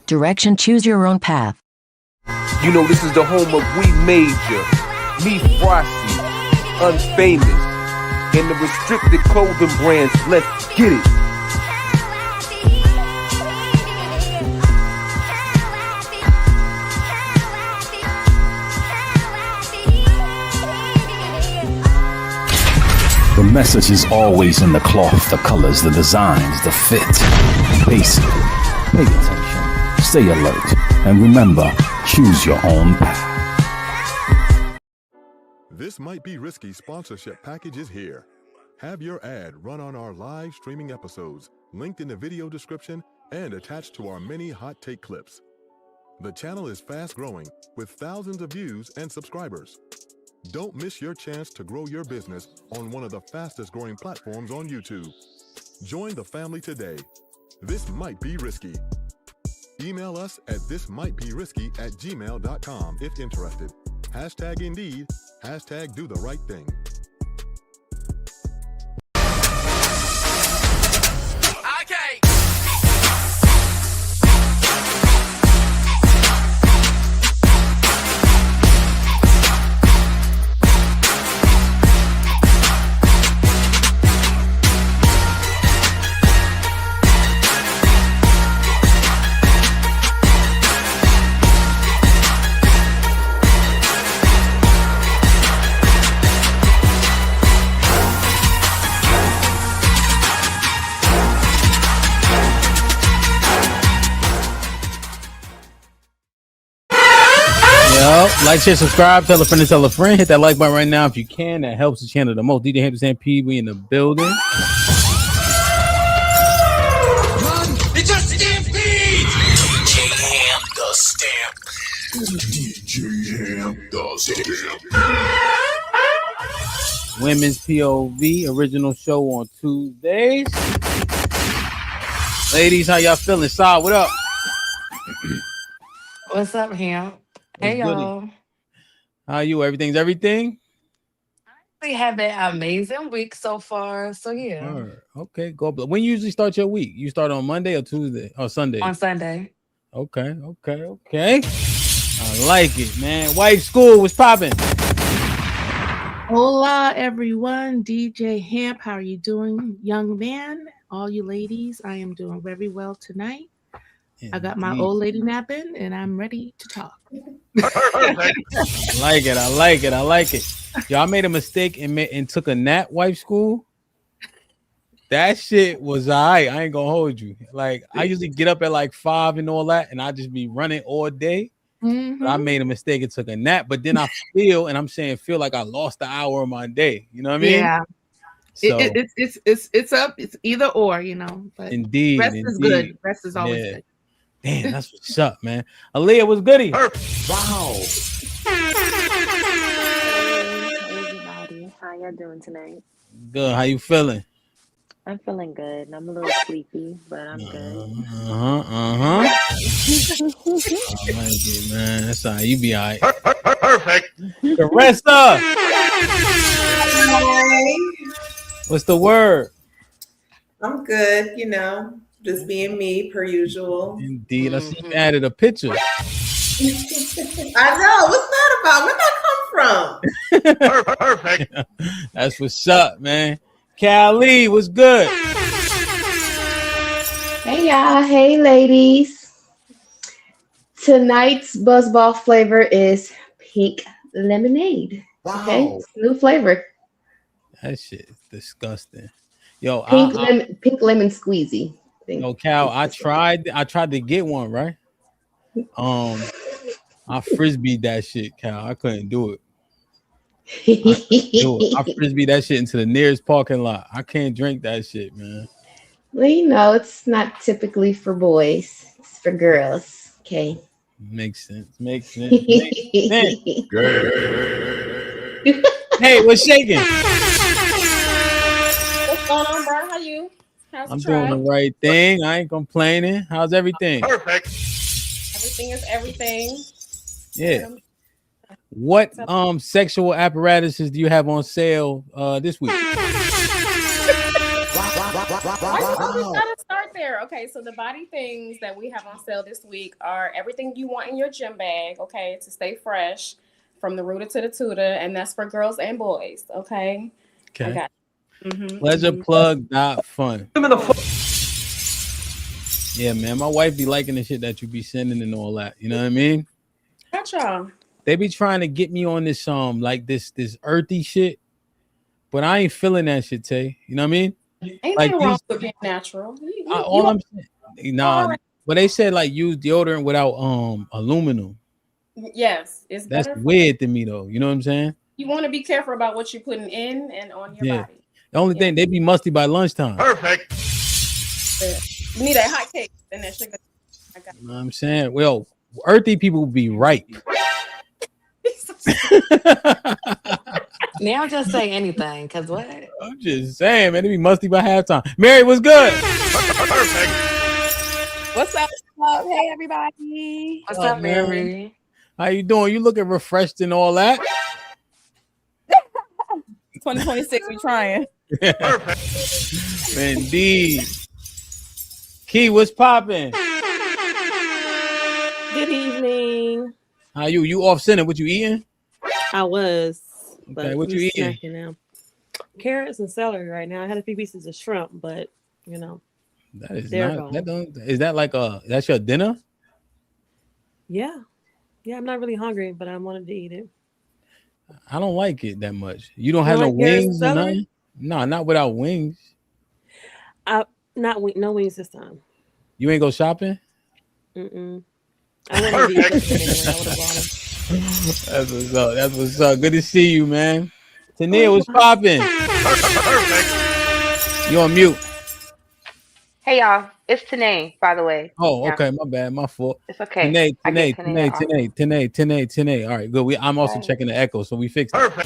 Direction, choose your own path. You know, this is the home of We Major, Me Frosty, Unfamous, and the restricted clothing brands. Let's get it. The message is always in the cloth, the colors, the designs, the fit. Basic. Pay attention. Stay alert. And remember, choose your own path. This Might Be Risky sponsorship package is here. Have your ad run on our live streaming episodes, linked in the video description and attached to our many hot take clips. The channel is fast growing with thousands of views and subscribers. Don't miss your chance to grow your business on one of the fastest growing platforms on YouTube. Join the family today. This might be risky. Email us at thismightberisky@gmail.com if interested. Hashtag Indeed, hashtag do the right thing. Like, share, subscribe, tell a friend to tell a friend. Hit that like button right now if you can. That helps the channel the most. DJ HAMP MP, we in the building. It's just a damn feed! DJ HAMP the stamp. DJ HAMP the stamp. Women's POV original show on Tuesdays. Ladies, how y'all feeling? Saw, what up? What's up, Hamp? Hey, y'all. How you? Everything's everything? We have an amazing week so far. So, yeah. Right. Okay, go. When you usually start your week? You start on Monday or Tuesday or Sunday? On Sunday. Okay. I like it, man. White School was popping. Hola, everyone. DJ HAMP, how are you doing, young man? All you ladies, I am doing very well tonight. I got my old lady napping, and I'm ready to talk. I like it. Y'all made a mistake and took a nap, Wife School. That shit was all right. I ain't gonna hold you. Like, I usually get up at like 5 and all that, and I just be running all day. But I made a mistake and took a nap. But then I feel like I lost the hour of my day. You know what I mean? Yeah. So, it's up. It's either or, you know. But indeed. Rest is good. Rest is always good. Damn, that's what's up, man. Aaliyah was goody. Wow. Hey, everybody. How y'all doing tonight? Good. How you feeling? I'm feeling good. I'm a little sleepy, but I'm good. I like it, man. That's all right. You be all right. Perfect. Caressa. What's the word? I'm good, you know. Just being me per usual. Indeed. I see you added a picture. I know. What's that about? Where'd that come from? Perfect. That's what's up, man. Callie, what's good? Hey, y'all. Hey, ladies. Tonight's Buzzball flavor is pink lemonade. Wow. Okay, it's new flavor. That shit is disgusting. Yo, Pink lemon squeezy. Yo, Cal, I tried to get one, right? I frisbeed that shit, Cal. I couldn't do it. I frisbeed that shit into the nearest parking lot. I can't drink that shit, man. Well, you know, it's not typically for boys. It's for girls. Okay. Makes sense. Hey, what's shaking? What's going on, bro? How you? I'm doing the right thing. I ain't complaining. How's everything? Perfect. Everything is everything. Yeah. What sexual apparatuses do you have on sale this week? Why you always gotta start there. Okay, so the body things that we have on sale this week are everything you want in your gym bag, okay, to stay fresh from the rooter to the tutor, and that's for girls and boys, okay? Okay. I got Pleasureplug.fun. Yeah, man. My wife be liking the shit that you be sending and all that. You know what I mean? Got y'all. They be trying to get me on this like this earthy shit, but I ain't feeling that shit, Tay. You know what I mean? Ain't Like nothing wrong with being natural. all I'm saying, nah. But they said like use deodorant without aluminum. Yes, it's That's better. weird to me though. You know what I'm saying? You want to be careful about what you're putting in and on your body. The only thing they be musty by lunchtime. Perfect. You need a hot cake and that sugar. You know what I'm saying? Well, earthy people be ripe. Now just say anything, cause what? I'm just saying, man, they be musty by halftime. Mary, what's good? What's up? Hey, everybody. What's up, Mary? How you doing? You looking refreshed and all that? 2026, we trying. Indeed. Key, what's popping? Good evening. How you? You off center? What you eating? I was. Okay, what you eating? Now. Carrots and celery right now. I had a few pieces of shrimp, but That is they're not. gone. Is that like that's your dinner? Yeah. I'm not really hungry, but I wanted to eat it. I don't like it that much. You don't have no like carrots and wings or celery? nothing? No, not without wings. No wings this time. You ain't go shopping? Mm-mm. I wouldn't be anyway. I would have bought them. That's what's up. That's what's up. Good to see you, man. Tania, what's popping? You on mute. Hey y'all, it's Tanae, by the way. Oh, Yeah. okay. My bad. My fault. It's okay. Tanae. All right, good. I'm also checking the echo, so we fixed it. We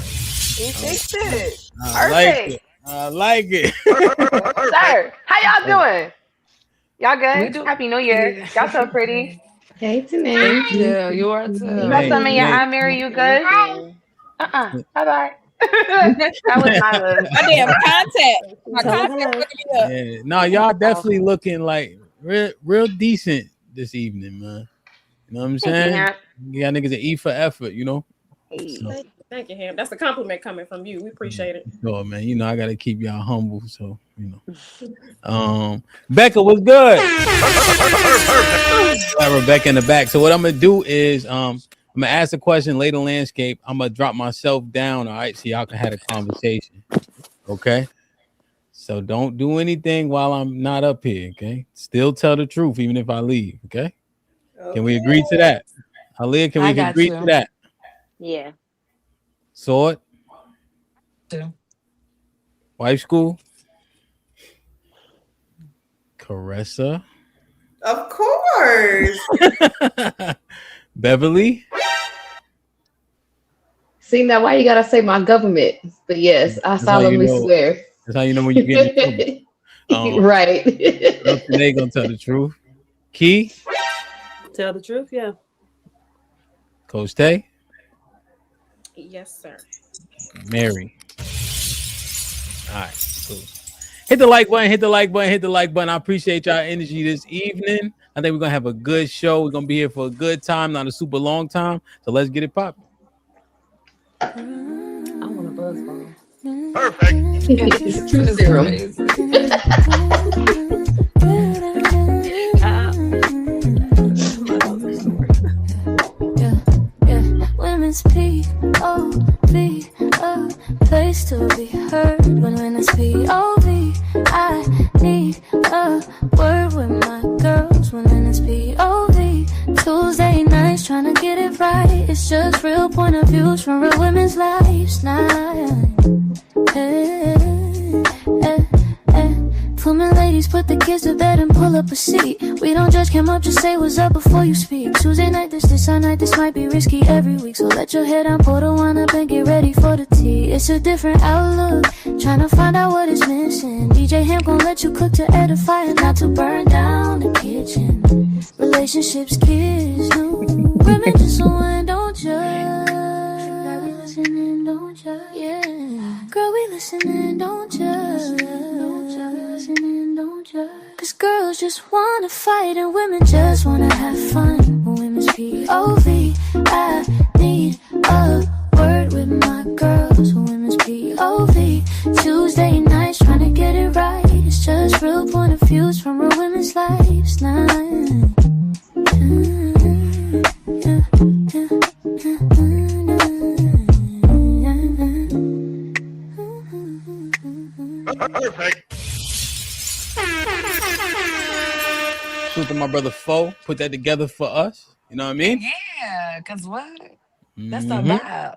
fixed it. I like it. Sir, how y'all doing? Y'all good? Happy New Year. Y'all so pretty. Hey, Tanae. Yeah, you are too. You got some in your eye mirror, you good? Bye-bye. That was my look. My damn contact. My contact. Yeah. No, y'all definitely looking like real decent this evening, man. You know what I'm saying? Y'all niggas that eat for effort, you know? So, Thank you, Ham. That's a compliment coming from you. We appreciate it. oh man, you know I gotta keep y'all humble, so Becca, what's good? Got Rebecca in the back. So what I'm gonna do is I'm gonna ask a question, lay the landscape. I'm gonna drop myself down, all right, so y'all can have a conversation. Okay. So don't do anything while I'm not up here, okay? Still tell the truth even if I leave, okay? Can we agree to that? Aaliyah, can we agree to that? Yeah. Sword? Yeah. Wife school? Caressa? Of course. Beverly? See, now why you gotta say my government? But yes, I solemnly swear. That's how you know when you get in trouble. Right. They gonna tell the truth. Key? Tell the truth, yeah. Coach Tay? Yes, sir. Mary. All right, cool. Hit the like button, hit the like button, hit the like button. I appreciate y'all energy this evening. I think we're gonna have a good show. We're gonna be here for a good time, not a super long time. So let's get it popping. I want a buzz ball. Perfect. Zero. Women's POV, a place to be heard. When it's POV, I need a word with my girls. When it's POV, Tuesday nights trying to get it right. It's just real point of views from real women's lives. Women, ladies, put the kids to bed and pull up a seat. We don't judge, come up, just say what's up before you speak. Tuesday night, this night, this might be risky every week. So let your head down, pour the wine up and get ready for the tea. It's a different outlook, trying to find out what is missing. DJ Hamp gon' let you cook to edify and not to burn down the kitchen. Relationships, kids, no. Women just want, don't judge. Girl, we listening, don't judge. Yeah. Girl, we listening, don't judge. Don't judge. Listening, don't judge. 'Cause girls just wanna fight and women just wanna have fun. Women's POV, I need a word with my girls. Women's POV, Tuesday nights trying to get it right. It's just real point of views from real women's lives now. Perfect. Salute to my brother Foe. Put that together for us. You know what I mean? Yeah, because what? That's the Mhm. vibe.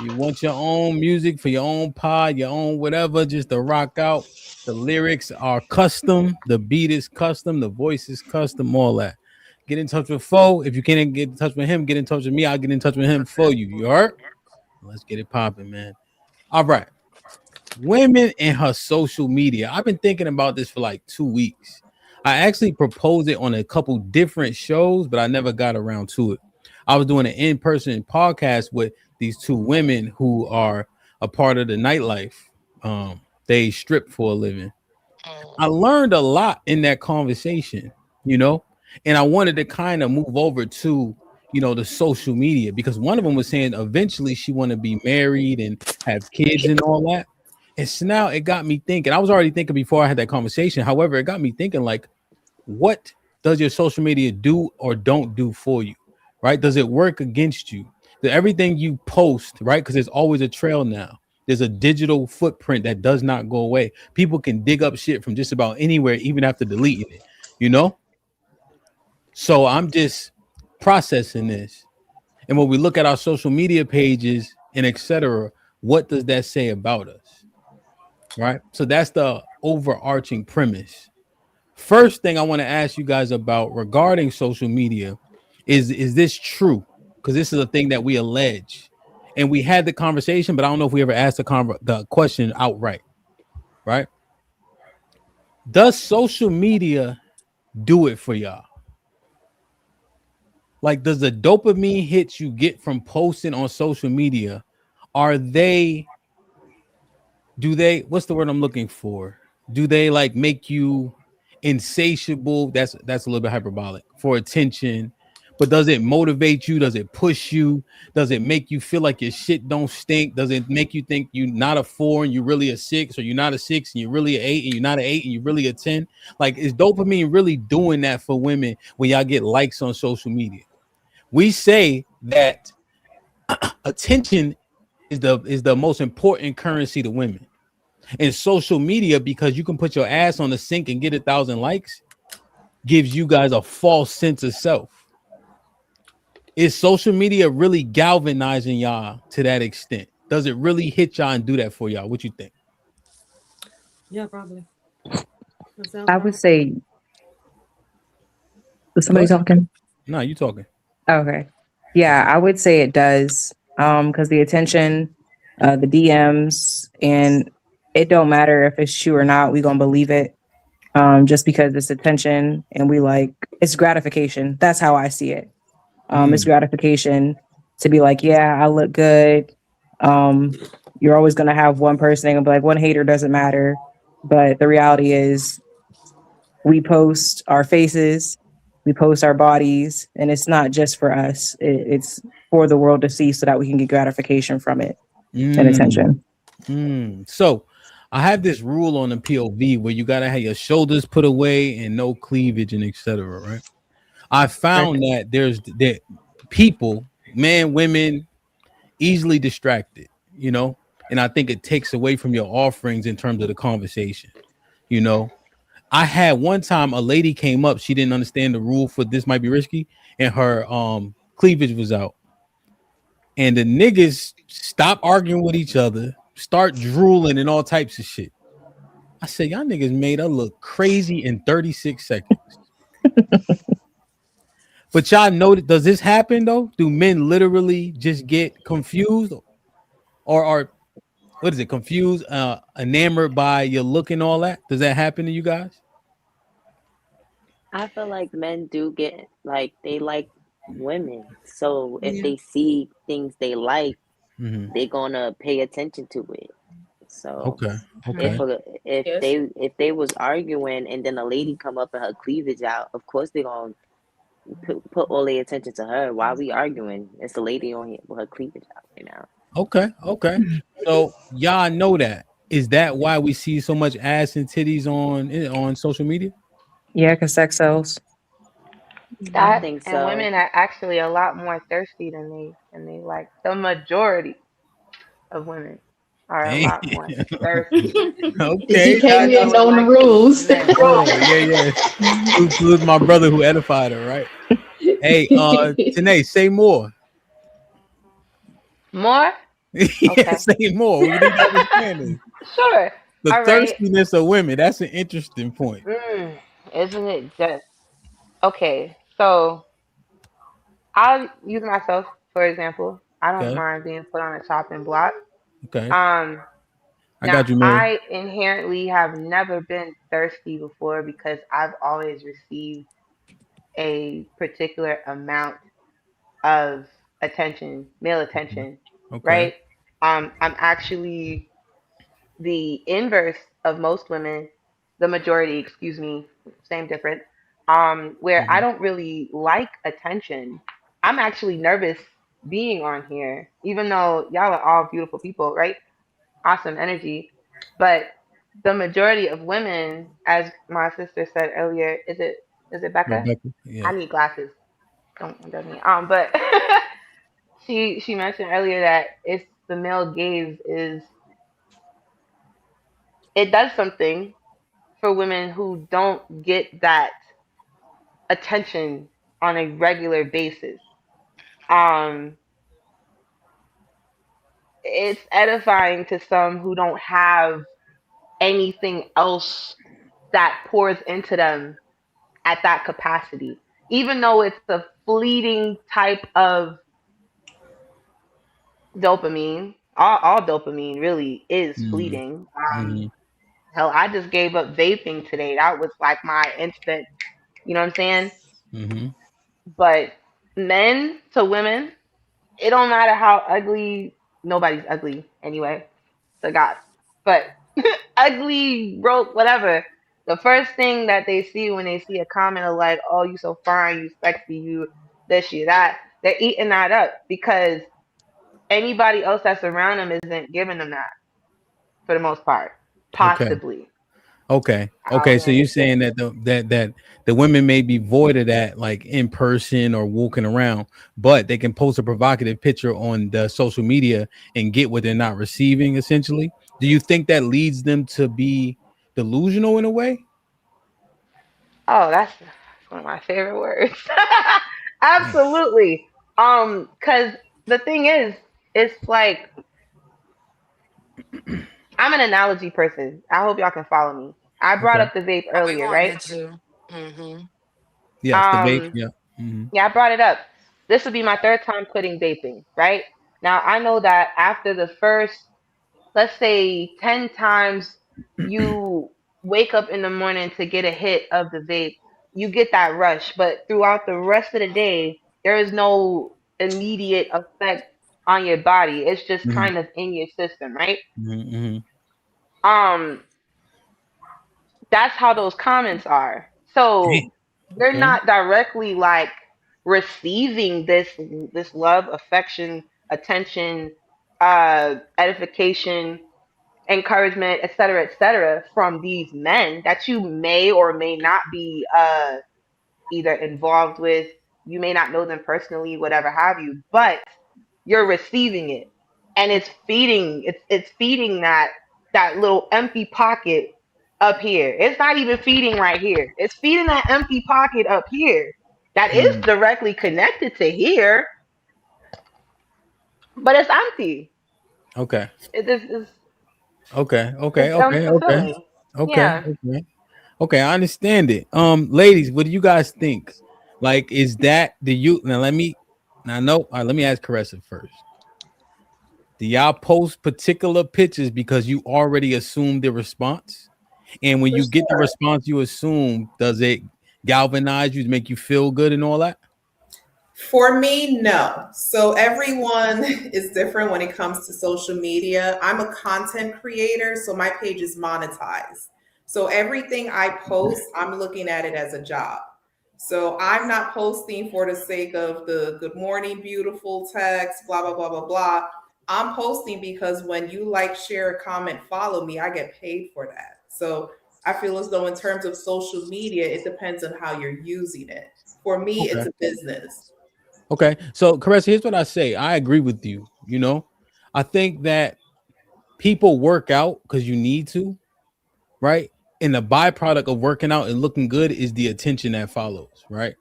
You want your own music for your own pod, your own whatever, just to rock out. The lyrics are custom. The beat is custom. The voice is custom. All that. Get in touch with Foe. If you can't get in touch with him, get in touch with me. I'll get in touch with him for you. You heard? Let's get it popping, man. All right. Women and her social media. I've been thinking about this for like 2 weeks. I actually proposed it on a couple different shows, but I never got around to it. I was doing an in-person podcast with these two women who are a part of the nightlife. They strip for a living. I learned a lot in that conversation, you know, and I wanted to kind of move over to, you know, the social media, because one of them was saying eventually she want to be married and have kids and all that. And so now it got me thinking. I was already thinking before I had that conversation. However, it got me thinking, like, what does your social media do or don't do for you? Right? Does it work against you? That everything you post, right? Because there's always a trail now. There's a digital footprint that does not go away. People can dig up shit from just about anywhere, even after deleting it, you know? So I'm just processing this. And when we look at our social media pages and etc., what does that say about us? Right? So that's the overarching premise. First thing I want to ask you guys about regarding social media is this true? Because this is a thing that we allege. And we had the conversation, but I don't know if we ever asked the question outright. Right? Does social media do it for y'all? Like, does the dopamine hits you get from posting on social media, do they, what's the word I'm looking for? Do they like make you insatiable? That's a little bit hyperbolic for attention. But does it motivate you? Does it push you? Does it make you feel like your shit don't stink? Does it make you think you're not a 4 and you're really a 6, or you're not a 6 and you're really an 8 and you're not an 8 and you're really a 10? Like, is dopamine really doing that for women when y'all get likes on social media? We say that attention is the most important currency to women. And social media, because you can put your ass on the sink and get 1,000 likes, gives you guys a false sense of self. Is social media really galvanizing y'all to that extent? Does it really hit y'all and do that for y'all? What you think? Yeah, probably. I would say, was somebody talking? No, you talking. Okay. Yeah, I would say it does. Because the attention, the DMs, and it don't matter if it's true or not, we gonna believe it. Just because it's attention and we like, it's gratification. That's how I see it. It's gratification to be like, yeah, I look good. You're always gonna have one person and be like, one hater doesn't matter. But the reality is we post our faces, we post our bodies, and it's not just for us. It's for the world to see so that we can get gratification from it and attention. So I have this rule on the POV where you gotta have your shoulders put away and no cleavage and etc. Right? I found that there's that people, men, women, easily distracted, you know, and I think it takes away from your offerings in terms of the conversation. You know, I had one time a lady came up, she didn't understand the rule for this might be risky, and her cleavage was out. And the niggas stop arguing with each other, start drooling and all types of shit. I said, y'all niggas made her look crazy in 36 seconds. But y'all know that, does this happen though? Do men literally just get confused or are, what is it, confused, enamored by your look and all that? Does that happen to you guys? I feel like men do get like they like women. So if they see things they like, they're gonna pay attention to it. So Okay. if they was arguing and then a lady come up and her cleavage out, of course they gonna put all their attention to her. Why we arguing? It's a lady on here with her cleavage out right now. Okay. So y'all know that. Is that why we see so much ass and titties on social media? Yeah, because sex sells. I That think and so. women are actually a lot more thirsty than they like. The majority of women are a lot more thirsty. Okay. Educated on the rules. Yeah. Who's my brother who edified her, right? Hey, Tanae, say more. More? Yeah, Okay. say more. We need to understand this. Sure. The All right. thirstiness of women. That's an interesting point. Isn't it just okay? So I'll use myself for example. I don't Okay. mind being put on a chopping block. Okay. Um, I Now got you, Mary. I inherently have never been thirsty before because I've always received a particular amount of attention, male attention, Okay. right? I'm actually the inverse of most women, the majority, excuse me, same difference. Where I don't really like attention. I'm actually nervous being on here, even though y'all are all beautiful people, right? Awesome energy. But the majority of women, as my sister said earlier, is it Becca? Rebecca. I Yeah. need glasses. Don't judge me. But she mentioned earlier that it's the male gaze is it does something for women who don't get that attention on a regular basis. Um, it's edifying to some who don't have anything else that pours into them at that capacity, even though it's a fleeting type of dopamine. All dopamine really is fleeting. Mm-hmm. Hell, I just gave up vaping today. That was like my instant, you know what I'm saying? Mm-hmm. But men to women, it don't matter how ugly. Nobody's ugly anyway, to God. But ugly, broke, whatever. The first thing that they see when they see a comment of like, "Oh, you so fine, you sexy, you this, you that," they're eating that up because anybody else that's around them isn't giving them that for the most part. Okay. Possibly. Okay. So you're saying that that the women may be void of that, like in person or walking around, but they can post a provocative picture on the social media and get what they're not receiving. Essentially, do you think that leads them to be delusional in a way? Oh, that's one of my favorite words. Absolutely. Because the thing is, it's like I'm an analogy person. I hope y'all can follow me. I brought Okay. up the vape Oh, we earlier, gonna right? get you. Mm-hmm. Yes, the vape. Um, Yeah. Mm-hmm. yeah, I brought it up. This would be my third time quitting vaping, right? Now I know that after the first, let's say 10 times you wake up in the morning to get a hit of the vape, you get that rush, but throughout the rest of the day, there is no immediate effect on your body. It's just Mm-hmm. kind of in your system, right? Mm-hmm. Um, that's how those comments are. So you're Okay. not directly like receiving this love, affection, attention, edification, encouragement, etc., from these men that you may or may not be either involved with. You may not know them personally, whatever have you, but you're receiving it, and it's feeding that little empty pocket up here. It's not even feeding right here. It's feeding that empty pocket up here that is Mm. directly connected to here, but it's empty. Okay. It's Okay. it's Okay. Okay. Okay. unfulfilling. Okay. Yeah. Okay. Okay. I understand it. Ladies, what do you guys think? Like, is that the you now? No. All right, let me ask Caressa first. Do y'all post particular pictures because you already assume the response? And when For you get the sure. response you assume, does it galvanize you to make you feel good and all that? For me, no. So everyone is different when it comes to social media. I'm a content creator, so my page is monetized. So everything I post, I'm looking at it as a job. So I'm not posting for the sake of the good morning, beautiful text, blah, blah, blah, blah, blah. I'm posting because when you like, share, comment, follow me, I get paid for that. So I feel as though in terms of social media, it depends on how you're using it. For me, it's Okay. a business. Okay. So, Caressa, here's what I say. I agree with you. You know, I think that people work out because you need to, right? And the byproduct of working out and looking good is the attention that follows, right?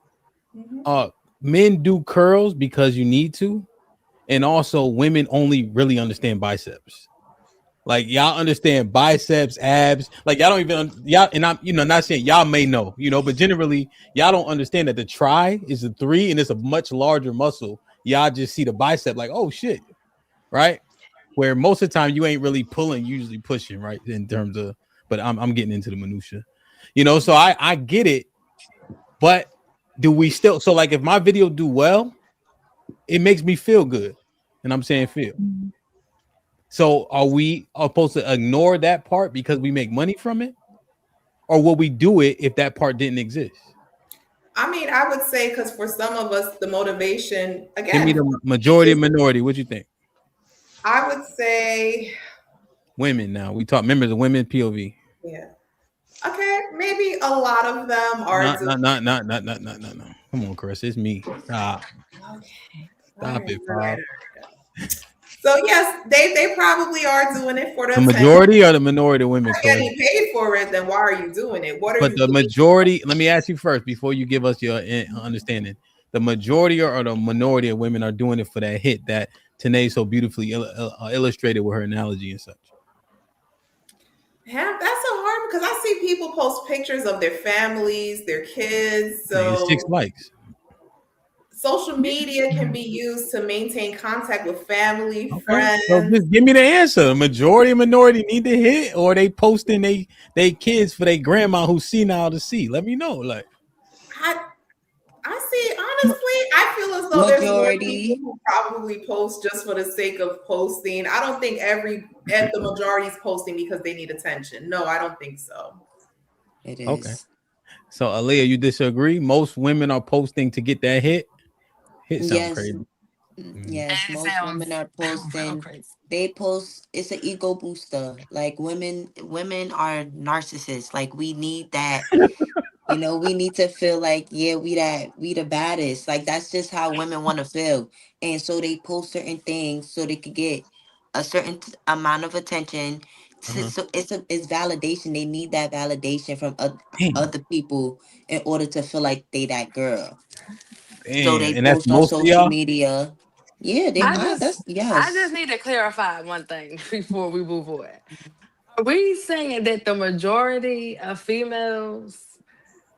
Men do curls because you need to, and also women only really understand biceps. Like y'all understand biceps, abs. Like y'all don't even y'all, and I'm not saying y'all may know, but generally y'all don't understand that the tri is a 3 and it's a much larger muscle. Y'all just see the bicep like, oh shit, right? Where most of the time you ain't really pulling, usually pushing, right? In terms of, but I'm getting into the minutia, so I get it, but do we still? So like if my video do well, it makes me feel good, and I'm saying feel. So are we supposed to ignore that part because we make money from it? Or will we do it if that part didn't exist? I mean, I would say because for some of us, the motivation, Give again, me the majority and minority. What you think? I would say, Women now. We talk members of women POV. yeah. Okay, maybe a lot of them are Not. doing. Come on, Chris. It's me. Stop. Okay. Stop it, Bob. So yes, they probably are doing it for the The attention. majority or the minority of women? If you're getting paid for it, then why are you doing it? What are But you the doing? majority, let me ask you first before you give us your understanding. The majority or the minority of women are doing it for that hit that Tanae so beautifully illustrated with her analogy and such. That's so hard because I see people post pictures of their families, their kids. It's 6 So likes. social media can be used to maintain contact with family, Okay. friends. So just give me the answer. Majority and minority need to hit, or they posting they kids for their grandma who's senile to see. Let me know. Like I see, honestly, I feel as though there's more Majority. people who probably post just for the sake of posting. I don't think the majority is posting because they need attention. No, I don't think so. It is. Okay. So Aaliyah, you disagree? Most women are posting to get that hit. Hit sound Yes. crazy. Yes, most women are posting. They post. It's an ego booster. Like women are narcissists. Like we need that. We need to feel like we the baddest. Like that's just how women want to feel, and so they post certain things so they could get a certain amount of attention. So it's validation. They need that validation from other people in order to feel like they that girl. So they And that's post on most of social y'all. media. Yeah, they that's I just need to clarify one thing before we move on. Are we saying that the majority of females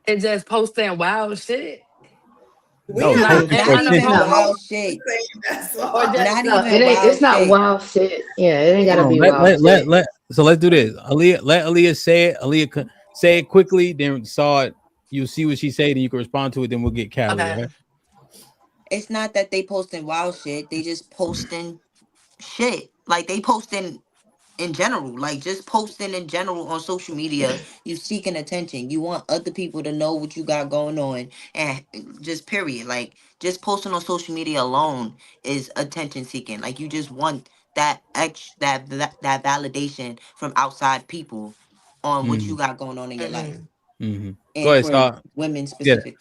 is just posting wild shit? No, not posting for even attention. wild shit. Or just Not even wild It's not shit. wild shit. Yeah, it ain't gotta No, be wild shit. So let's do this. Aaliyah, let Aaliyah say it. Aaliyah say it quickly, then saw it. You see what she said, and you can respond to it. Then we'll get Callie. Okay. Right? It's not that they posting wild shit. They just posting shit. Like they posting in general. Like just posting in general on social media. You seeking attention. You want other people to know what you got going on. And just period. Like just posting on social media alone is attention seeking. Like you just want that that validation from outside people on what you got going on in your life. Mm-hmm. Go And ahead, for start. women Yeah, specific.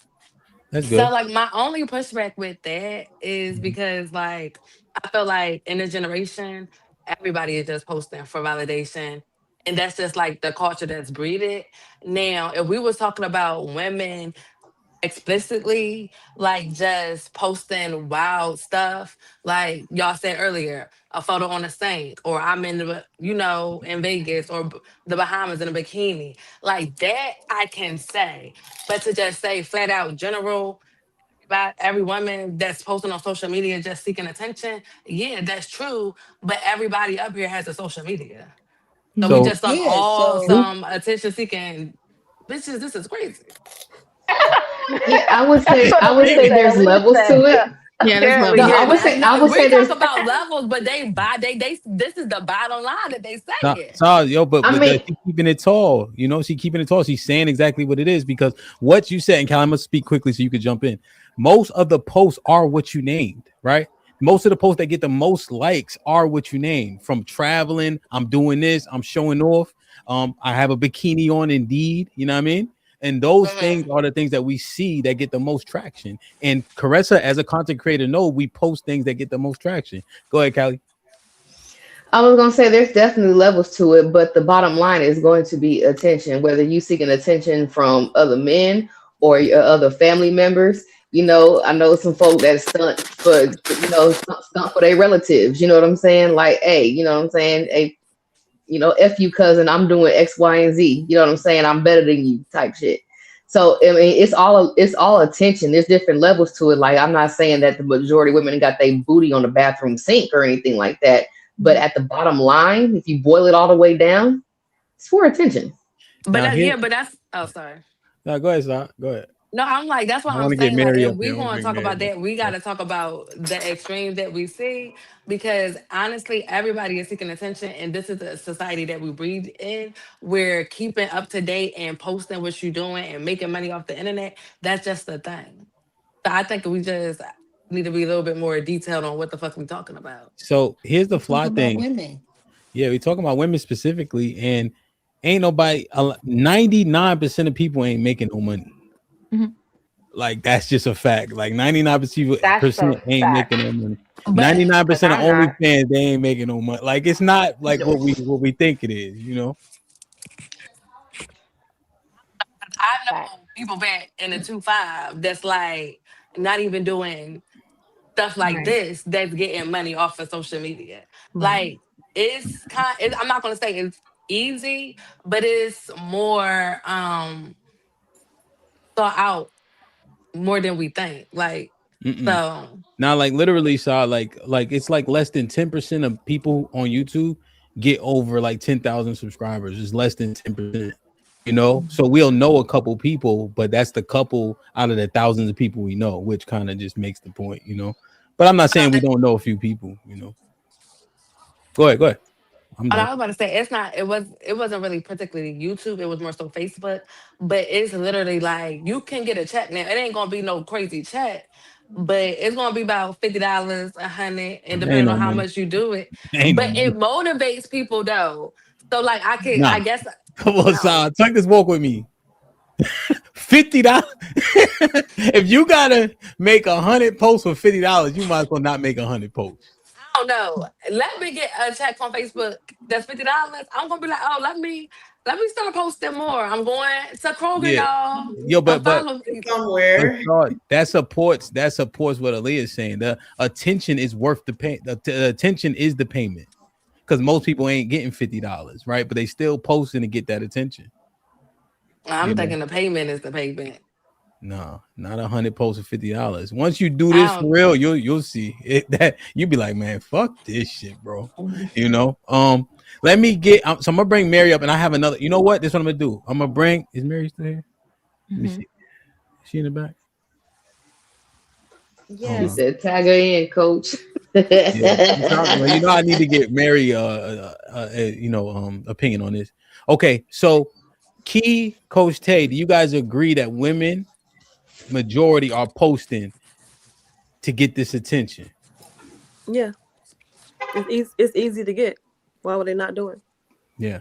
that's So good. like my only pushback with that is because like I feel like in a generation, everybody is just posting for validation. And that's just like the culture that's breeded. Now, if we was talking about women explicitly, like just posting wild stuff, like y'all said earlier, a photo on a sink, or I'm in in Vegas or the Bahamas in a bikini, like that I can say. But to just say flat out general about every woman that's posting on social media just seeking attention, yeah, that's true. But everybody up here has a social media. So we So just on Yeah, all so some attention seeking bitches. This is crazy. Yeah, I would That's say what Aaliyah there's said. Aaliyah levels said, to it. Yeah, there's apparently, levels. No, yeah, I would We say there's. talk about levels, but they this is the bottom line that they say it. Yo, but I mean, she's keeping it tall. You know, she's keeping it tall. She's saying exactly what it is because what you said, and Cal, I must speak quickly so you could jump in. Most of the posts are what you named, right? Most of the posts that get the most likes are what you named. From traveling, I'm doing this, I'm showing off. I have a bikini on, Indeed. You know what I mean? And those things are the things that we see that get the most traction. And Caressa, as a content creator, we post things that get the most traction. Go ahead, Callie. I was gonna say there's definitely levels to it, but the bottom line is going to be attention. Whether you seeking attention from other men or your other family members, I know some folk that stunt for, stunt for their relatives. You know what I'm saying? Like, hey, you know what I'm saying? Hey, F you cousin, I'm doing X, Y, and Z. You know what I'm saying? I'm better than you type shit. So I mean, it's all attention. There's different levels to it. Like, I'm not saying that the majority of women got their booty on the bathroom sink or anything like that. But at the bottom line, if you boil it all the way down, it's for attention. But that's sorry. No, go ahead, Zach. Go ahead. No, I'm like, that's what I I'm want to get saying. Like, Mary if up we're there. going to talk about that, we got to talk about the extremes that we see because honestly, everybody is seeking attention, and this is a society that we breathe in. We're keeping up to date and posting what you're doing and making money off the internet. That's just the thing. So I think we just need to be a little bit more detailed on what the fuck we talking about. So here's the fly thing. Women. Yeah, we talking about women specifically, and ain't nobody. 99% of people ain't making no money. Mhm. Like that's just a fact. Like 99% ain't making no money. 99% of OnlyFans they ain't making no money. Like it's not like what we think it is. I know people back in the 2-5 that's like not even doing stuff like this that's getting money off of social media. Like I'm not gonna say it's easy, but it's more thought out more than we think. Like so Now, like literally, saw like it's like less than 10% of people on YouTube get over like 10,000 subscribers. It's less than 10%. So we'll know a couple people, but that's the couple out of the thousands of people we know, which kind of just makes the point. But I'm not saying we don't know a few people. Go ahead. I was about to say it wasn't really particularly YouTube, it was more so Facebook, but it's literally like you can get a check now. It ain't gonna be no crazy check, but it's gonna be about $50, $100, and depending on how much you do it. But it motivates people though. So like I guess come on, Sal, take this walk with me. $50. If you gotta make 100 posts for $50, you might as well not make 100 posts. I don't know. Let me get a check on Facebook that's $50. I'm gonna be like, oh, let me start posting more. I'm going to Kroger, y'all. Yo, but somewhere that supports what Aaliyah is saying. The attention is worth the pay. The attention is the payment because most people ain't getting $50, right? But they still posting to get that attention. I'm thinking the payment is the payment. No, not 100 posts for $50. Once you do this for real, you'll see it. That you'll be like, man, fuck this shit, bro. Let me get. So I'm gonna bring Mary up, and I have another. You know what? This is what I'm gonna do. I'm gonna bring. Is Mary still here? Let me see. Is she in the back? Yeah. She said, "Tag her in, coach." I need to get Mary. Opinion on this. Okay, so Key, Coach Tay, do you guys agree that women? Majority are posting to get this attention. Yeah, it's easy to get. Why would they not do it? Yeah.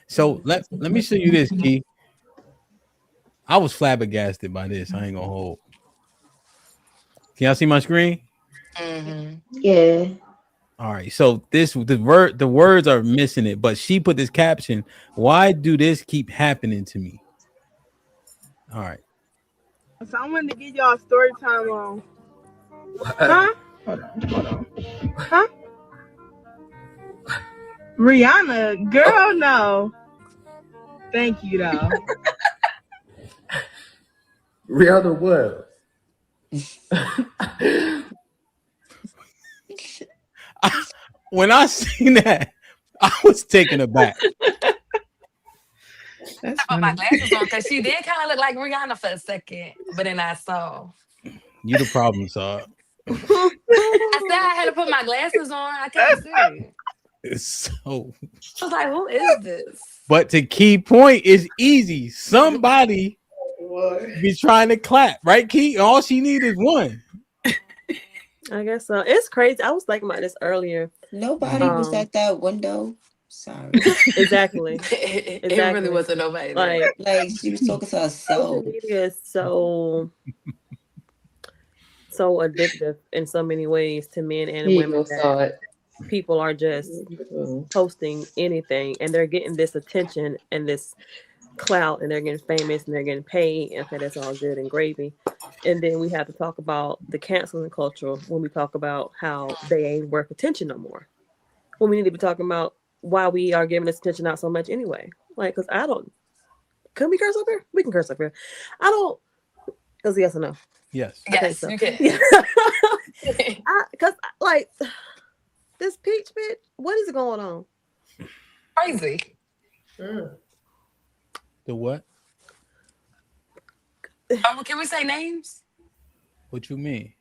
So let me show you this, Key. I was flabbergasted by this. I ain't gonna hold. Can y'all see my screen? Mm-hmm. Yeah. All right. So the words are missing it, but she put this caption. Why do this keep happening to me? All right. So I wanted to give y'all a story time on. Huh? Hold on. Huh? Rihanna, girl, no. Thank you, though. Rihanna what? When I seen that, I was taken aback. That's I put my glasses on because she did kind of look like Rihanna for a second, but then I saw. You the problem, sir. I said I had to put my glasses on. I couldn't see. It's so. I was like, who is this? But the key point is easy. Somebody be trying to clap, right, Key? All she needs is one. I guess so. It's crazy. I was thinking about this earlier. Nobody was at that window. Sorry. Exactly. It really wasn't nobody there. Like she was talking to herself. Social media is so addictive in so many ways to men and women that people are just posting anything and they're getting this attention and this clout and they're getting famous and they're getting paid. Okay, that's all good and gravy. And then we have to talk about the canceling culture when we talk about how they ain't worth attention no more. When we need to be talking about why we are giving this attention out so much anyway. Like, because I don't. Can we curse up here? We can curse up here. I don't. Because yes or no? Yes. Yes, so. you can. Because, like, this peach bitch, what is going on? Crazy. The what? Can we say names? What you mean?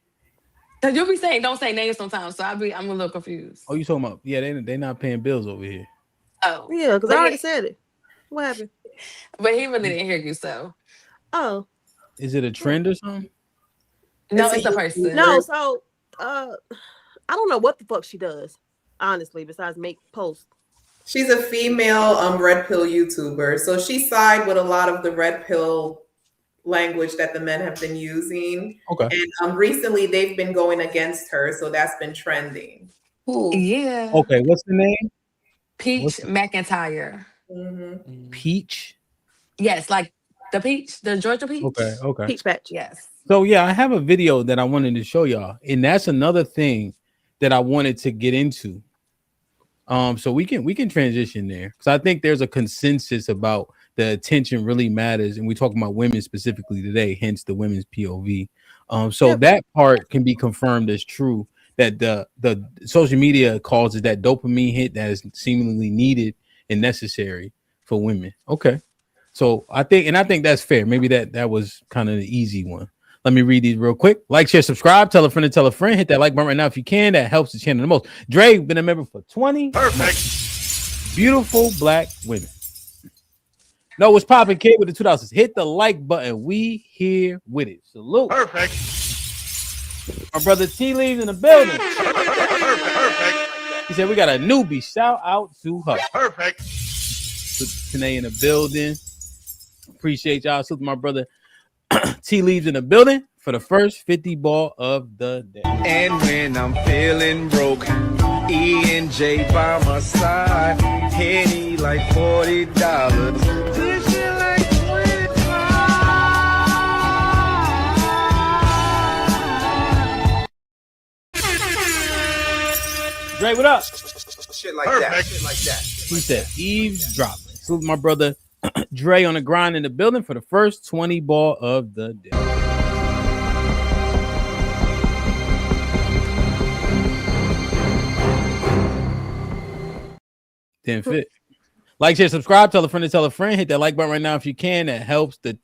Because you'll be saying don't say names sometimes, so I'm a little confused. Oh, you talking about? Yeah, they not paying bills over here. Oh. Yeah, because I already said it. What happened? But he really didn't hear you, so. Oh. Is it a trend or something? No, it's a person. No, so I don't know what the fuck she does, honestly, besides make posts. She's a female red pill YouTuber. So she side with a lot of the red pill language that the men have been using. Okay. And recently they've been going against her. So that's been trending. Who? Yeah. Okay, what's the name? Peach McIntyre. Mm-hmm. Peach? Yes, like the peach, the Georgia peach. Okay. Peach patch. Yes. So yeah, I have a video that I wanted to show y'all. And that's another thing that I wanted to get into. So we can transition there because I think there's a consensus about the attention really matters, and we're talking about women specifically today, hence the women's POV. That part can be confirmed as true that the social media causes that dopamine hit that is seemingly needed and necessary for women. Okay, so I think that's fair. Maybe that was kind of the easy one. Let me read these real quick. Like, share, subscribe, tell a friend to tell a friend. Hit that like button right now if you can. That helps the channel the most. Dre, been a member for 20. Perfect. Beautiful black women. No, what's popping, kid, with the $2. Hit the like button. We here with it. Salute. Perfect. Our brother T Leaves in the building. Perfect. He said we got a newbie. Shout out to her. Perfect. Tanae in the building. Appreciate y'all. Salute my brother T Leaves in the building for the first 50 ball of the day. And when I'm feeling broke, E and J by my side, Henny like $40. This shit like 25. Dre, what up? Shit like that. Shit like that. He said eavesdropping. Salute my brother Dre on the grind in the building for the first 20 ball of the day. Didn't fit. Like, share, subscribe, tell a friend to tell a friend. Hit that like button right now if you can. That helps the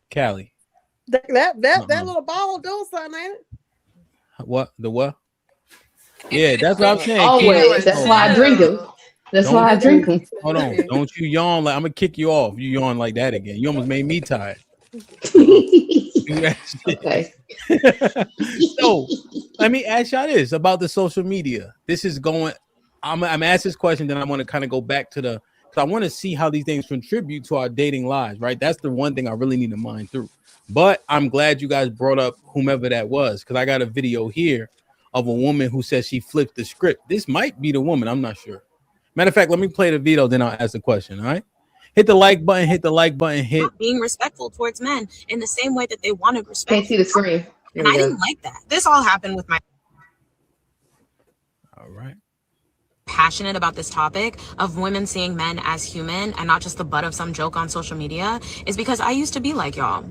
Cali. That little ball doing something, ain't it? What? The what? Yeah, that's what I'm saying. Always. That's why I drink them. That's why I drink them. Hold on. Don't you yawn like I'm gonna kick you off. You yawn like that again. You almost made me tired. Okay. So let me ask y'all this about the social media. This is going. I'm asked this question, then I want to kind of go back to because I want to see how these things contribute to our dating lives, right? That's the one thing I really need to mind through. But I'm glad you guys brought up whomever that was, because I got a video here of a woman who says she flipped the script. This might be the woman. I'm not sure. Matter of fact, let me play the video, then I'll ask the question. All right. Hit the like button. Hit the like button. Hit. Not being respectful towards men in the same way that they wanted respect. Can't see the screen. And I didn't like that. This all happened with my. All right. Passionate about this topic of women seeing men as human and not just the butt of some joke on social media is because I used to be like y'all.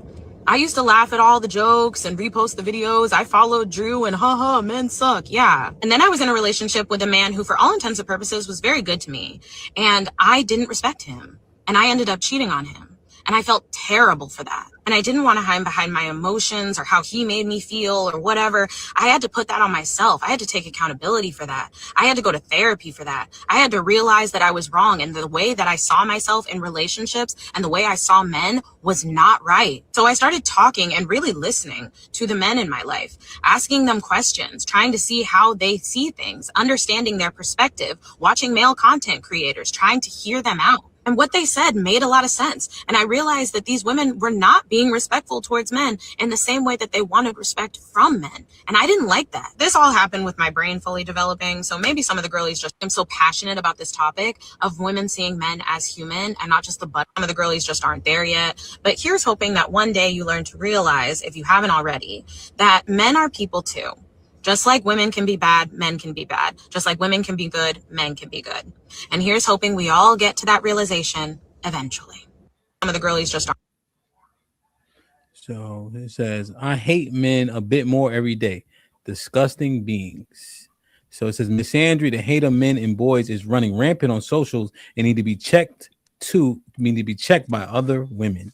I used to laugh at all the jokes and repost the videos. I followed Drew and haha, men suck. Yeah. And then I was in a relationship with a man who, for all intents and purposes, was very good to me. And I didn't respect him. And I ended up cheating on him. And I felt terrible for that. And I didn't want to hide behind my emotions or how he made me feel or whatever. I had to put that on myself. I had to take accountability for that. I had to go to therapy for that. I had to realize that I was wrong, and the way that I saw myself in relationships and the way I saw men was not right. So I started talking and really listening to the men in my life, asking them questions, trying to see how they see things, understanding their perspective, watching male content creators, trying to hear them out. And what they said made a lot of sense. And I realized that these women were not being respectful towards men in the same way that they wanted respect from men. And I didn't like that. This all happened with my brain fully developing. So maybe some of the girlies just, I'm so passionate about this topic of women seeing men as human and not just the butt. Some of the girlies just aren't there yet. But here's hoping that one day you learn to realize, if you haven't already, that men are people too. Just like women can be bad, men can be bad. Just like women can be good, men can be good. And here's hoping we all get to that realization eventually. Some of the girlies just aren't. So it says, I hate men a bit more every day. Disgusting beings. So it says, misandry, the hate of men and boys is running rampant on socials and need to be checked by other women.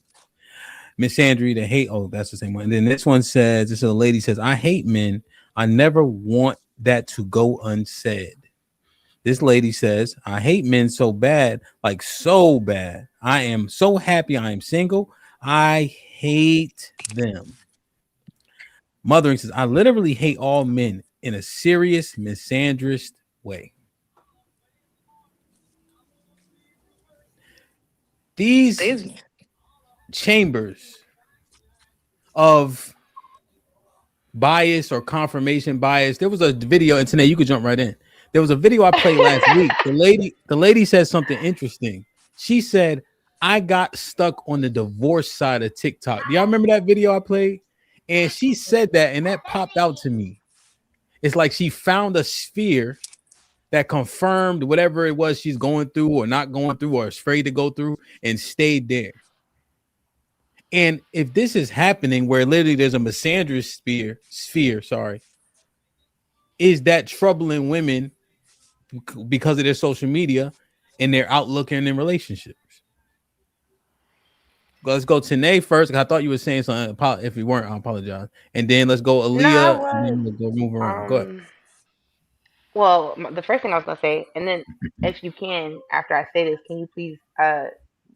Misandry, the hate. Oh, that's the same one. And then this one says, this is a lady says, I hate men. I never want that to go unsaid. This lady says, I hate men so bad, like so bad. I am so happy I am single. I hate them. Mothering says, I literally hate all men in a serious, misandrist way. These chambers of bias or confirmation bias. There was a video, and today you could jump right in. There was a video I played last week. The lady said something interesting. She said, I got stuck on the divorce side of TikTok. Do y'all remember that video I played? And she said that, and that popped out to me. It's like she found a sphere that confirmed whatever it was she's going through or not going through or afraid to go through, and stayed there. And if this is happening where literally there's a misandrous sphere, is that troubling women because of their social media and their outlook and in relationships? Let's go Tanae first. I thought you were saying something. If you weren't, I apologize. And then let's go Aaliyah, and then we'll go move around. Go ahead. Well, the first thing I was gonna say, and then if you can, after I say this, can you please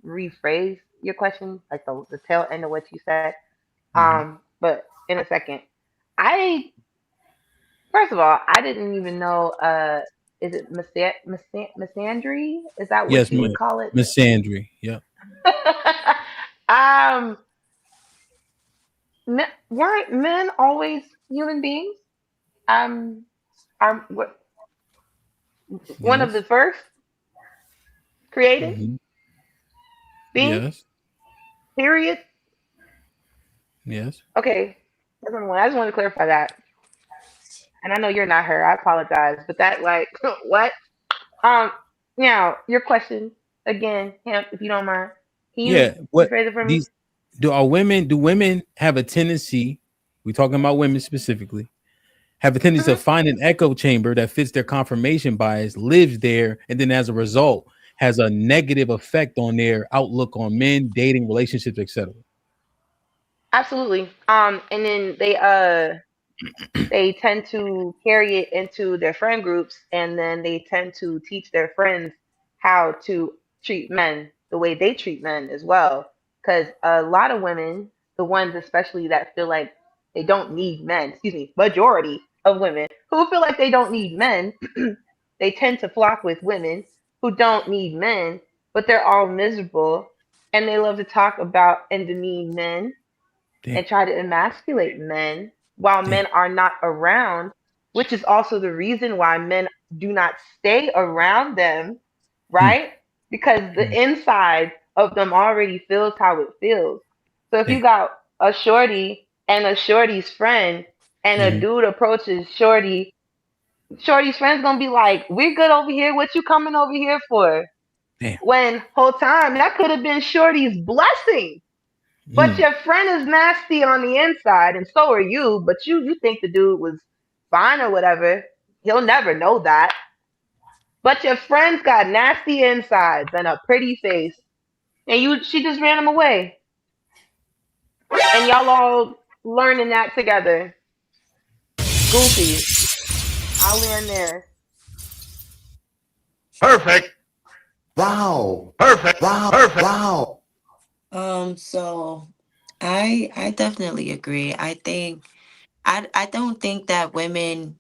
rephrase your question, like the tail end of what you said? But in a second, first of all, I didn't even know. Is it misandry? Is that what you would call it? Misandry. Yeah. Weren't men always human beings? Are one of the first created beings? Yes. Period. Yes. Okay. That's number one. I just want to clarify that. And I know you're not her. I apologize, but that what? Now your question again, Hamp, if you don't mind. Can you rephrase it for me? Do women have a tendency? We're talking about women specifically. Have a tendency to find an echo chamber that fits their confirmation bias, lives there, and then as a result has a negative effect on their outlook on men, dating, relationships, etc. Absolutely. And then they tend to carry it into their friend groups, and then they tend to teach their friends how to treat men the way they treat men as well. Because a lot of women, the ones especially that feel like they don't need men, majority of women who feel like they don't need men, they tend to flock with women who don't need men, but they're all miserable, and they love to talk about and demean men and try to emasculate men while men are not around, which is also the reason why men do not stay around them, right? Because the inside of them already feels how it feels. So if you got a shorty and a shorty's friend, and a dude approaches shorty's friend's gonna be like, we're good over here, what you coming over here for? When whole time that could have been shorty's blessing. But your friend is nasty on the inside, and so are you. But you think the dude was fine or whatever. He'll never know that. But your friend's got nasty insides and a pretty face, and she just ran him away, and y'all all learning that together. Goofy. I'll land there. Perfect. Wow. Perfect. Wow. Perfect. Wow. So I definitely agree. I don't think that women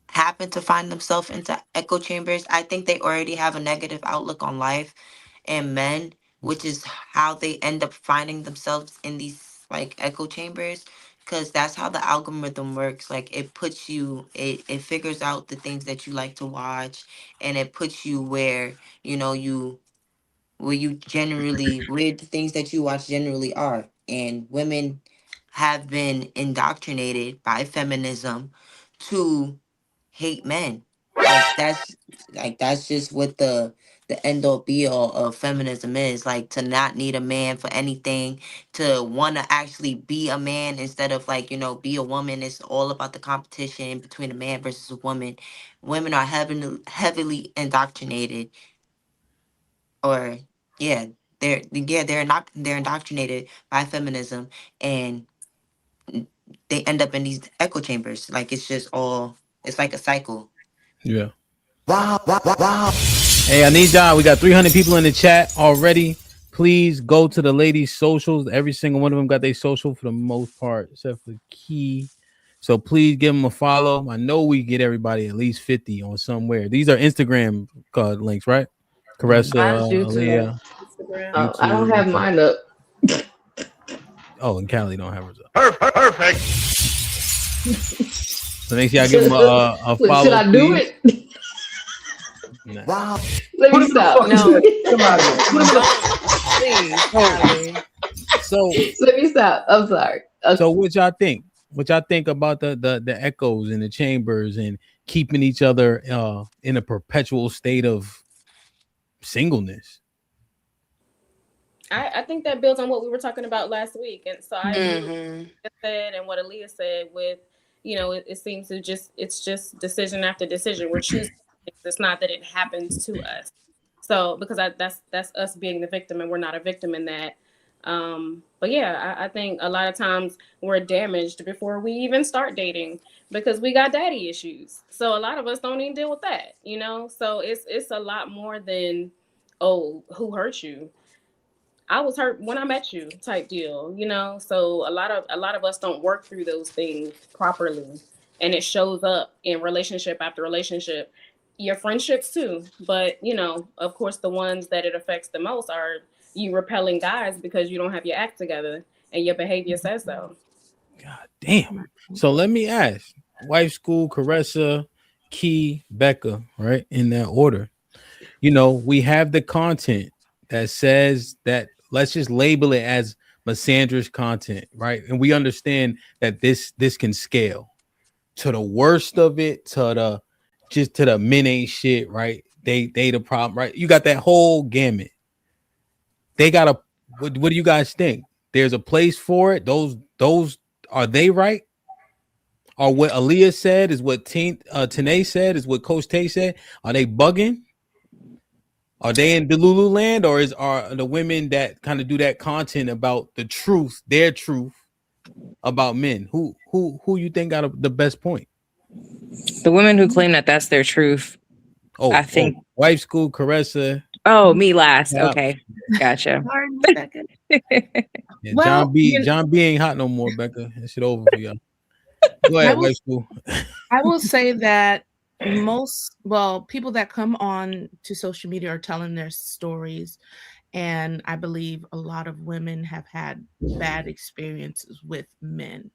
happen to find themselves into echo chambers. I think they already have a negative outlook on life and men, which is how they end up finding themselves in these like echo chambers, because that's how the algorithm works. Like it figures out the things that you like to watch, and it puts you where where the things that you watch generally are. And women have been indoctrinated by feminism to hate men. That's just what the end all be all of feminism is. Like, to not need a man for anything, to want to actually be a man instead of like, be a woman. It's all about the competition between a man versus a woman. Women are heavily indoctrinated, or yeah, they're indoctrinated by feminism, and they end up in these echo chambers. Like, it's like a cycle. Yeah. Wow, wow, wow, wow. Hey, I need y'all. We got 300 people in the chat already. Please go to the ladies' socials. Every single one of them got their social for the most part, except for Key. So please give them a follow. I know we get everybody at least 50 on somewhere. These are Instagram links, right? Caressa, Aaliyah. Oh, I don't have mine up. Oh, and Callie don't have hers up. Perfect. So make sure y'all give them a follow. Should I do it? Nah. Wow. Let me stop. No. Please. So let me stop. I'm sorry. Okay. So what y'all think? What y'all think about the echoes and the chambers and keeping each other in a perpetual state of singleness? I think that builds on what we were talking about last week, and so I agree with what you said and what Aaliyah said. With it seems to it's just decision after decision. We're choosing. It's not that it happens to us. So because that's us being the victim, and we're not a victim in that. But yeah, I think a lot of times we're damaged before we even start dating because we got daddy issues. So a lot of us don't even deal with that, So it's a lot more than, oh, who hurt you? I was hurt when I met you type deal, So a lot of us don't work through those things properly, and it shows up in relationship after relationship, your friendships too. But of course, the ones that it affects the most are you repelling guys because you don't have your act together and your behavior says so. God damn. So let me ask: Wife School, Caressa, Key, Becca, right in that order. We have the content that says that, let's just label it as misandrous content, right? And we understand that this can scale to the worst of it, to the men ain't shit, right? They the problem, right? You got that whole gamut. They got a what do you guys think? There's a place for it. Those are they right? Or what Aaliyah said is what Tanae said is what Coach Tay said. Are they bugging? Are they in Delulu land, or are the women that kind of do that content about the truth, their truth about men? Who you think got the best point? The women who claim that that's their truth. I think Wife School, Caressa. Oh, me last. Yeah. Okay, gotcha. Yeah, John B ain't hot no more, Becca. That shit over for y'all. Go ahead, Wife School. I will say that people that come on to social media are telling their stories, and I believe a lot of women have had bad experiences with men.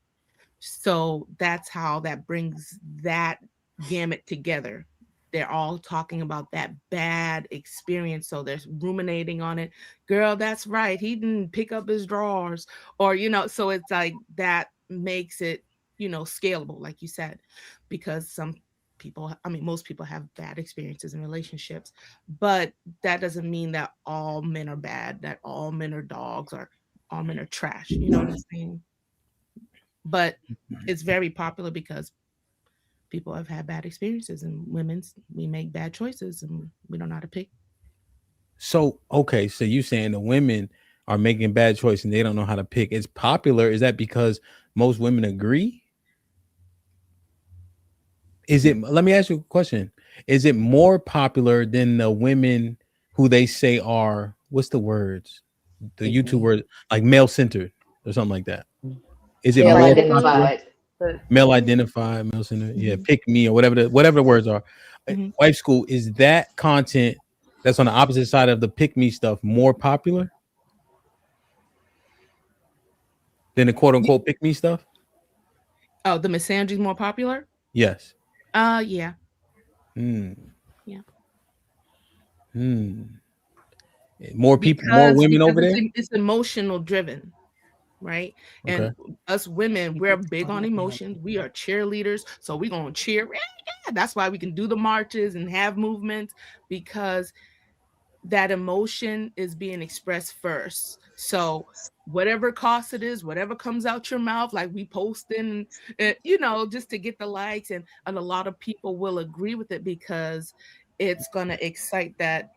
So that's how that brings that gamut together. They're all talking about that bad experience. So they're ruminating on it. Girl, that's right. He didn't pick up his drawers, or, so it's like that makes it, scalable, like you said, because most people have bad experiences in relationships, but that doesn't mean that all men are bad, that all men are dogs, or all men are trash. You know what I'm saying? But it's very popular because people have had bad experiences, and we make bad choices, and we don't know how to pick. So okay, so you saying the women are making bad choices and they don't know how to pick. It's popular. Is that because most women agree? Is it? Let me ask you a question. Is it more popular than the women who they say are what's the words? The YouTube word like male centered or something like that. Is it Male more popular? identified. Male identified, male centered. Yeah, pick me or whatever the words are. Wife school, is that content that's on the opposite side of the pick me stuff more popular than the quote unquote pick me stuff? Oh, the misandry is more popular? Yes. Yeah. Hmm. Yeah. More people, more women over there. It's emotional driven, right? Okay. And us women, we're big on emotions. We are cheerleaders, so we're gonna cheer. Yeah, that's why we can do the marches and have movements, because that emotion is being expressed first. So whatever cost it is, whatever comes out your mouth, like we posting, just to get the likes, and a lot of people will agree with it because it's going to excite that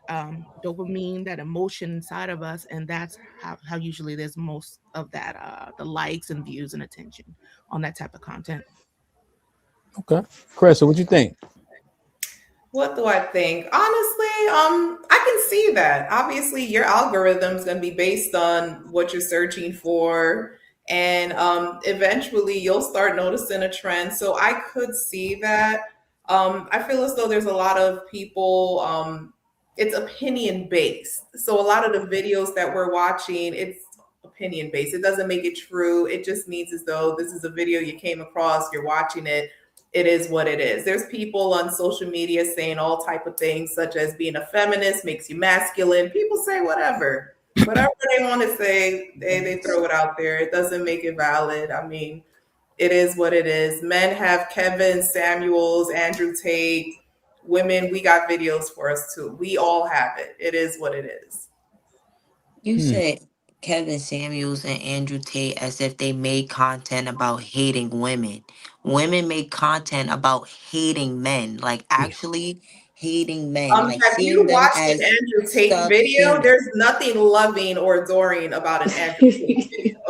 dopamine, that emotion inside of us, and that's how usually there's most of that the likes and views and attention on that type of content. Okay. Chris, what you think? What do I think? Honestly, I can see that. Obviously, your algorithm is going to be based on what you're searching for, and eventually you'll start noticing a trend. So I could see that. I feel as though there's a lot of people. It's opinion based. So a lot of the videos that we're watching, it's opinion based. It doesn't make it true. It just means as though this is a video you came across, you're watching it. It is what it is. There's people on social media saying all type of things, such as being a feminist makes you masculine. People say whatever they want to say, they throw it out there. It doesn't make it valid. I mean, it is what it is. Men have Kevin Samuels, Andrew Tate. Women, we got videos for us too. We all have it. It is what it is. You said Kevin Samuels and Andrew Tate as if they made content about hating women. Women make content about hating men, like actually hating men, like Have you seeing them watched an as Andrew Tate video? subhuman. There's nothing loving or adoring about an Andrew Tate video.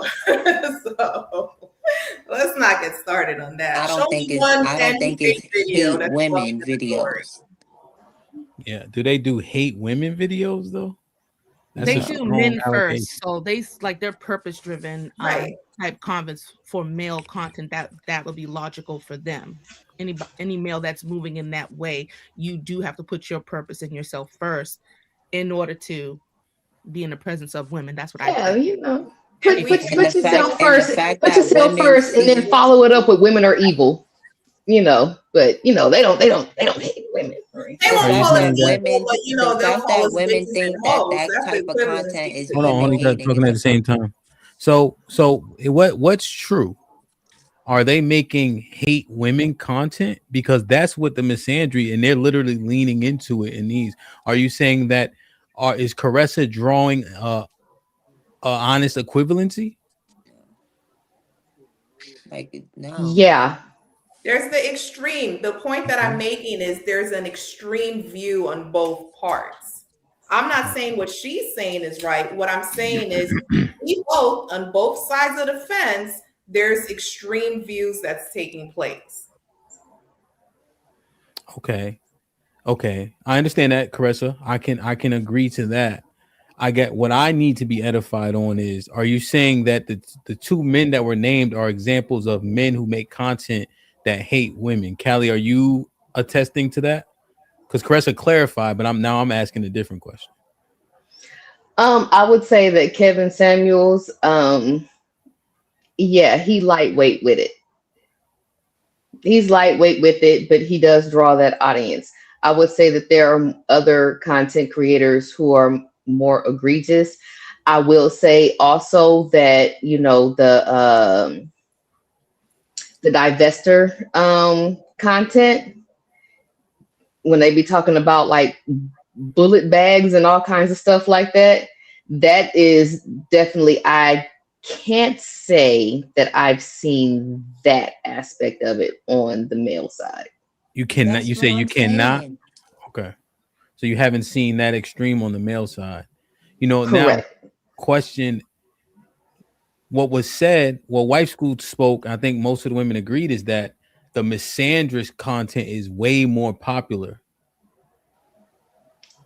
So let's not get started on that. I Show don't me think it's one I don't Andrew think it's Tate video hate that's loving women and adoring. videos. Yeah. Do they do hate women videos though? They do men first, so they're purpose driven Right. type comments for male content that would be logical for them. Any male that's moving in that way, you do have to put your purpose in yourself first in order to be in the presence of women. That's what I think. Put yourself first. fact Put that yourself women first, and then follow it up with women are evil. But they don't hate women. They won't call it evil, but they'll fact call that us women bitches and think that hoes. that That's type of equivalent content is to Hold on, women you guys hating. talking at the same time. So what's true? Are they making hate women content? Because that's what the misandry, and they're literally leaning into it in these. Are you saying that is Caressa drawing a honest equivalency? Like no. Yeah. There's the extreme. The point that I'm making is there's an extreme view on both parts. I'm not saying what she's saying is right. What I'm saying is we both, on both sides of the fence, there's extreme views that's taking place. Okay. I understand that, Caressa. I can agree to that. I get what I need to be edified on is, are you saying that the two men that were named are examples of men who make content that hate women? Callie, are you attesting to that? Because Caressa clarified, but I'm asking a different question. I would say that Kevin Samuels, he lightweight with it. He's lightweight with it, but he does draw that audience. I would say that there are other content creators who are more egregious. I will say also that the divester content, when they be talking about like bullet bags and all kinds of stuff like that, that is definitely, I can't say that I've seen that aspect of it on the male side. You cannot. You say you cannot. Okay. So you haven't seen that extreme on the male side. You know, Correct. now question what was said, what Wife School spoke, I think most of the women agreed, is that the misandrous content is way more popular.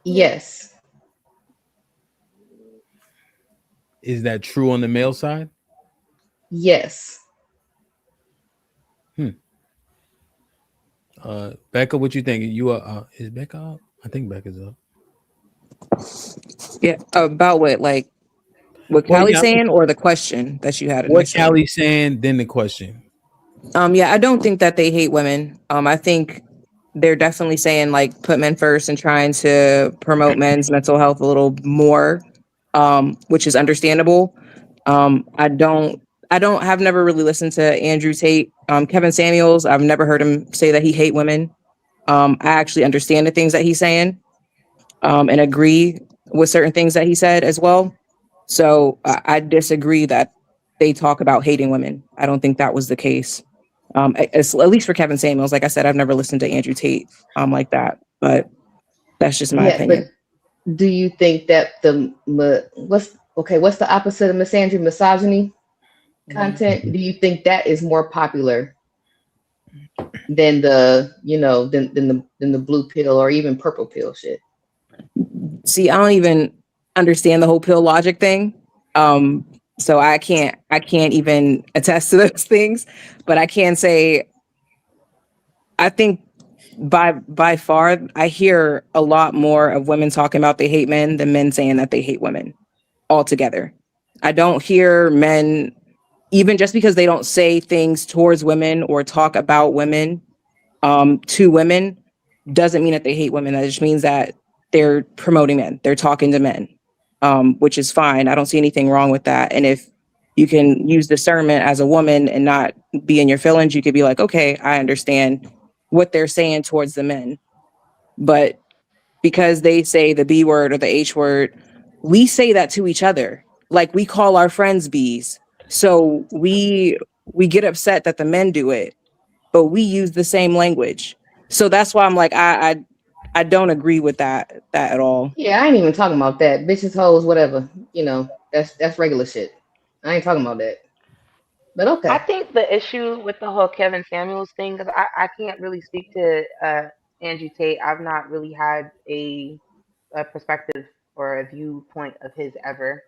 Yes. Is that true on the male side? Yes. Becca, what you think? You is Becca up? I think Becca's up. Yeah, about what, like what Well, Callie's yeah, saying, or the question that you had what initially? Callie's saying, then the question. Yeah, I don't think that they hate women. I think they're definitely saying like put men first and trying to promote men's mental health a little more, which is understandable. Have never really listened to Andrew Tate. Kevin Samuels, I've never heard him say that he hate women. I actually understand the things that he's saying, and agree with certain things that he said as well. So I disagree that they talk about hating women. I don't think that was the case. At least for Kevin Samuels, like I said, I've never listened to Andrew Tate like that, but that's just my Yeah, but opinion. do you think that what's the opposite of misandry? Misogyny content? Do you think that is more popular than the blue pill or even purple pill shit? See, I don't even understand the whole pill logic thing. So I can't even attest to those things, but I can say I think by far I hear a lot more of women talking about they hate men than men saying that they hate women altogether. I don't hear men, even just because they don't say things towards women or talk about women to women, doesn't mean that they hate women. That just means that they're promoting men. They're talking to men, which is fine. I don't see anything wrong with that. And if you can use discernment as a woman and not be in your feelings, you could be like, okay, I understand what they're saying towards the men. But because they say the B word or the H word, we say that to each other. Like we call our friends B's. So we get upset that the men do it, but we use the same language. So that's why I'm like, I don't agree with that at all. Yeah, I ain't even talking about that. Bitches, hoes, whatever. That's regular shit. I ain't talking about that. But I okay. think the issue with the whole Kevin Samuels thing, because I can't really speak to Andrew Tate. I've not really had a perspective or a viewpoint of his ever.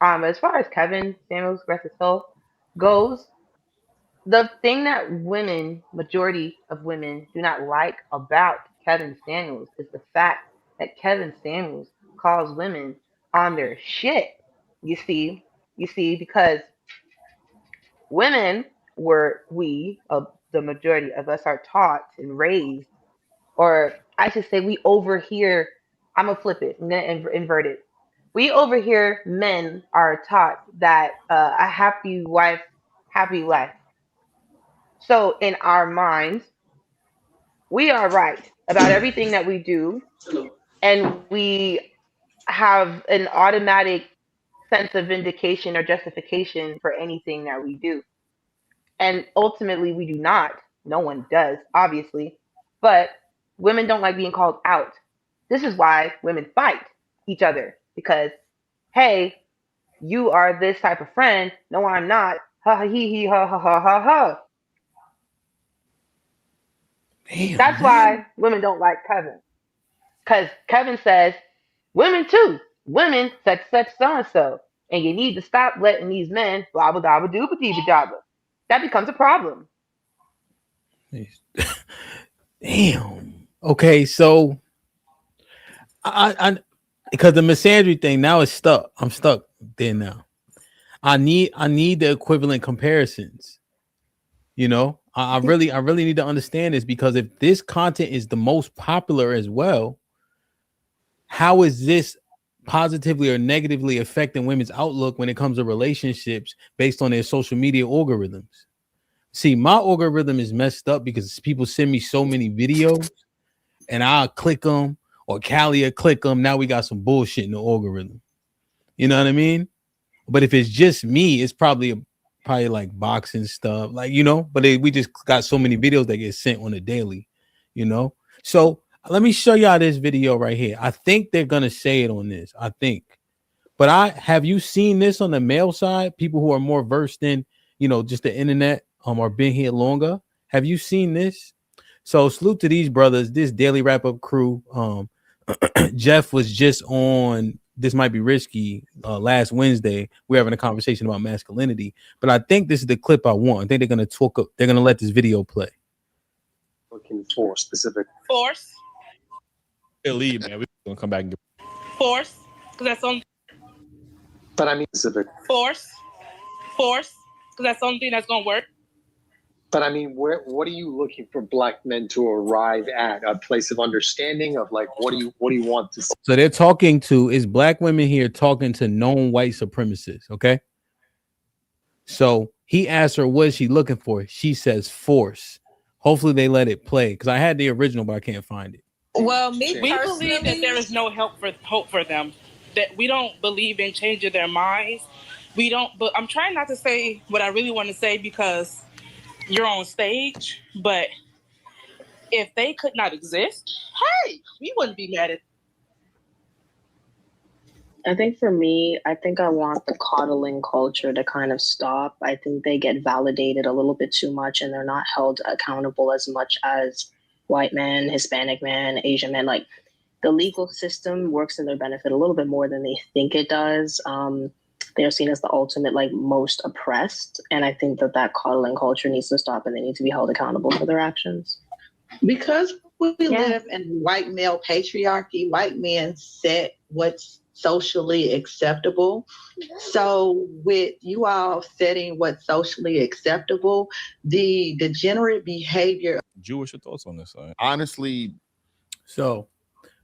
As far as Kevin Samuels versus Hill goes, the thing that women, majority of women, do not like about Kevin Samuels is the fact that Kevin Samuels calls women on their shit. You see, because women the majority of us are taught and raised, or I should say, we overhear. I'm gonna flip it. I'm gonna invert it. We overhear men are taught that a happy wife, happy life. So in our minds, we are right about everything that we do, and we have an automatic sense of vindication or justification for anything that we do. And ultimately, we do not. No one does, obviously. But women don't like being called out. This is why women fight each other because, hey, you are this type of friend. No, I'm not. Ha ha he he ha ha ha ha ha. Damn, That's man. why women don't like Kevin. Because Kevin says, women too. Women such so and so. And you need to stop letting these men blah blah blah doo dee jabba. That becomes a problem. Damn. Okay, so I because the misandry thing now is stuck. I'm stuck there now. I need the equivalent comparisons. You know, I really need to understand this, because if this content is the most popular as well, how is this positively or negatively affecting women's outlook when it comes to relationships based on their social media algorithms? See, my algorithm is messed up because people send me so many videos and I'll click them, or Callie will click them. Now we got some bullshit in the algorithm. You know what I mean? But if it's just me, it's probably like boxing stuff, like, but we just got so many videos that get sent on a daily, So Let me show y'all this video right here. I think they're gonna say it on this. I think. But have you seen this on the male side? People who are more versed in, just the internet, or been here longer. Have you seen this? So salute to these brothers, this daily wrap up crew. Jeff was just on This Might Be Risky last Wednesday. We're having a conversation about masculinity, but I think this is the clip I want. I think they're gonna let this video play. Looking for specific force. He'll leave, man. We're gonna come back and get Force, because that's on. But I mean specific. Force, because that's the only thing that's gonna work. But I mean, what are you looking for black men to arrive at? A place of understanding of like, what do you want to see? So they're talking to black women here talking to known white supremacists. Okay. So he asked her, what is she looking for? She says force. Hopefully they let it play because I had the original, but I can't find it. Well, we believe that there is no hope for them. That we don't believe in changing their minds. We don't. But I'm trying not to say what I really want to say because you're on stage. But if they could not exist, hey, we wouldn't be mad at. I think for me, I want the coddling culture to kind of stop. I think they get validated a little bit too much and they're not held accountable as much as white men, Hispanic men, Asian men. Like the legal system works in their benefit a little bit more than they think it does. They're seen as the ultimate, like most oppressed. And I think that coddling culture needs to stop and they need to be held accountable for their actions. Because we live in white male patriarchy, white men set what's socially acceptable. So with you all setting what's socially acceptable, the degenerate behavior. Drew, what's your thoughts on this? Honestly, so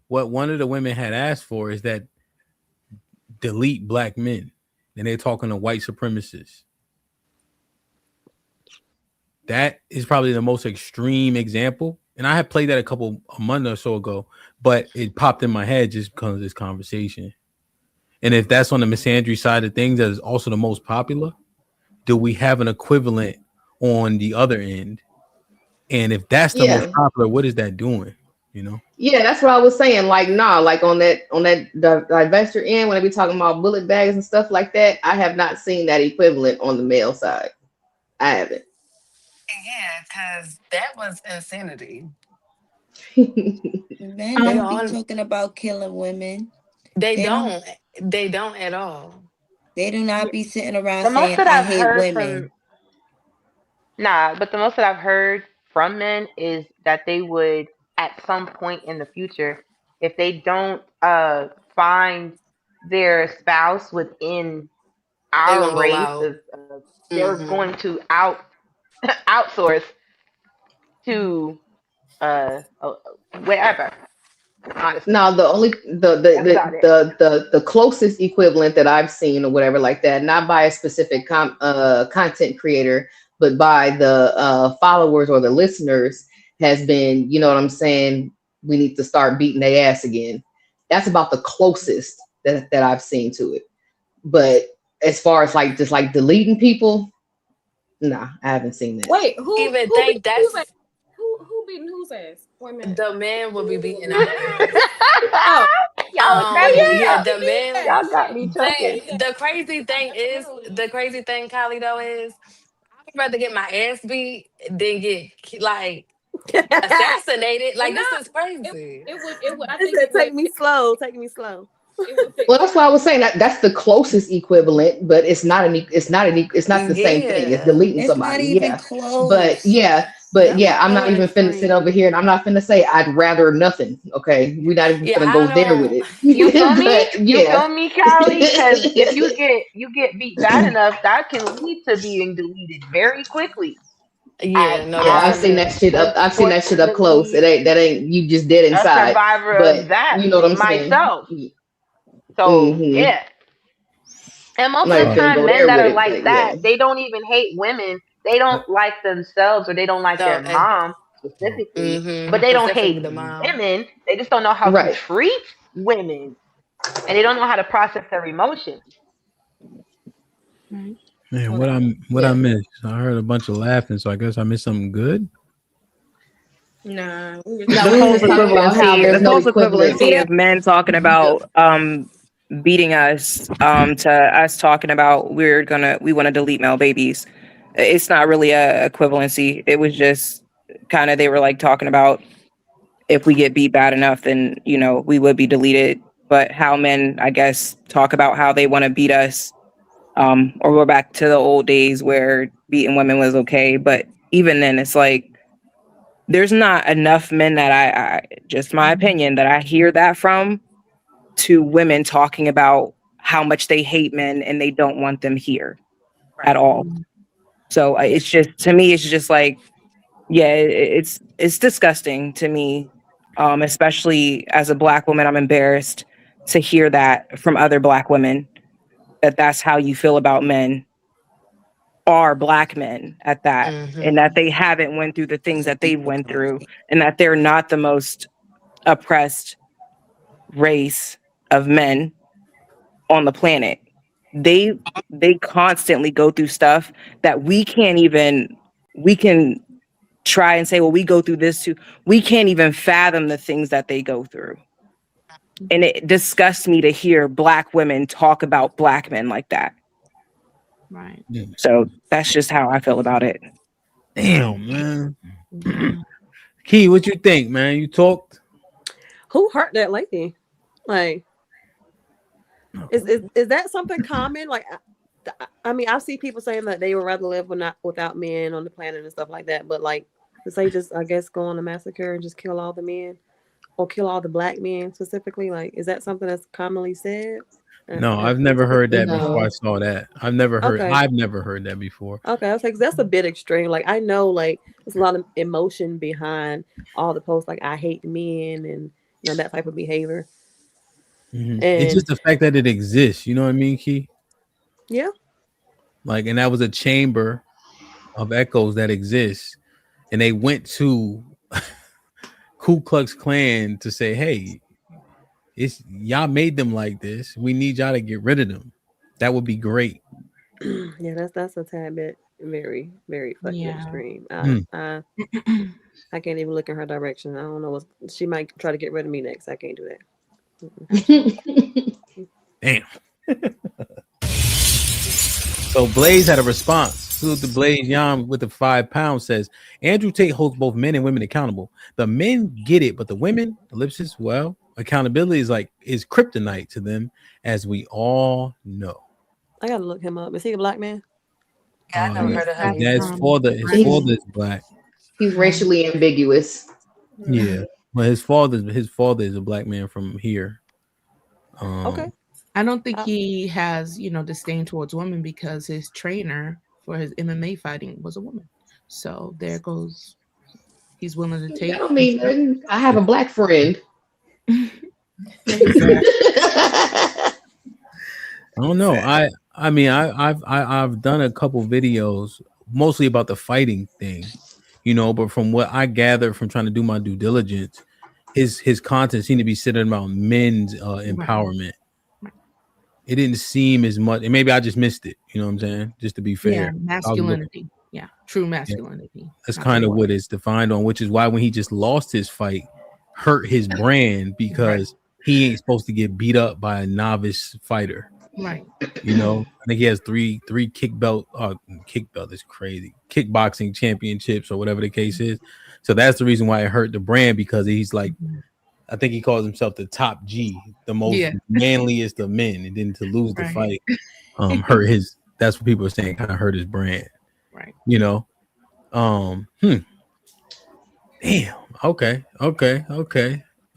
what one of the women had asked for is that delete black men, and they're talking to white supremacists. That is probably the most extreme example. And I had played that a month or so ago, but it popped in my head just because of this conversation. And if that's on the misandry side of things, that is also the most popular, do we have an equivalent on the other end? And if that's the most popular, what is that doing? Yeah, that's what I was saying. Like, like on that the investor end, when they be talking about bullet bags and stuff like that, I have not seen that equivalent on the male side. I haven't. Yeah, because that was insanity. Men don't be talking about killing women. They don't at all. They do not be sitting around The most saying, that I I've hate heard women. but the most that I've heard from men is that they would, at some point in the future, if they don't find their spouse within our race, they're going to outsource to wherever. Honestly. No, the closest equivalent that I've seen or whatever like that, not by a specific content creator, but by the followers or the listeners, has been, you know what I'm saying, we need to start beating their ass again. That's about the closest that I've seen to it. But as far as like just like deleting people, nah, I haven't seen that. Wait, who even think that's who beating whose ass? Wait a minute. The man will be beating our ass. The man. Y'all got me talking. The crazy thing, Kylie, though, is I'd rather get my ass beat than get like assassinated. Like this is crazy. It would. I It think said, take me slow. Take me slow. Well, that's why I was saying that's the closest equivalent, but it's not the same thing. It's deleting It's somebody. not even close. But I'm not even finna sit over here and I'm not finna say I'd rather nothing. Okay, we're not even gonna go there with it. You feel me? But, You feel me, Callie? Because if you get beat bad enough, that can lead to being deleted very quickly. I've seen that shit up. I've seen that shit up close. That ain't you just dead inside. A survivor but of that, you know what I'm saying? myself. So yeah, and most of the time, men that are like that, they don't even hate women. They don't like themselves, or they don't like their mom specifically. But they don't hate women. They just don't know how to treat women, and they don't know how to process their emotions. Man, what I missed? I heard a bunch of laughing, so I guess I missed something good. Nah, The false equivalency of men talking about beating us to us talking about we want to delete male babies. It's not really a equivalency. It was just kind of, they were like talking about if we get beat bad enough, then we would be deleted. But how men, I guess, talk about how they want to beat us, or we're back to the old days where beating women was okay. But even then, it's like there's not enough men that I just my opinion, that I hear that from, to women talking about how much they hate men and they don't want them here at all. So it's just, to me, it's just like, yeah, it's disgusting to me, especially as a Black woman. I'm embarrassed to hear that from other Black women, that that's how you feel about men, are Black men at that, and that they haven't went through the things that they've went through, and that they're not the most oppressed race of men on the planet. They constantly go through stuff that we can try and say, well, we go through this too. We can't even fathom the things that they go through. And it disgusts me to hear Black women talk about Black men like that. Right. So that's just how I feel about it. Damn, man. Key, what you think, man? You talked? Who hurt that lady? Like, is that something common? Like, I mean, I see people saying that they would rather live without men on the planet and stuff like that. But like, to say just, I guess, go on a massacre and just kill all the men, or kill all the Black men specifically, like, is that something that's commonly said? No, I've never heard that before. I saw that. I've never heard that before. Okay, I was like, that's a bit extreme. Like, I know, like, there's a lot of emotion behind all the posts, like, I hate men and that type of behavior. And it's just the fact that it exists. You know what I mean, Key? Yeah. Like, and that was a chamber of echoes that exists, and they went to Ku Klux Klan to say, "Hey, it's y'all made them like this. We need y'all to get rid of them." That would be great. Yeah, that's a tad bit very, very fucking extreme. I can't even look in her direction. I don't know what she might try to get rid of me next. I can't do that. Damn. So Blaze had a response. Salute to Blaze Yam with the £5 says, Andrew Tate holds both men and women accountable. The men get it, but the women, ellipsis, well, accountability is kryptonite to them, as we all know. I gotta look him up. Is he a Black man? Yeah, I never heard of him. His father is Black. He's racially ambiguous. Yeah, but his father is a Black man from here. Okay. I don't think he has, disdain towards women, because his trainer for his MMA fighting was a woman. So there goes. He's willing to take. I mean, I have a Black friend. I don't know. I mean, I've done a couple videos mostly about the fighting thing, but from what I gathered from trying to do my due diligence, his content seemed to be centered around men's empowerment. It didn't seem as much, and maybe I just missed it. You know what I'm saying? Just to be fair. Yeah, masculinity. Yeah, true masculinity. Yeah. That's kind of what it's defined on, which is why when he just lost his fight, hurt his brand, because he ain't supposed to get beat up by a novice fighter. Right. I think he has three kick belt is crazy. Kickboxing championships or whatever the case is. So that's the reason why it hurt the brand, because he's like, I think he calls himself the top G, the most manliest of men, and then to lose the fight, hurt his. That's what people are saying, kind of hurt his brand. Right. Damn. Okay. All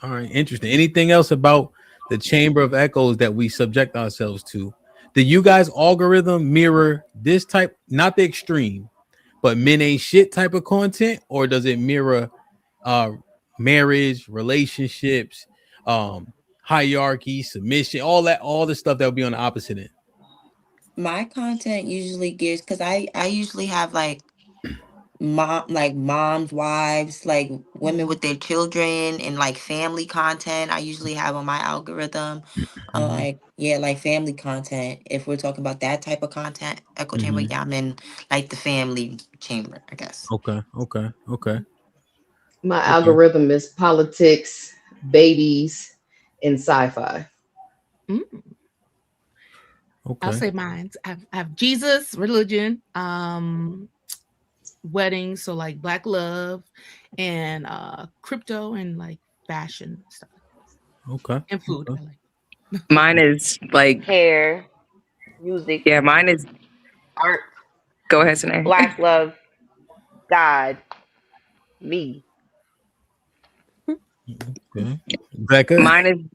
right. Interesting. Anything else about the chamber of echoes that we subject ourselves to? Do you guys' algorithm mirror this type, not the extreme, but men ain't shit type of content, or does it mirror marriage, relationships, hierarchy, submission, all the stuff that would be on the opposite end? My content usually gears, because I usually have like moms, wives, like women with their children, and like family content I usually have on my algorithm. Like family content. If we're talking about that type of content, echo chamber, I'm in like the family chamber, I guess. Okay. My algorithm is politics, babies, and sci-fi. I'll say mine. I have Jesus, religion, weddings, so like Black love, and crypto, and like fashion stuff. Okay. And food. Okay. I like. Mine is like hair, music. Yeah, mine is art. Go ahead, Sine. Black love, God, me. Okay. Becca. Mine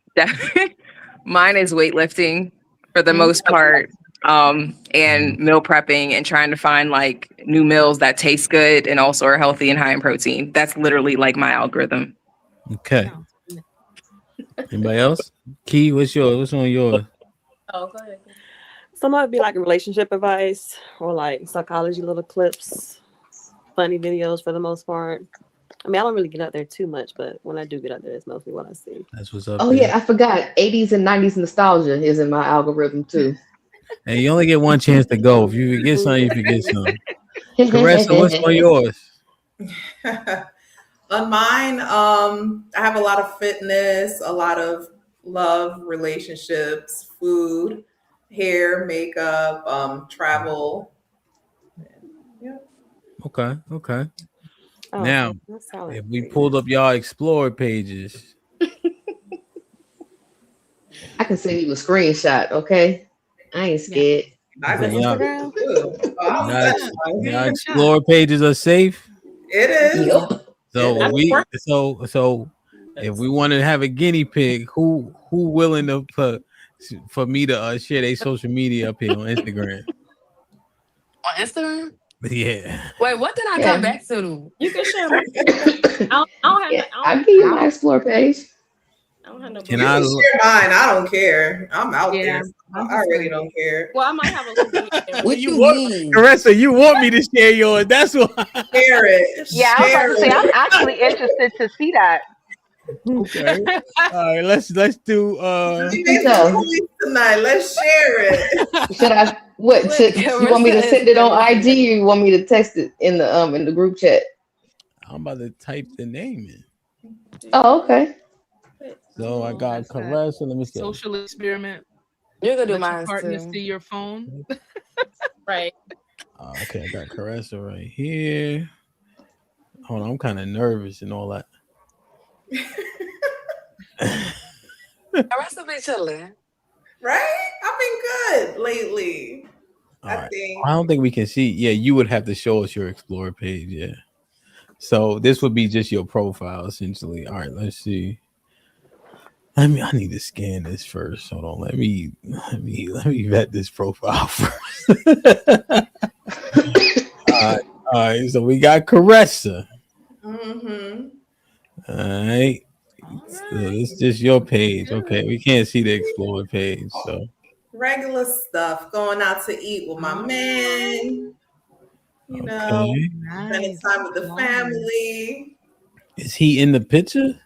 is weightlifting for the most part, and meal prepping and trying to find like new meals that taste good and also are healthy and high in protein. That's literally like my algorithm. Okay. Anybody else? Key, what's on yours? Oh, go ahead. Some might be like relationship advice or like psychology little clips, funny videos for the most part. I mean, I don't really get out there too much, but when I do get out there, it's mostly what I see. That's what's up. Oh yeah, I forgot. 80s and 90s nostalgia is in my algorithm too. And you only get one chance to go. If you forget something, you forget something. Caressa, what's on yours? On mine, I have a lot of fitness, a lot of love, relationships, food, hair, makeup, travel. Yeah. Okay. Oh, Now, that's solid. if we pulled up y'all Explore pages, I can send you a screenshot, okay? I ain't scared. y'all Explore pages are safe. It is. So if we want to have a guinea pig, who willing to put for me to share their social media up here on Instagram? On Instagram? Yeah. Wait, what did I come back to? You can share my I'll give you my Explore page. I don't have no You can share mine. I don't care. I'm out there. I really don't care. Well, I might have a little bit. What you mean? Caressa, you want me to share yours. That's why. Share it. Yeah, I was about to say, I'm actually interested to see that. Okay. All right, let's do tonight. Let's share it. Should I you want me to send it on IG or you want me to text it in the group chat? I'm about to type the name in. Oh, okay. So I got Caressa. Let me see. Social experiment. You're gonna do Let your mine partner too. see your phone. Right. Okay, I got Caressa right here. Hold on, I'm kind of nervous and all that. Caressa be chilling. Right? I've been good lately. I think. I don't think we can see. Yeah, you would have to show us your Explorer page. Yeah. So this would be just your profile, essentially. All right, let's see. I need to scan this first. Hold on. Let me vet this profile first. All right. So we got Caressa. Mm-hmm. All right. So it's just your page. Okay. We can't see the Explorer page. So Regular stuff. Going out to eat with my man. You know, spending time with the family. Is he in the picture? Of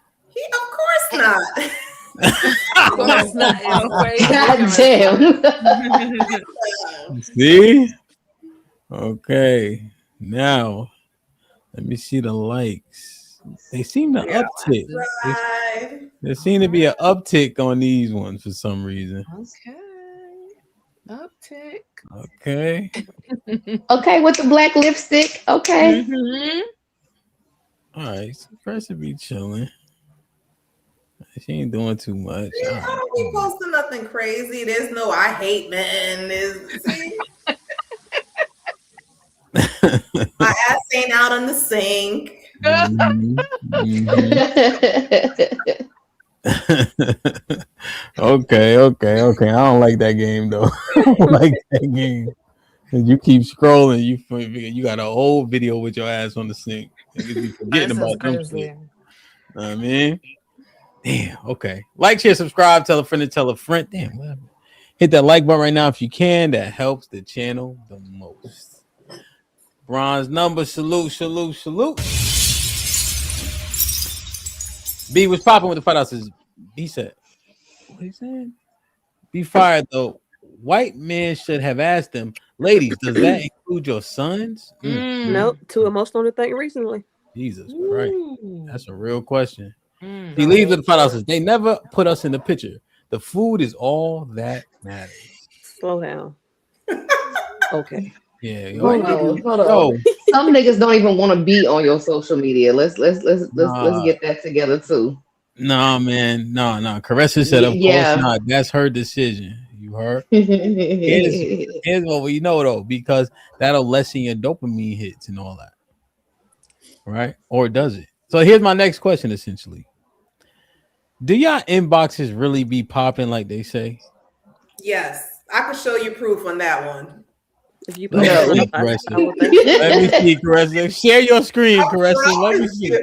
course not. God damn. See? Okay. Now, let me see the likes. They seem to uptick. There seem to be an uptick on these ones for some reason. Uptick. Okay. Okay, with the black lipstick. Okay. Mm-hmm. All right. So Caressa be chilling. She ain't doing too much. Yeah, I don't be posting nothing crazy. There's no I hate men. My ass ain't out on the sink. Okay. I don't like that game though. I don't like that game. You keep scrolling, you got an old video with your ass on the sink. You be forgetting about them shit. Know what I mean? Damn. Okay. Like, share, subscribe, tell a friend to tell a friend. Damn. Whatever. Hit that like button right now if you can. That helps the channel the most. Bronze number. Salute. B was popping with the fight outs. B said, what he said? Be fired though. White men should have asked them, ladies, does that include your sons? Nope. Too emotional to think recently. Jesus Christ. That's a real question. Mm. He leaves with the $5. They never put us in the picture. The food is all that matters. Slow down. Okay. Yeah. Hold on. Some niggas don't even want to be on your social media. Let's get that together too. Nah, man. No. Caressa said, of course not. That's her decision. You heard? Here's what we know though, because that'll lessen your dopamine hits and all that. Right? Or does it? So here's my next question essentially. Do y'all inboxes really be popping like they say? Yes. I can show you proof on that one. If you Let me see, Caressa. Share your screen, Caressa. Let me see.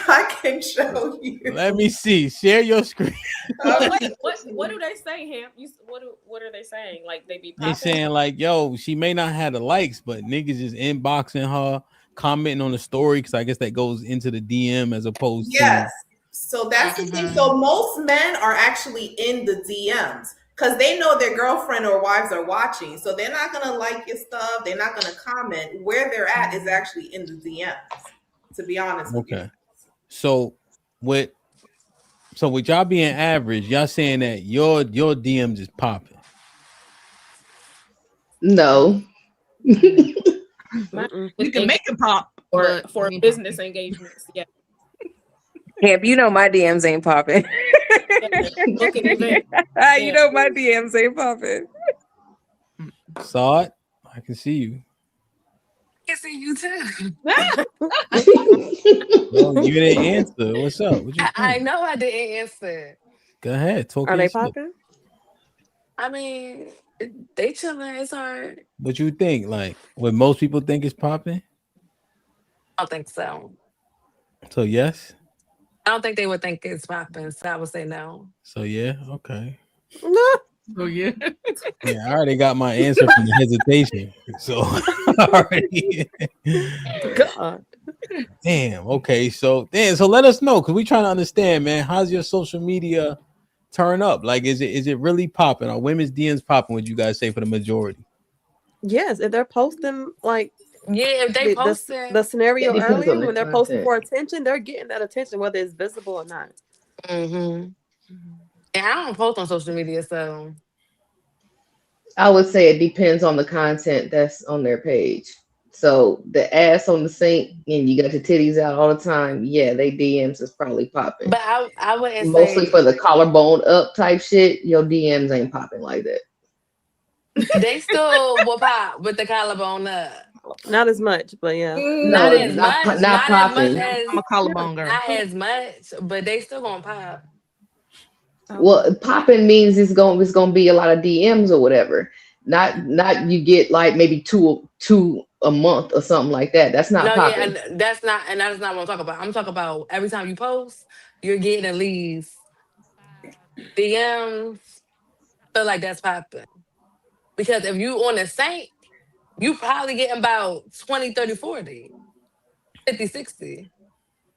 I can show you. Let me see. Share your screen. What do they say, Hamp? What are they saying? Like they be popping? They saying like, yo, she may not have the likes, but niggas is inboxing her, commenting on the story, because I guess that goes into the DM as opposed to. So that's the thing. So most men are actually in the DMs because they know their girlfriend or wives are watching. So they're not gonna like your stuff. They're not gonna comment. Where they're at is actually in the DMs. To be honest with you. So with y'all being average, y'all saying that your DMs is popping. No. You can make it pop for business engagements. Yeah. Camp, you know my DMs ain't popping. You know my DMs ain't popping. Saw it. I can see you. I can see you too. Well, you didn't answer. What's up? What you I know I didn't answer. Go ahead. Talk. Are they shit. popping? I mean, they chilling. It's hard. What you think? Like, what most people think is popping? I don't think so. So yes. I don't think they would think it's popping. So I would say no. So yeah. Okay. Oh yeah. Yeah, I already got my answer from the hesitation. So already. God. Damn. Okay. So let us know, because we trying to understand, man. How's your social media turn up? Like, is it really popping? Are women's DMs popping? Would you guys say for the majority? Yes, if they're posting like if they posting the scenario earlier when they're posting content. for attention, they're getting that attention whether it's visible or not. Mm-hmm. And I don't post on social media, so I would say it depends on the content that's on their page. So the ass on the sink and you got your titties out all the time, yeah, they DMs is probably popping. But I wouldn't mostly say for the collarbone up type shit. Your DMs ain't popping like that. they still will pop with the collarbone up. Not as much, but yeah. Not as much. Not popping. as much as I'm a collarbone girl. Not as much, but they still gonna pop. Well, popping means it's gonna be a lot of DMs or whatever. Not you get like maybe two a month or something like that. That's not popping. Yeah, and that's not what I'm talking about. I'm talking about every time you post, you're getting at least DMs. Feel like that's popping. Because if you on the Saint, you probably getting about 20, 30, 40, 50, 60.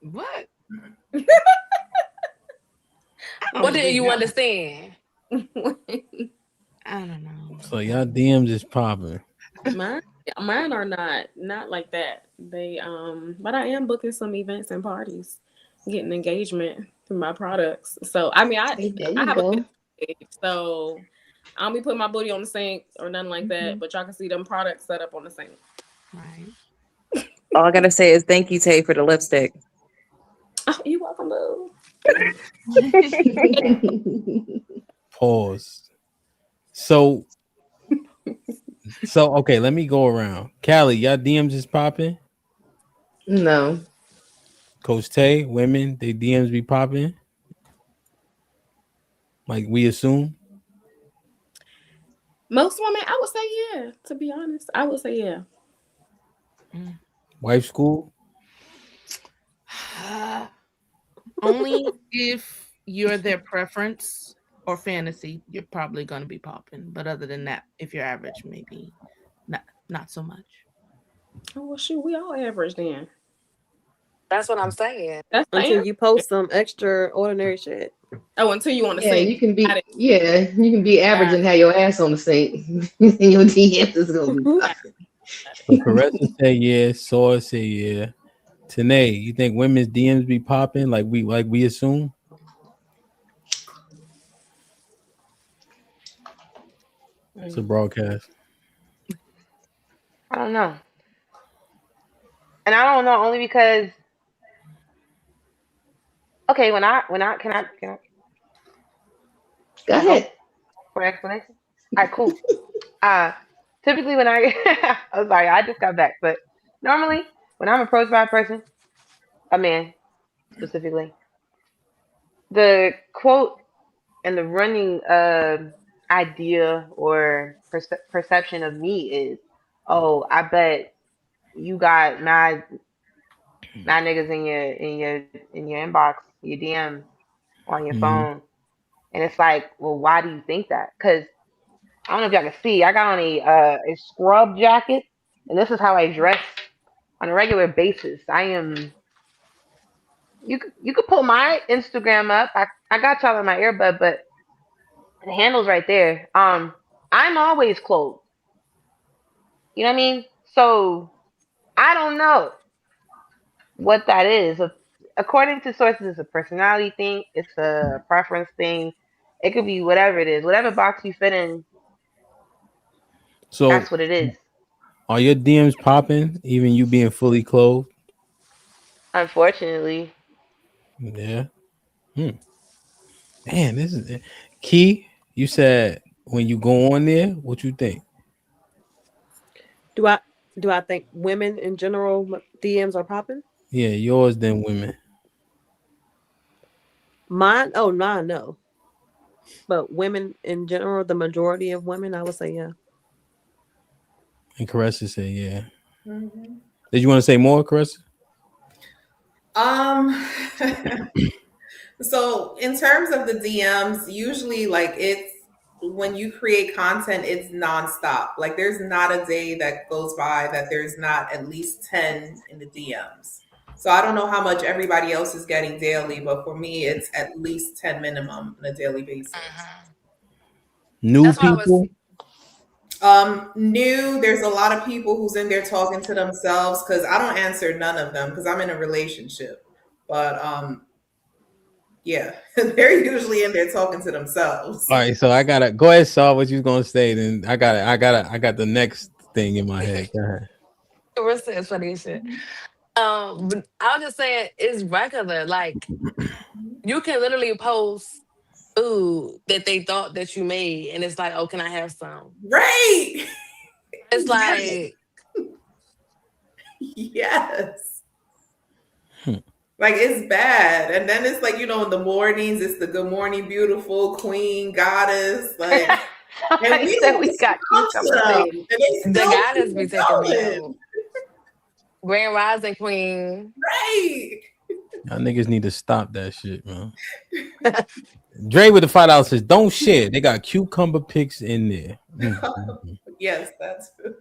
What? What did you understand? I don't know. So y'all DMs is popping. Mine are not like that. They but I am booking some events and parties, getting engagement through my products. So I mean I have a business page, so I don't be putting my booty on the sink or nothing like that, but y'all can see them products set up on the sink. Right. All I gotta say is thank you, Tay, for the lipstick. Oh, you're welcome, boo. Pause. So okay, let me go around. Callie, y'all DMs is popping? No. Coach Tay, women, they DMs be popping? Like we assume? Most women, I would say yeah. To be honest, I would say yeah. Wife school? Only if you're their preference or fantasy, you're probably going to be popping. But other than that, if you're average, maybe not so much. Oh well, shoot, we all average then. That's what I'm saying. That's until you post some extraordinary shit. Oh, until you want to Yeah, say you can be average and have your ass on the sink. And your DMs is gonna be popping. So Caressa said yeah, Saw said yeah. Tanae, you think women's DMs be popping like we assume? It's a broadcast. I don't know. And I don't know only because okay, when I can I Go I go ahead. for explanation? All right, cool. Uh typically when I I'm sorry, I just got back, but normally when I'm approached by a person, a man specifically, the quote and the running idea or perception of me is, oh, I bet you got mad niggas in your inbox, your DM on your Mhm. phone, and it's like, well, why do you think that? Because I don't know if y'all can see, I got on a scrub jacket, and this is how I dress on a regular basis. I am. You could pull my Instagram up. I got y'all in my earbud, but the handle's right there. I'm always clothed. You know what I mean? So I don't know what that is. According to sources, it's a personality thing. It's a preference thing. It could be whatever it is. Whatever box you fit in, So, that's what it is. are your DMs popping? Even you being fully clothed? Unfortunately. Yeah. Hmm. Man, this is Key. You said when you go on there, what you think? Do I think women in general DMs are popping? Yeah, yours than women. Mine? Oh, mine, no. But women in general, the majority of women, I would say, yeah. And Caressa said, yeah. Mhm. Did you want to say more, Caressa? Um, so in terms of the DMs, usually like it's when you create content, it's nonstop. Like there's not a day that goes by that there's not at least 10 in the DMs. So I don't know how much everybody else is getting daily, but for me, it's at least 10 minimum on a daily basis. New people? New, there's a lot of people who's in there talking to themselves because I don't answer none of them because I'm in a relationship. But yeah, they're usually in there talking to themselves. All right, so I gotta go ahead, Saw what you was gonna say. Then I got the next thing in my head. Go ahead. Carissa is funny as shit. But I was just saying it's regular. Like you can literally post food that they thought that you made, and it's like, oh, can I have some? Right. It's like, Yes. Like it's bad. And then it's like, in the mornings, it's the good morning, beautiful queen, goddess. Like, and we said don't we got talk to them. And they the still goddess be keep taking me going. out. Grand Rising Queen. Right. Y'all niggas need to stop that shit, man. Dre with the $5 says, "Don't share." They got cucumber pics in there. Yes, that's true.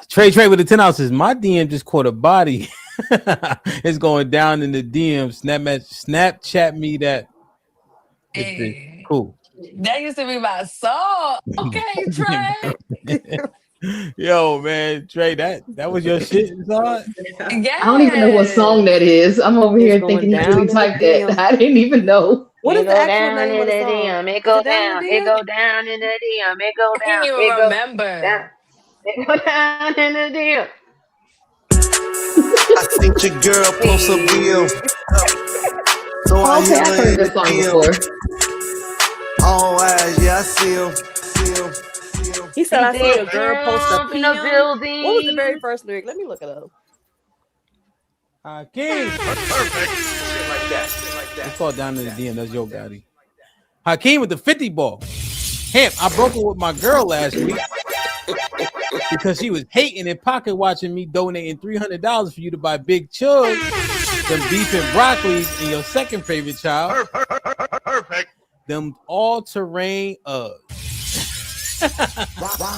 Trey with the $10 says, "My DM just caught a body. It's going down in the DM. Snapchat me that. Hey, Cool." that used to be my song. Okay, Trey. Yo, man, Trey, that was your shit, son? I don't even know what song that is. I'm over here thinking he really typed that. I didn't even know. What It is the go actual down name in of the the song? DM. It Is go it down in down. the It DM? go down in the DM. It go I down. can't It even go remember. down. It go down in the DM. I seen your girl post a bill. So I Oh, okay, hit I've her heard in the this song DM. before. All eyes, yeah, I see him. He said, "I see a Big girl post a jump in the PM." building. What was the very first lyric? Let me look it up. Hakeem. Perfect. Shit like that. It's called down in the DM. That's Yo Gotti. Hakeem with the 50 ball. Hamp, I broke it with my girl last week because she was hating and pocket watching me donating $300 for you to buy Big Chug, them beef and broccoli, and your second favorite child. Perfect. Them all-terrain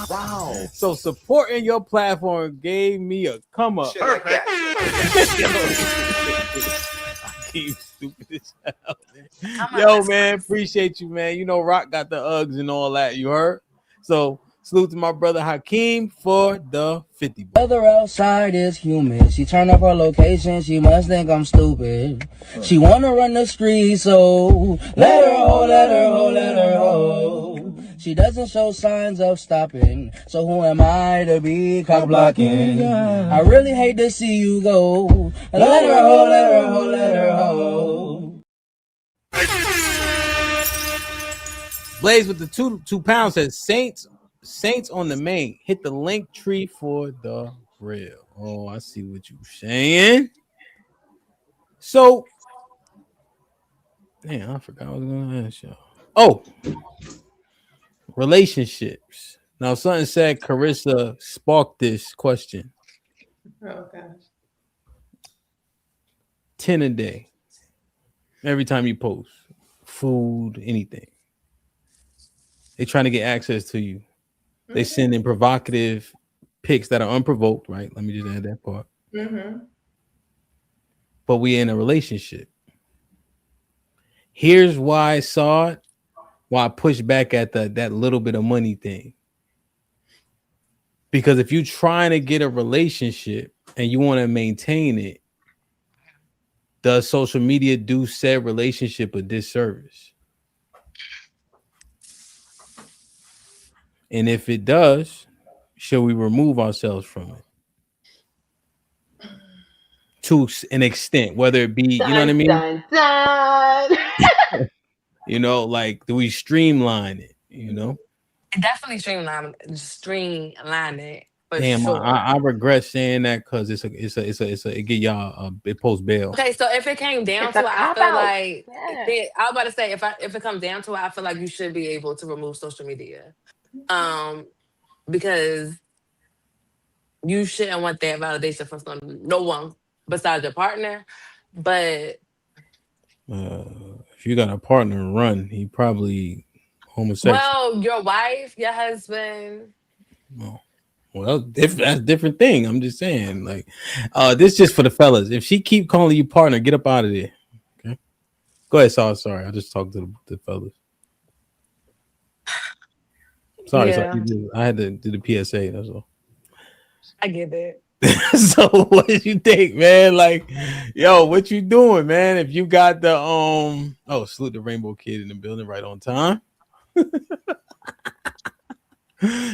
Wow. So supporting your platform gave me a come up. Shit like that. Keep stupid as hell, man. Yo, man, appreciate you, man. Rock got the Uggs and all that. You heard? So Salute to my brother Hakeem for the 50. Weather outside is humid. She turned up her location. She must think I'm stupid. She wanna run the street, so let her ho, let her ho, let her ho. She doesn't show signs of stopping, so who am I to be cock blocking? I really hate to see you go. Let her ho, let her ho, let her ho. Blaze with the 2 pounds says Saints on the main. Hit the link tree for the real. Oh, I see what you're saying. So, damn, I forgot what I was going to ask y'all. Oh, relationships. Now, something said Carissa sparked this question. Oh, gosh. 10 a day. Every time you post. Food, anything. They trying to get access to you. They send in provocative pics that are unprovoked, right? Let me just add that part. Mm-hmm. But we in a relationship. Here's why I saw it. Why I pushed back at that little bit of money thing. Because if you're trying to get a relationship and you want to maintain it, does social media do said relationship a disservice? And if it does, should we remove ourselves from it? To an extent, whether it be, you know what I mean? Dun, dun. You know, like, do we streamline it? You know? Definitely streamline it for Damn, sure. I regret saying that because it get y'all it post bail. Okay, so if it came down It's to a it, I feel cop-out. like Yeah. I was about to say if it comes down to it, I feel like you should be able to remove social media, because you shouldn't want that validation from no one besides your partner. But if you got a partner run, he probably homosexual. well, your wife, your husband. Well, that's a different thing. I'm just saying, like, this just for the fellas. If she keep calling you partner, get up out of there. Okay, go ahead. Sorry. I just talked to the fellas. Sorry, Yeah. I had to do the PSA. That's all. I get it. So what did you think, man? Like, yo, what you doing, man? If you got the salute the Rainbow Kid in the building right on time.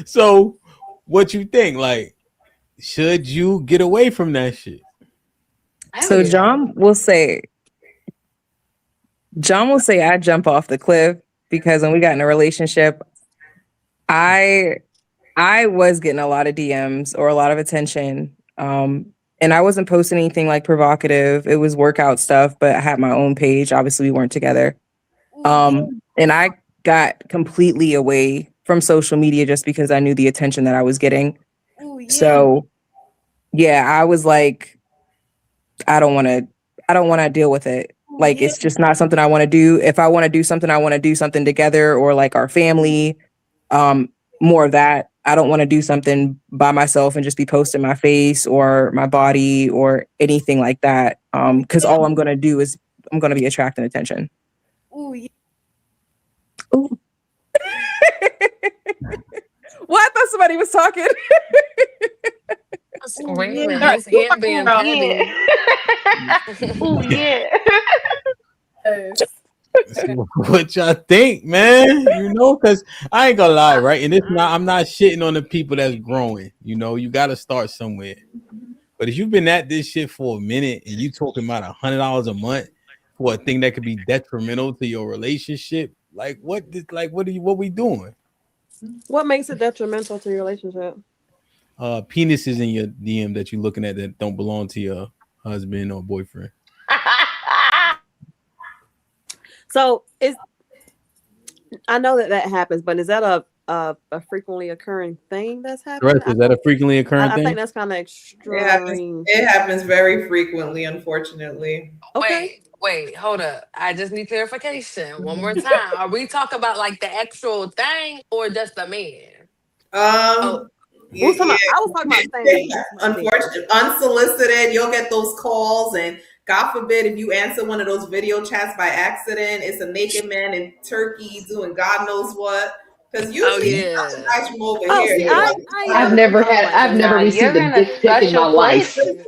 So what you think? Like, should you get away from that shit? So John will say I jump off the cliff because when we got in a relationship, I was getting a lot of DMs or a lot of attention. And I wasn't posting anything like provocative. It was workout stuff, but I had my own page. Obviously, we weren't together. And I got completely away from social media just because I knew the attention that I was getting. So yeah, I was like, I don't want to deal with it. Like, it's just not something I want to do. If I want to do something, I want to do something together or like our family. More of that. I don't want to do something by myself and just be posting my face or my body or anything like that. Because all I'm going to do is I'm going to be attracting attention. Ooh, yeah. Ooh. Well, I thought somebody was talking. Ooh, yeah. What y'all think, man? You know, because I ain't gonna lie, right? And I'm not shitting on the people that's growing. You know, you got to start somewhere. But if you've been at this shit for a minute and you talking about $100 a month for a thing that could be detrimental to your relationship, like what we doing? What makes it detrimental to your relationship? Penises in your DM that you're looking at that don't belong to your husband or boyfriend. So I know that happens, but is that a frequently occurring thing that's happening? Correct. Is that a frequently occurring thing? I think that's kind of extreme. It happens very frequently, unfortunately. Okay. Wait, hold up. I just need clarification one more time. Are we talking about like the actual thing or just the man? I was talking about things. Unfortunately, unsolicited, you'll get those calls, and God forbid if you answer one of those video chats by accident, it's a naked man in Turkey doing God knows what. Because usually Oh you yeah. guys from over Oh, here. see, You're like, I've never Nah, received you're a in a dick pic in my special life. place.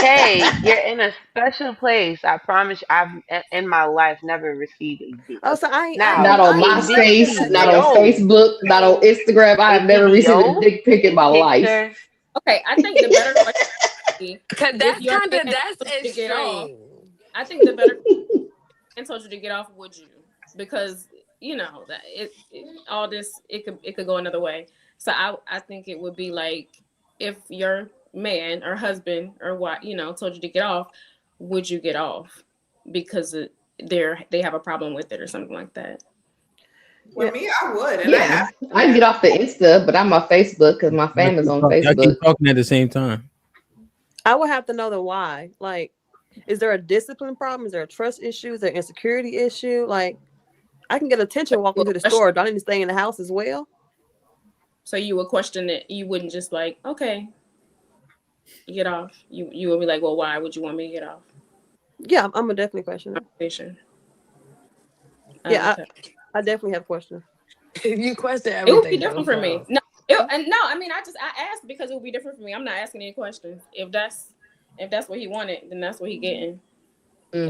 Hey, you're in a special place. I promise you, I've in my life never received a dick. oh, so Now, Not on a MySpace, not on video, Facebook, not on Instagram. I a have never received a video, dick pic in a my life. picture. Okay, I think the better question would be Cause if that's your kind of man that's told you to get off. extreme. I think the better and told you to get off, would you? Because that all this it could go another way. So I think it would be like if your man or husband or what told you to get off, would you get off because they have a problem with it or something like that? For me, I would. And Yeah, I can get off the Insta, but I'm on Facebook because my family's on Y'all keep Facebook. talking at the same time. I would have to know the why. Like, is there a discipline problem? Is there a trust issue? Is there an insecurity issue? Like, I can get attention walking to the store. Do I need to stay in the house as well? So you would question it. You wouldn't just like, okay, get off. You would be like, well, why would you want me to get off? Yeah, I'm gonna definitely question it. Yeah, I definitely have questions. You question It would be everything. different for me. No, I mean, I asked because it would be different for me. I'm not asking any questions. If that's what he wanted, then that's what he getting. To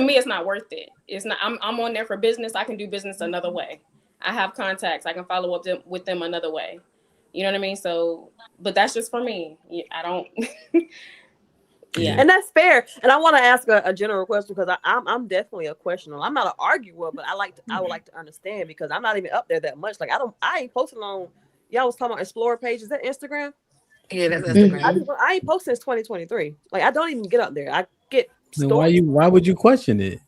me, it's not worth it. It's not. I'm on there for business. I can do business another way. I have contacts. I can follow up with them another way. You know what I mean? So, but that's just for me. I don't. Yeah, and that's fair. And I want to ask a general question because I'm definitely a questioner. I'm not an arguer, but I would like to understand because I'm not even up there that much. Like I ain't posting on. Y'all was talking about Explorer page. Is that Instagram? Yeah, that's Instagram. I ain't posting since 2023. Like I don't even get up there. I get Then stories why would you question it?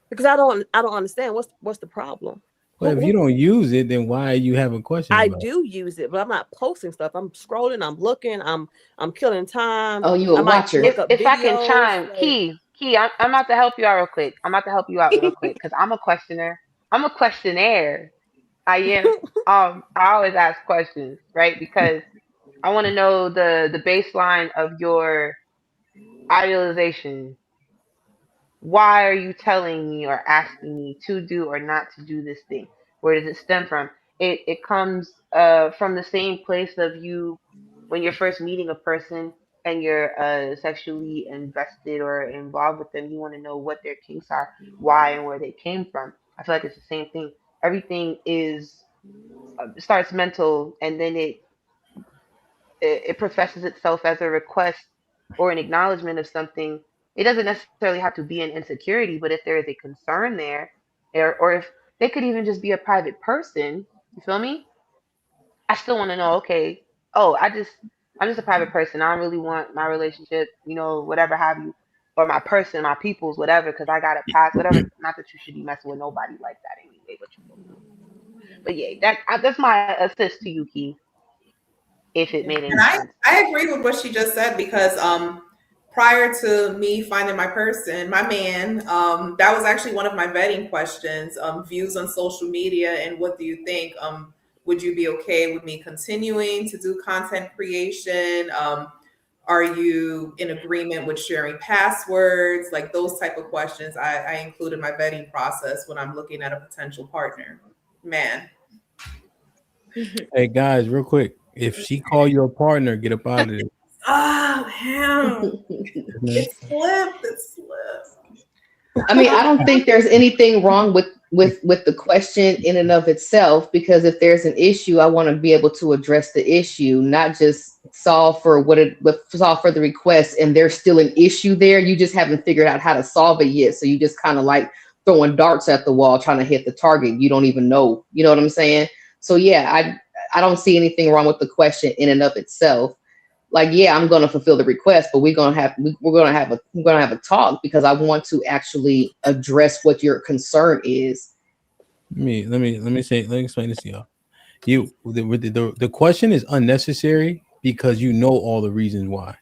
because I don't understand what's the problem. Well, if you don't use it, then why are you having questions? I about it? do use it, but I'm not posting stuff. I'm scrolling. I'm looking. I'm killing time. Oh, you a watcher? If I can chime, Key, I'm about to help you out real quick. Because I'm a questioner. I'm a questionnaire. I am. I always ask questions, right? Because I want to know the baseline of your idealization. Why are you telling me or asking me to do or not to do this thing? Where does it stem from? It comes from the same place of you when you're first meeting a person and you're sexually invested or involved with them. You want to know what their kinks are, why, and where they came from. I feel like it's the same thing. Everything is starts mental, and then it professes itself as a request or an acknowledgement of something. It doesn't necessarily have to be an insecurity, but if there is a concern there, or if they could even just be a private person, you feel me? I still want to know, okay, I'm just a private person. I don't really want my relationship, whatever have you, or my person, my people's, whatever, because I got a past, whatever. Not that you should be messing with nobody like that anyway, but you feel me? But yeah, that's my assist to you, Key. If it made any And sense. I agree with what she just said because prior to me finding my person, my man, that was actually one of my vetting questions, views on social media and what do you think? Would you be okay with me continuing to do content creation? Are you in agreement with sharing passwords? Like those type of questions I include in my vetting process when I'm looking at a potential partner. Man. Hey guys, real quick. If she call you a partner, get up out of there. Oh, hell. It slipped. I mean, I don't think there's anything wrong with the question in and of itself, because if there's an issue, I want to be able to address the issue, not just solve for solve for the request and there's still an issue there. You just haven't figured out how to solve it yet. So you just kind of like throwing darts at the wall trying to hit the target. You don't even know. You know what I'm saying? So yeah, I don't see anything wrong with the question in and of itself. Like, yeah, I'm going to fulfill the request, but we're going to have a talk because I want to actually address what your concern is. Let me explain this to y'all. The question is unnecessary because you know all the reasons why.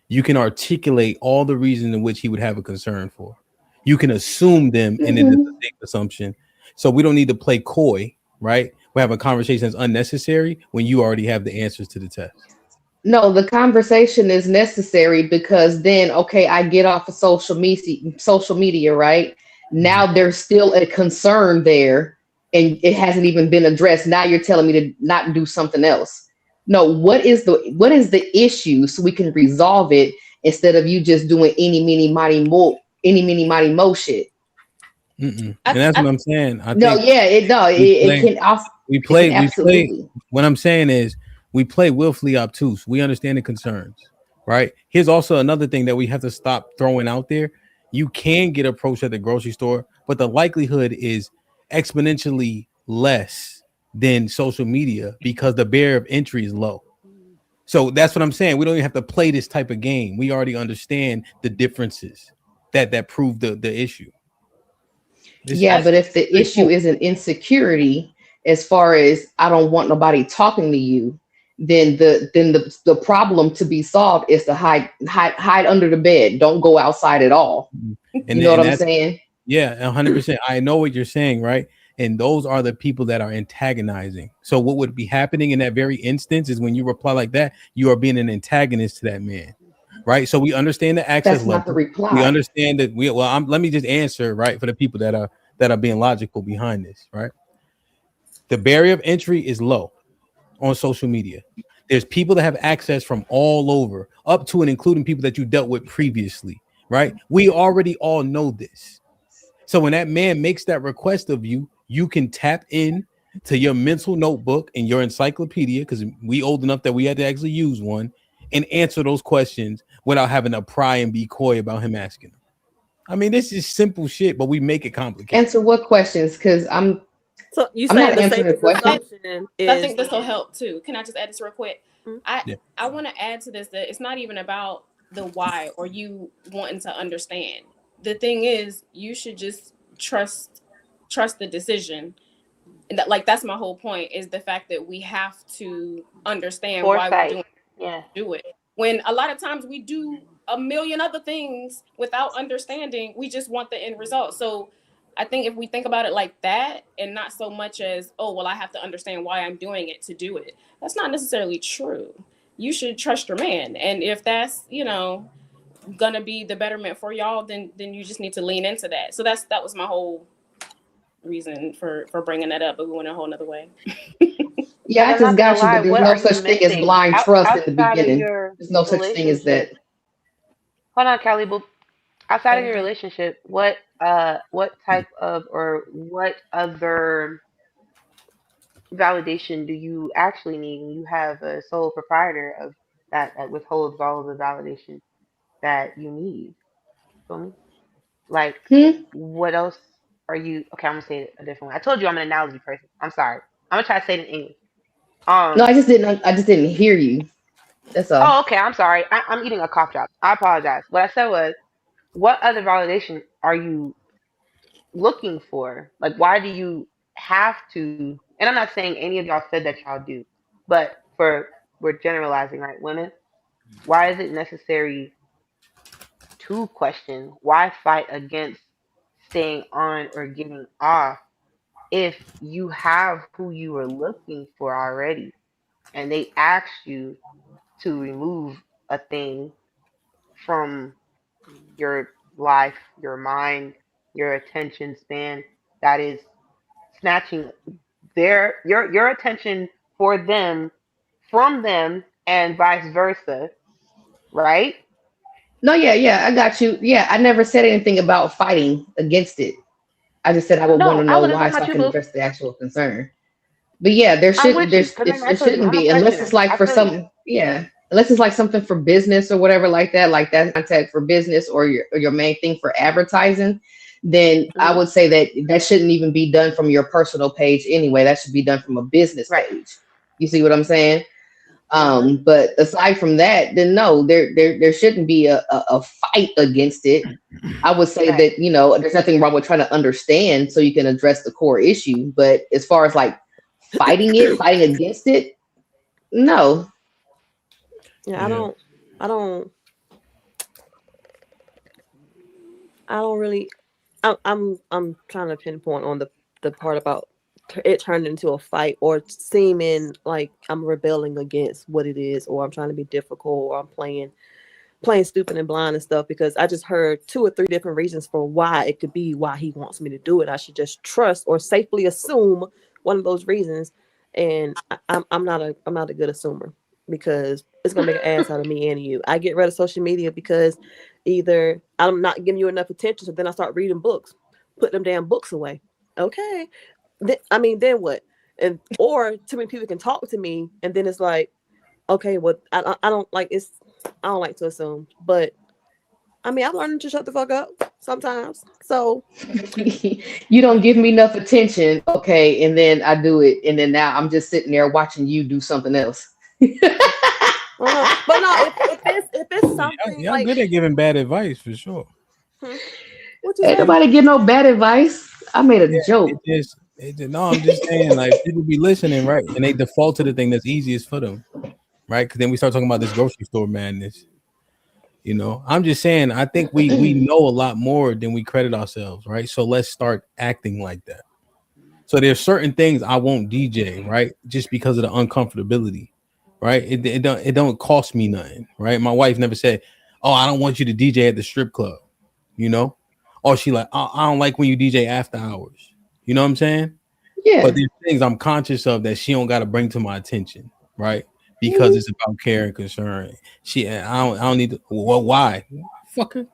You can articulate all the reasons in which he would have a concern for. You can assume them, and it is a safe assumption. So we don't need to play coy, right? We have a conversation that's unnecessary when you already have the answers to the test. No, the conversation is necessary because then, okay, I get off of social media, right? Now there's still a concern there. and it hasn't even been addressed. Now you're telling me to not do something else. No, what is the issue so we can resolve it instead of you just doing any, mini, mighty, mo shit. And that's what I'm saying. I No, think yeah, it can also, we play. absolutely. What I'm saying is we play willfully obtuse. We understand the concerns, right? Here's also another thing that we have to stop throwing out there. You can get approached at the grocery store, but the likelihood is exponentially less than social media because the barrier of entry is low. So that's what I'm saying. We don't even have to play this type of game. We already understand the differences that prove the issue. But if the issue is an insecurity, as far as I don't want nobody talking to you, then the problem to be solved is to hide under the bed. Don't go outside at all. And, you know what I'm saying? Yeah, 100%. I know what you're saying, right? And those are the people that are antagonizing. So what would be happening in that very instance is when you reply like that, you are being an antagonist to that man, right? So we understand the access That's not the reply. We understand that let me just answer, right, for the people that are being logical behind this, right? The barrier of entry is low on social media. There's people that have access from all over, up to and including people that you dealt with previously, right? We already all know this. So when that man makes that request of you, you can tap in to your mental notebook and your encyclopedia, because we old enough that we had to actually use one, and answer those questions without having to pry and be coy about him asking them. I mean, this is simple shit, but we make it complicated. Answer what questions? Because I'm not answering the question. I think this will help too. Can I just add this real quick? I want to add to this that it's not even about the why or you wanting to understand. The thing is, you should just trust the decision. And that's my whole point, is the fact that we have to understand why we're doing do it. When a lot of times we do a million other things without understanding, we just want the end result. So I think if we think about it like that, and not so much as, oh, well, I have to understand why I'm doing it to do it. That's not necessarily true. You should trust your man. And if that's, gonna be the betterment for y'all, then you just need to lean into that. So that was my whole reason for bringing that up, but we went a whole nother way. Yeah, I just got you, but there's no such thing as blind trust in the beginning. There's no such thing as that. Hold on, Kelly, but outside of your relationship, what type of, or what other validation do you actually need when you have a sole proprietor of that withholds all of the validation that you need? Feel me? Like, what else are you? Okay, I'm gonna say it a different way. I told you I'm an analogy person. I'm sorry. I'm gonna try to say it in English. No, I just didn't hear you. That's all. Oh, okay. I'm sorry. I'm eating a cough drop. I apologize. What I said was, what other validation are you looking for? Like, why do you have to? And I'm not saying any of y'all said that y'all do, but we're generalizing, right? Women, why is it necessary to question? Why fight against staying on or getting off if you have who you were looking for already, and they asked you to remove a thing from your life, your mind, your attention span, that is snatching your attention for them from them, and vice versa, right? No, yeah, I got you. Yeah, I never said anything about fighting against it. I just said I would want to know why, so I can address the actual concern. But yeah, there shouldn't be, unless it's like for some, unless it's like something for business or whatever like that contact for business, or your main thing for advertising. Then I would say that shouldn't even be done from your personal page anyway. That should be done from a business page. You see what I'm saying? But aside from that, then no, there shouldn't be a fight against it. I would say that, there's nothing wrong with trying to understand so you can address the core issue. But as far as like fighting against it, no. Yeah, I don't really. I'm trying to pinpoint on the part about it turned into a fight, or seeming like I'm rebelling against what it is, or I'm trying to be difficult, or I'm playing playing stupid and blind and stuff, because I just heard 2 or 3 different reasons for why it could be why he wants me to do it. I should just trust or safely assume one of those reasons. And I'm not a good assumer, because it's gonna make an ass out of me and you. I get rid of social media because either I'm not giving you enough attention, so then I start reading books, put them damn books away. Okay, then what? And or too many people can talk to me, and then it's like, okay, well, I don't like it's. I don't like to assume, but I mean, I'm learning to shut the fuck up sometimes. So You don't give me enough attention, okay, and then I do it, and then now I'm just sitting there watching you do something else. but no, if it's something Y'all like good at giving bad advice for sure. What you Ain't say? nobody give no bad advice. I made a joke. No, I'm just saying, like, people be listening, right? And they default to the thing that's easiest for them, right? Because then we start talking about this grocery store madness. You know, I'm just saying, I think we know a lot more than we credit ourselves, right? So let's start acting like that. So there's certain things I won't DJ, right? Just because of the uncomfortability, right? It don't cost me nothing, right? My wife never said, "Oh, I don't want you to DJ at the strip club," you know, or she like, I don't like when you DJ after hours." You know what I'm saying? Yeah. But there's things I'm conscious of that she don't got to bring to my attention, right? Because it's about care and concern. I don't need to. Well, why? Fucker,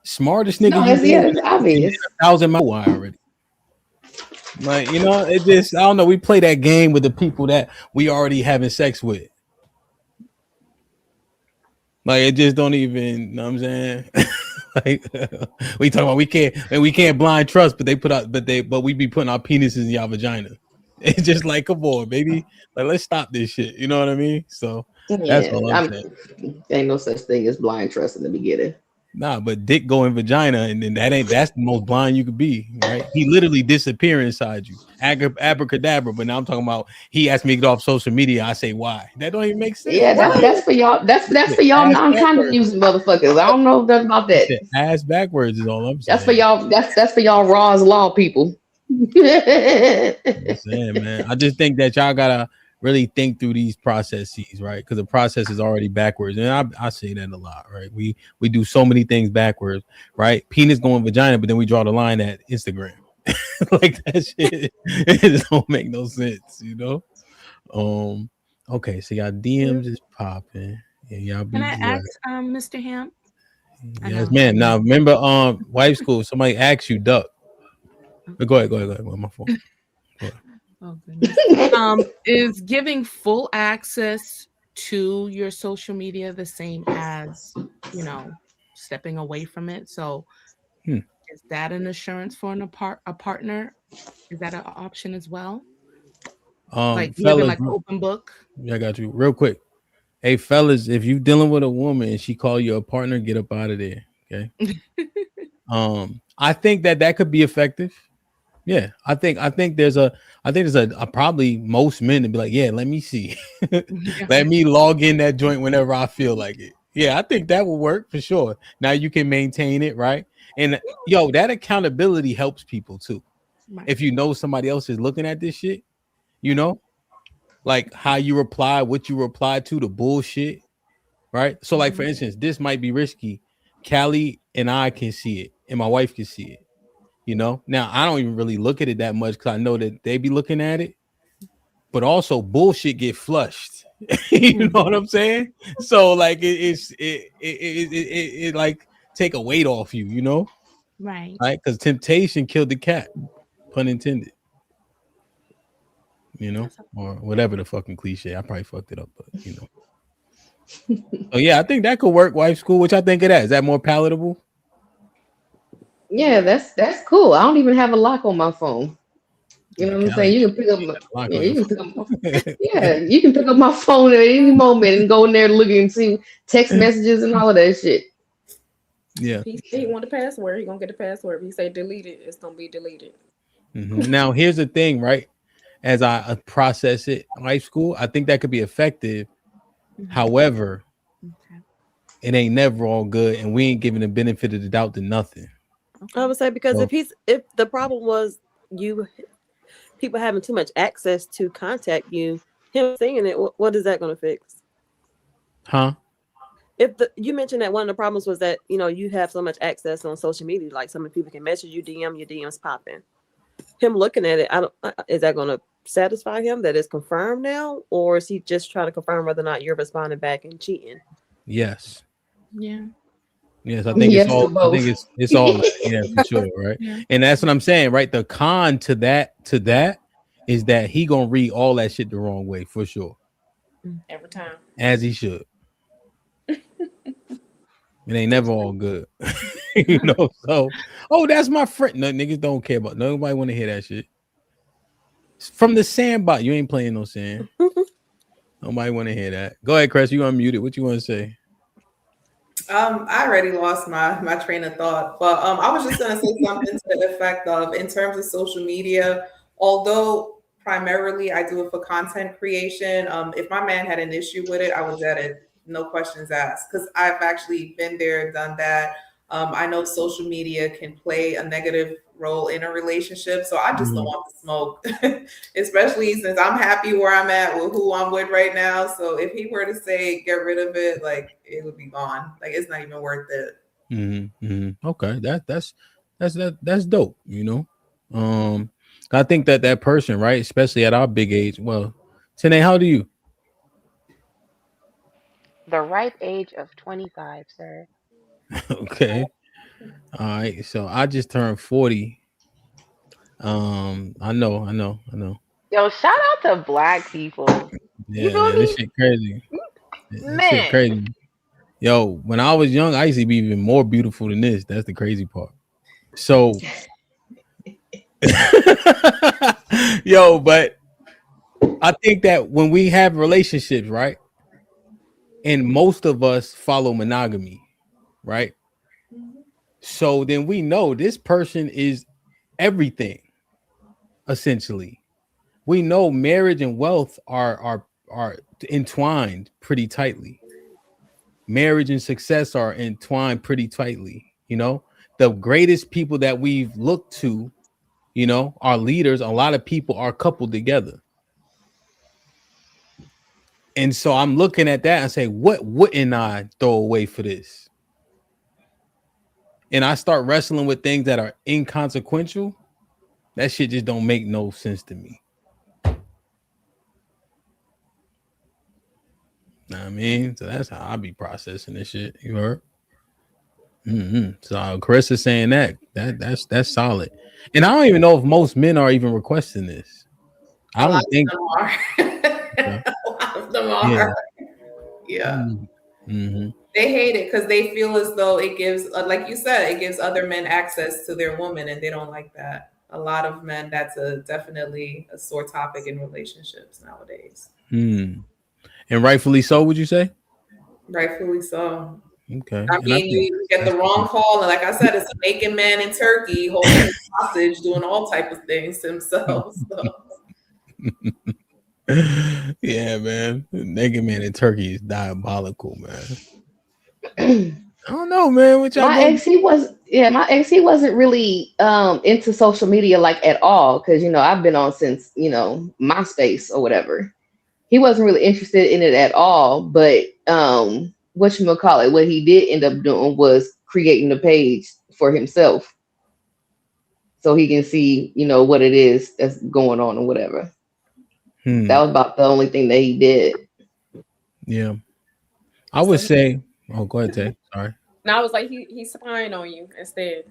smartest nigga No, you it's obvious. 1,000 miles why already. Like, you know, it just, I don't know. We play that game with the people that we already having sex with. Like, it just don't even, you know what I'm saying? Like, we talk about we can't blind trust, but we be putting our penises in y'all vagina. It's just like, come on, baby. Like, let's stop this shit. You know what I mean? So that's all I'm saying. Ain't no such thing as blind trust in the beginning. Nah, but dick go in vagina, and then that's the most blind you could be, right? He literally disappear inside you. Abracadabra. But now I'm talking about he asked me to get off social media. I say why? That don't even make sense. Yeah, that's for y'all. That's for y'all non-condom using motherfuckers. I don't know nothing about that. Ass backwards is all I'm saying. That's for y'all. That's for y'all Raw's Law people. I'm saying, man. I just think that y'all gotta really think through these processes, right? Because the process is already backwards, and I say that a lot, right? We do so many things backwards, right? Penis going vagina, but then we draw the line at Instagram. Like that shit, it just don't make no sense, you know. Okay, so y'all DMs is popping, and y'all be. Can I ask, Mr. Hamp? Yes, ma'am. Now remember, wife school. Somebody asked you, duck. But go ahead. My phone. Oh goodness. Is giving full access to your social media the same as, you know, stepping away from it? So is that an assurance for a partner? Is that an option as well? Like Fellas, living like open book? Yeah, I got you. Real quick. Hey, fellas, if you dealing with a woman and she call you a partner, get up out of there. Okay. I think that could be effective. Yeah, I think there's a probably most men to be like, yeah, let me see. Let me log in that joint whenever I feel like it. Yeah, I think that will work for sure. Now you can maintain it, right? And that accountability helps people too. Right. If you know somebody else is looking at this shit, you know, like how you reply, what you reply to, the bullshit, right? So like, for instance, this might be risky. Callie and I can see it, and my wife can see it. You know, now I don't even really look at it that much because I know that they be looking at it, but also bullshit get flushed. You know what I'm saying? So like it like take a weight off you, you know? Right. Right? Because temptation killed the cat, pun intended. You know, or whatever the fucking cliche. I probably fucked it up, but you know. So yeah, I think that could work, wife school. Which I think of that. Is that more palatable? Yeah, that's cool. I don't even have a lock on my phone. You know what I'm saying? You can pick up you can pick up my phone at any moment and go in there looking and see text messages and all of that shit. Yeah. He want the password. He gonna get the password. If he say delete it, it's gonna be deleted. Mm-hmm. Now here's the thing, right? As I process it, wife school, I think that could be effective. However, it ain't never all good, and we ain't giving the benefit of the doubt to nothing. I would say because if the problem was people having too much access to contact you, him saying it, what is that going to fix? Huh? You mentioned that one of the problems was that you have so much access on social media, like so many people can message you, DM, your DMs popping. Him looking at it, is that going to satisfy him that it's confirmed now, or is he just trying to confirm whether or not you're responding back and cheating? Yes. Yeah. Yes, I think Yes it's to all. I both. think it's all that. Yeah, for sure, right? Yeah. And that's what I'm saying, right? The con to that is that he gonna read all that shit the wrong way for sure, Every time. as he should. It ain't never all good, you know. So, that's my friend. No, niggas don't care about. Nobody want to hear that shit. From the sandbox, you ain't playing no sand. Nobody want to hear that. Go ahead, Chris. You unmuted. What you want to say? I already lost my train of thought, but I was just gonna say something to the effect of, in terms of social media, although primarily I do it for content creation, if my man had an issue with it, I would vet it, no questions asked, because I've actually been there, done that. I know social media can play a negative role in a relationship, so I just don't want the smoke, especially since I'm happy where I'm at with who I'm with right now. So if he were to say get rid of it, like, it would be gone. Like, it's not even worth it. Okay, that's dope. I think that person, right, especially at our big age. Well, Tanae, how old are you? The ripe age of 25, sir. Okay. All right. So I just turned 40. I know. Yo, shout out to Black people. You Yeah, feel man, me? this shit crazy. This shit Man. crazy. Yo, when I was young, I used to be even more beautiful than this. That's the crazy part. So, yo, but I think that when we have relationships, right, and most of us follow monogamy, right? So then we know this person is everything, essentially. We know marriage and wealth are entwined pretty tightly. Marriage and success are entwined pretty tightly. The greatest people that we've looked to, our leaders, a lot of people are coupled together. And so I'm looking at that and say, what wouldn't I throw away for this? And I start wrestling with things that are inconsequential. That shit just don't make no sense to me. Know what I mean? So that's how I be processing this shit. You heard? So Chris is saying that's solid. And I don't even know if most men are even requesting this. I don't think a lot of them are. Yeah. They hate it because they feel as though it gives, like you said, it gives other men access to their woman, and they don't like that. A lot of men, that's definitely a sore topic in relationships nowadays. And rightfully so, would you say? Rightfully so. Okay. I mean, you get the wrong call, and like I said, it's a naked man in Turkey holding hostage, doing all type of things to himself. So. Yeah, man. Naked man in Turkey is diabolical, man. I don't know, man. My ex, he wasn't really into social media like at all, because I've been on since MySpace or whatever. He wasn't really interested in it at all, but whatchamacallit, what he did end up doing was creating the page for himself so he can see what it is that's going on or whatever. That was about the only thing that he did. Yeah, I would say. Oh, go ahead, Tay. Sorry. No, I was like, he's spying on you instead.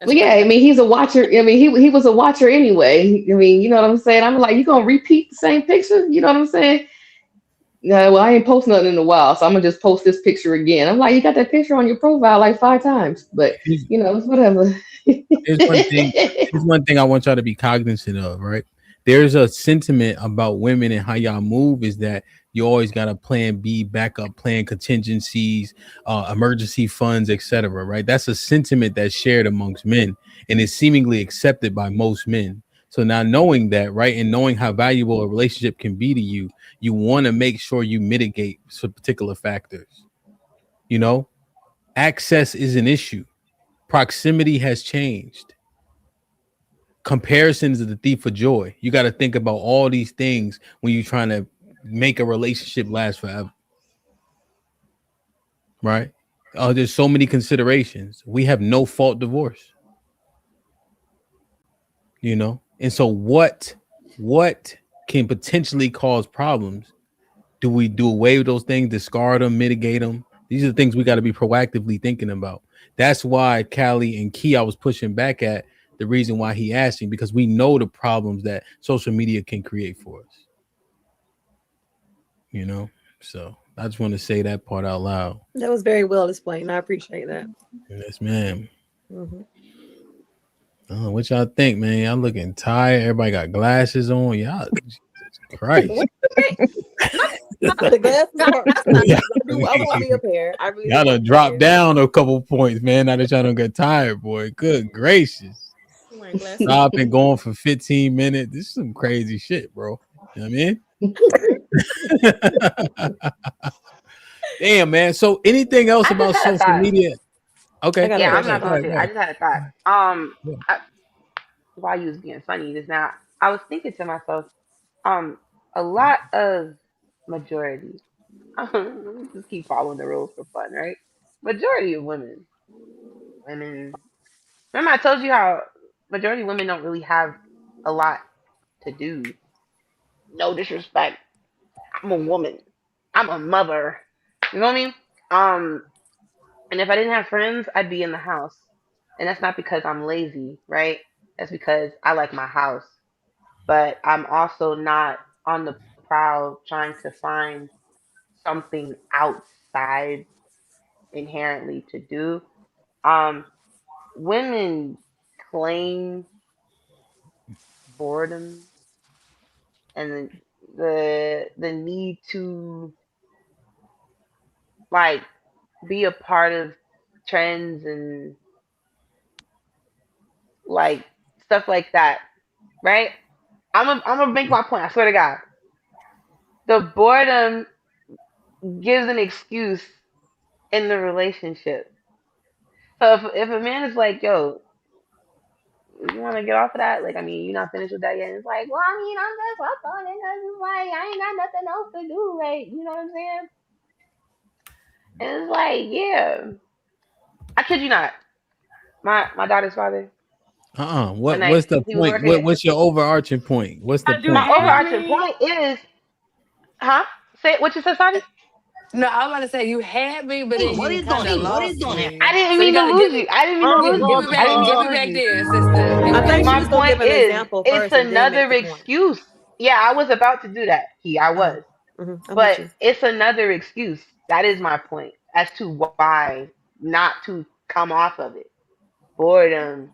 Well, yeah, I mean, he's a watcher. I mean, he was a watcher anyway. I mean, you know what I'm saying? I'm like, you gonna repeat the same picture? You know what I'm saying? No, well, I ain't posted nothing in a while, so I'm gonna just post this picture again. I'm like, you got that picture on your profile like 5 times, but it's whatever. Here's one thing I want y'all to be cognizant of, right? There's a sentiment about women and how y'all move is that you always got a plan B, backup plan, contingencies, emergency funds, etc. Right? That's a sentiment that's shared amongst men and is seemingly accepted by most men. So now knowing that, right, and knowing how valuable a relationship can be to you, you want to make sure you mitigate some particular factors. Access is an issue. Proximity has changed. Comparison is the thief of joy. You got to think about all these things when you're trying to make a relationship last forever. right? Oh, there's so many considerations. We have no fault divorce, you know? And so what can potentially cause problems? Do we do away with those things, discard them, mitigate them? These are the things we got to be proactively thinking about. That's why Callie and Key, I was pushing back at the reason why he asking, because we know the problems that social media can create for us. You know? So I just want to say that part out loud. That was very well explained. I appreciate that. Yes, ma'am. Mm-hmm. Oh, what y'all think, man? Y'all looking tired. Everybody got glasses on. Y'all, Jesus Christ. The glasses are, I want to be a pair. I really Y'all done dropped down a couple points, man. Now that y'all don't get tired, boy. Good gracious. I've been going for 15 minutes. This is some crazy shit, bro. You know what I mean? Damn, man. So anything else about social media? Okay. Yeah, I'm not going to. I just had a thought. While you was being funny just now, I was thinking to myself, a lot of majority. Just keep following the rules for fun, right? Majority of women. Remember I told you how majority of women don't really have a lot to do. No disrespect. I'm a woman. I'm a mother. You know what I mean? And if I didn't have friends, I'd be in the house. And that's not because I'm lazy, right? That's because I like my house. But I'm also not on the prowl trying to find something outside inherently to do. Women claim boredom and the need to like be a part of trends and like stuff like that, right? I'm gonna make my point. I swear to God, the boredom gives an excuse in the relationship. So if a man is like, "Yo, you want to get off of that?" Like, I mean, you're not finished with that yet. And it's like, well, I mean, I'm just up on it because it's like I ain't got nothing else to do. Like, you know what I'm saying? And it's like, yeah, I kid you not. My daughter's father. What's the point? What's your overarching point? What's the point? My overarching point is, say what you said, Sonny. No, I was about to say you had me, but then you kind of lost me. I didn't So mean to gotta lose you. I didn't mean to lose you. I didn't mean Give to me lose back you. there, sister. Give me I think she My was gonna point give an is, example it's first and then make another the point. excuse. Yeah, I was about to do that. I was, I'm but with you. it's another excuse. That is my point as to why not to come off of it. Boredom,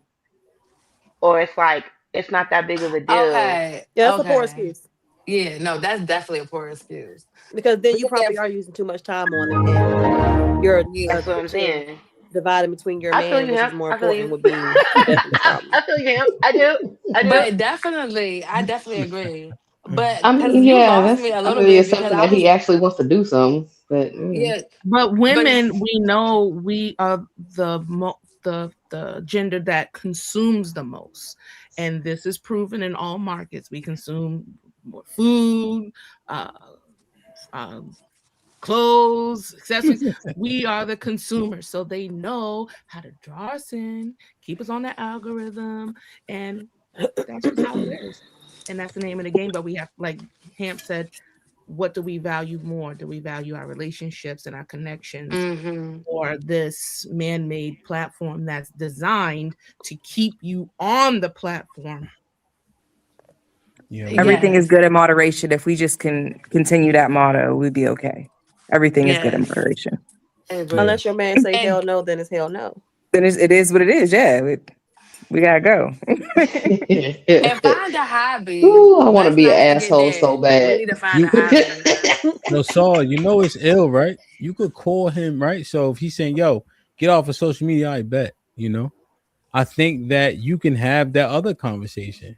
or it's like it's not that big of a deal. Okay. Yeah, that's a poor Okay. excuse. Yeah, no, that's definitely a poor excuse. Because then you probably are using too much time on it, and your That's what I'm attention saying. divided between your I feel man, you, which him. is more I feel important, you. would be definitely a problem. I feel you, him. I do. I do. But definitely, I definitely agree. But I because mean, you yeah, lost that's. me a I little mean, bit it's because something I that was, he actually wants to do something, but yeah, But but women, we know we are the gender that consumes the most, and this is proven in all markets. We consume more food, uh, clothes, accessories. We are the consumers, so they know how to draw us in, keep us on the algorithm, and that's just how it is. And that's the name of the game. But we have, like Hamp said, what do we value more? Do we value our relationships and our connections, or this man-made platform that's designed to keep you on the platform? Yeah, Everything is good in moderation. If we just can continue that motto, we'd be okay. Everything is good in moderation. Unless your man say hell no, then it's hell no. Then it is what it is. Yeah, we gotta go. and find a hobby. Ooh, I want to Let's be not an forget asshole so that. We bad. need to find a hobby. No, Saul, you know it's ill, right? You could call him, right? So if he's saying, "Yo, get off of social media," I bet. You know, I think that you can have that other conversation.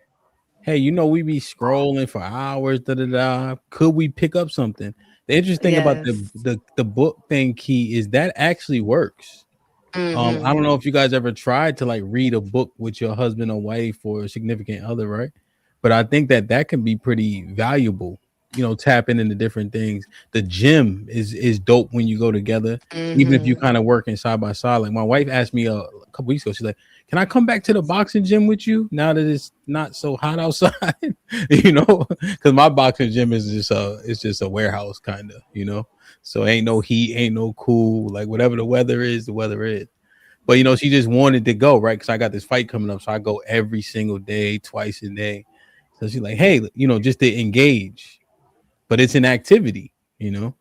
Hey, you know, we be scrolling for hours. Da da da. Could we pick up something? The interesting thing about the book thing, Key, is that actually works. I don't know if you guys ever tried to like read a book with your husband or wife or a significant other, right? But I think that can be pretty valuable. tapping into different things. The gym is dope when you go together, even if you kind of working side by side. Like my wife asked me a couple weeks ago, she's like, "Can I come back to the boxing gym with you now that it's not so hot outside?" Because my boxing gym is just a warehouse kind of, so ain't no heat, ain't no cool, like whatever the weather is, the weather is. But she just wanted to go, right? Because I got this fight coming up, so I go every single day, twice a day. So she's like, "Hey, just to engage," but it's an activity, and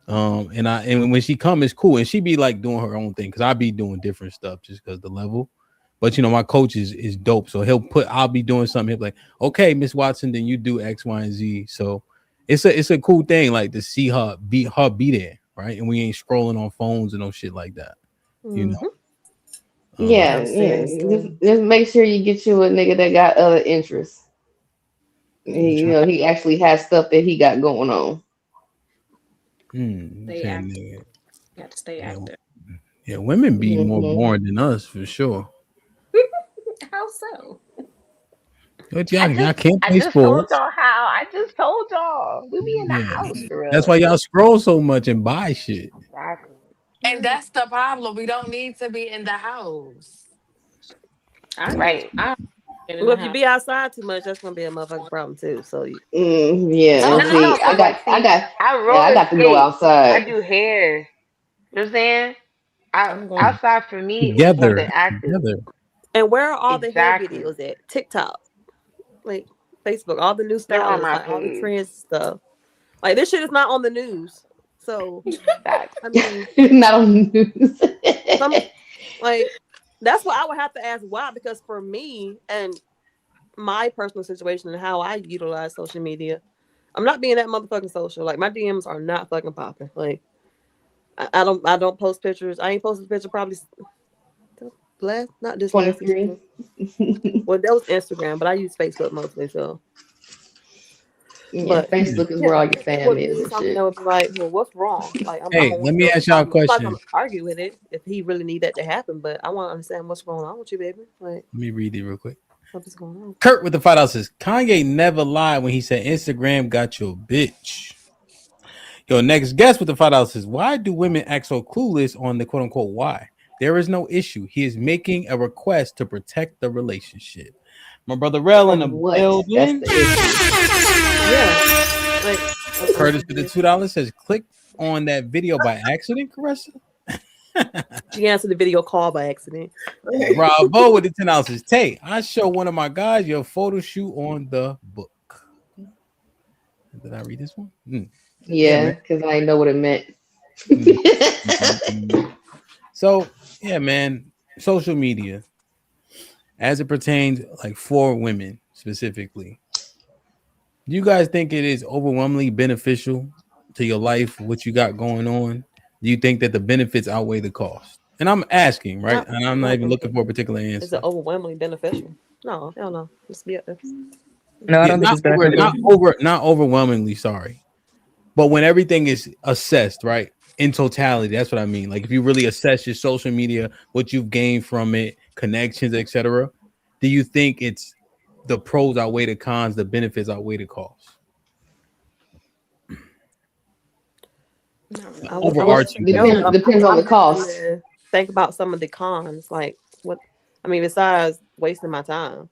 when she come, it's cool, and she be like doing her own thing because I be doing different stuff just because the level. But my coach is dope, so I'll be doing something. He'll be like, "Okay, Miss Watson, then you do X, Y, and Z." So it's a cool thing, like to see her be there, right? And we ain't scrolling on phones and no shit like that, Yeah. Just make sure you get you a nigga that got other interests. He actually has stuff that he got going on. Stay active. You have to stay active. Yeah, women be more boring than us for sure. How so? But y'all can't play I just sports. told y'all how. I just told y'all. We be in the house for real. That's why y'all scroll so much and buy shit. Exactly. And that's the problem. We don't need to be in the house. Right. Well, if you be outside too much, that's gonna be a motherfucking problem too. So yeah. See, I got to go outside. I do hair. You know what I'm saying? Outside for me is Together. something active. And where are all the hair videos at? TikTok, like Facebook, all the new They're on stylists, my like all the page. trends stuff. Like this shit is not on the news. So I mean, not on the news. That's what I would have to ask why, because for me and my personal situation and how I utilize social media, I'm not being that motherfucking social. Like my DMs are not fucking popping. Like I don't post pictures. I ain't posted a picture probably not this 23. Well, that was Instagram, but I use Facebook mostly. So but Facebook is where all your fam is. Something that would be like, well, what's wrong? Like, Hey, let me ask y'all a question. I'm not gonna argue with it if he really need that to happen, but I want to understand what's going on with you, baby. Like, let me read it real quick. What's going on? Kurt with the $5 says Kanye never lied when he said Instagram got your bitch. Your next guest with the $5 says, why do women act so clueless on the quote unquote why? There is no issue. He is making a request to protect the relationship. My brother Rel in the building. Yeah. Curtis with the $2 says, click on that video by accident, Caressa. She answered the video call by accident. Bravo with the $10 says, Tay, I show one of my guys your photo shoot on the book. Did I read this one? Yeah, because I know what it meant. So, yeah, man, social media, as it pertains, like for women specifically, do you guys think it is overwhelmingly beneficial to your life, what you got going on? Do you think that the benefits outweigh the cost? And I'm asking, right? And I'm not even looking for a particular answer. Is it overwhelmingly beneficial? No, hell no. Let's be honest. No, I don't think it's beneficial. Not overwhelmingly, sorry. But when everything is assessed, right, in totality, that's what I mean. Like if you really assess your social media, what you've gained from it, connections, etc., do you think it's the pros outweigh the cons, the benefits outweigh the costs? Overarching. Depends on the cost. Think about some of the cons, like what I mean, besides wasting my time.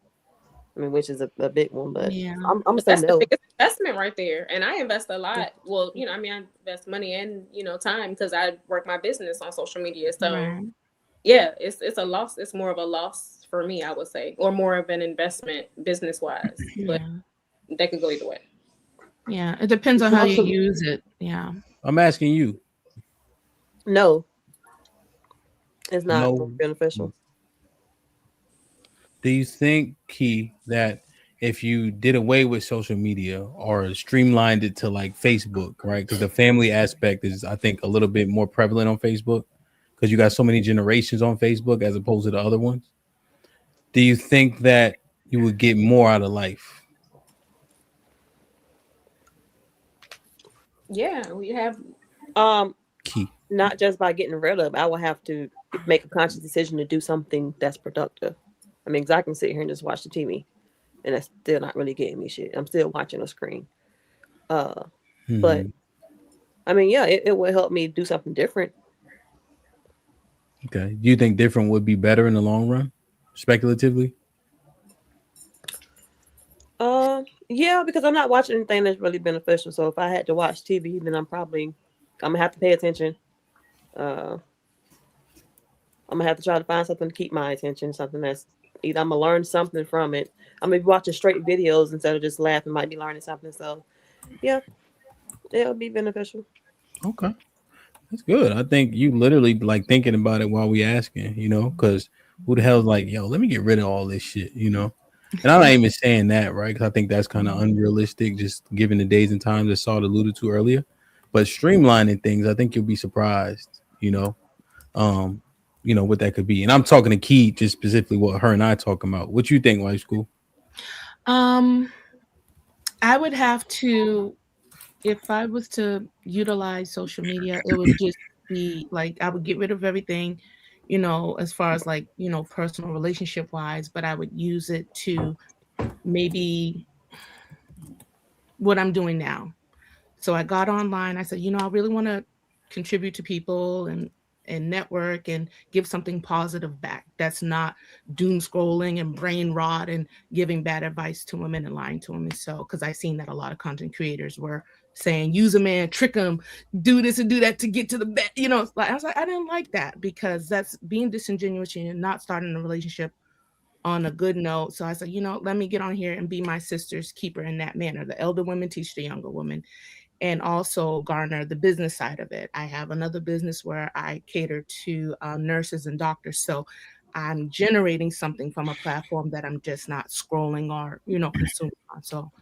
I mean, which is a big one, but I'm saying that's the biggest investment right there. And I invest a lot. Well, I invest money and time because I work my business on social media. So yeah, it's a loss. It's more of a loss for me, I would say, or more of an investment business wise. But that could go either way. Yeah, it depends on how you use it. Yeah, I'm asking you. No, it's not beneficial. Do you think, Key, that if you did away with social media or streamlined it to like Facebook, right? Because the family aspect is, I think, a little bit more prevalent on Facebook because you got so many generations on Facebook as opposed to the other ones. Do you think that you would get more out of life? Yeah, we have Key. Not just by getting rid of, I will have to make a conscious decision to do something that's productive. I mean, because I can sit here and just watch the TV, and that's still not really getting me shit. I'm still watching a screen. But I mean, yeah, it would help me do something different. Okay. Do you think different would be better in the long run, speculatively? Yeah, because I'm not watching anything that's really beneficial. So if I had to watch TV, then I'm gonna have to pay attention. I'm gonna have to try to find something to keep my attention, something that's either I'm gonna learn something from it. I'm gonna be watching straight videos instead of just laughing, might be learning something. So yeah, it would be beneficial. Okay. That's good. I think you literally like thinking about it while we asking, you know, because who the hell's like, yo, let me get rid of all this shit, you know? And I'm not even saying that, right? Because I think that's kind of unrealistic, just given the days and times that Saul alluded to earlier. But streamlining things, I think you'll be surprised, what that could be. And I'm talking to Key, just specifically what her and I talking about. What you think, Wife School? I would have to, if I was to utilize social media, it would just be like I would get rid of everything, as far as like, personal relationship wise, but I would use it to maybe what I'm doing now. So I got online. I said, I really want to contribute to people and network and give something positive back. That's not doom scrolling and brain rot and giving bad advice to women and lying to them. And so, because I've seen that a lot of content creators were saying, use a man, trick him, do this and do that to get to the bed. I was like, I didn't like that because that's being disingenuous and not starting a relationship on a good note. So I said, let me get on here and be my sister's keeper in that manner. The elder women teach the younger women, and also garner the business side of it. I have another business where I cater to nurses and doctors. So I'm generating something from a platform that I'm just not scrolling or, consuming on. So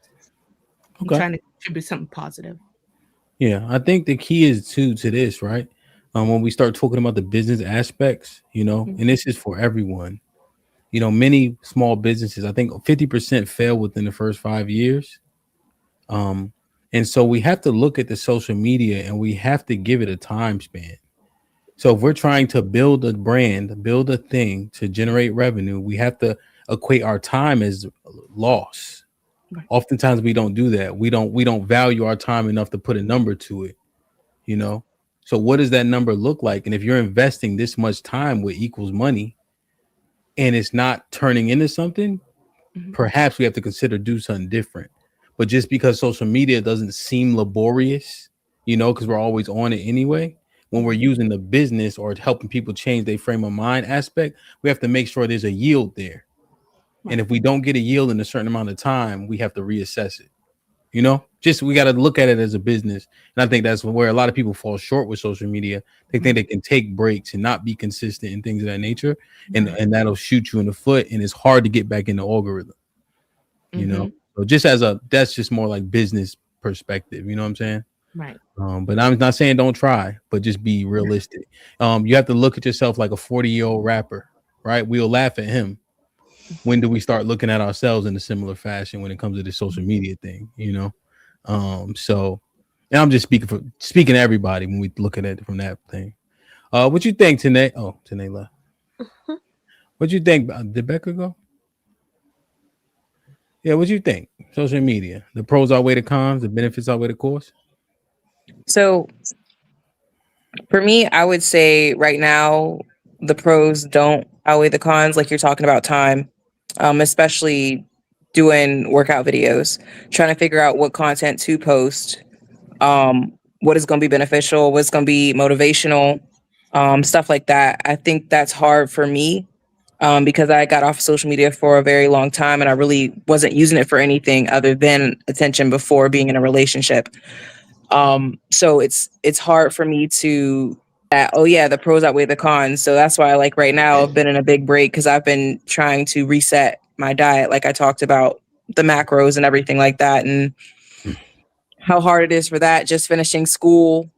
I'm trying to contribute something positive. Yeah, I think the key is to this, right? When we start talking about the business aspects, and this is for everyone. Many small businesses, I think 50% fail within the first 5 years. And so we have to look at the social media and we have to give it a time span. So if we're trying to build a brand, build a thing to generate revenue, we have to equate our time as loss. Right. Oftentimes we don't do that. We don't value our time enough to put a number to it, So what does that number look like? And if you're investing this much time with equals money and it's not turning into something, perhaps we have to consider do something different. But just because social media doesn't seem laborious, because we're always on it anyway, when we're using the business or helping people change their frame of mind aspect, we have to make sure there's a yield there. Right. And if we don't get a yield in a certain amount of time, we have to reassess it. We got to look at it as a business. And I think that's where a lot of people fall short with social media. They think they can take breaks and not be consistent and things of that nature. And that'll shoot you in the foot. And it's hard to get back in the algorithm, So that's just more like business perspective. You know what I'm saying? Right. But I'm not saying don't try, but just be realistic. You have to look at yourself like a 40-year-old rapper, right? We'll laugh at him. When do we start looking at ourselves in a similar fashion when it comes to the social media thing, So, and I'm just speaking to everybody when we look at it from that thing. What you think, Tanae? Oh, Tanae left. What you think? Did Becca go? Yeah, what you think? Social media, the pros outweigh the cons, the benefits outweigh the costs. So, for me, I would say right now the pros don't outweigh the cons. Like you're talking about time, especially doing workout videos, trying to figure out what content to post, what is going to be beneficial, what's going to be motivational, stuff like that. I think that's hard for me because I got off social media for a very long time and I really wasn't using it for anything other than attention before being in a relationship. So it's hard for me to the pros outweigh the cons. So that's why like right now I've been in a big break because I've been trying to reset my diet. Like I talked about the macros and everything like that and how hard it is for that. Just finishing school.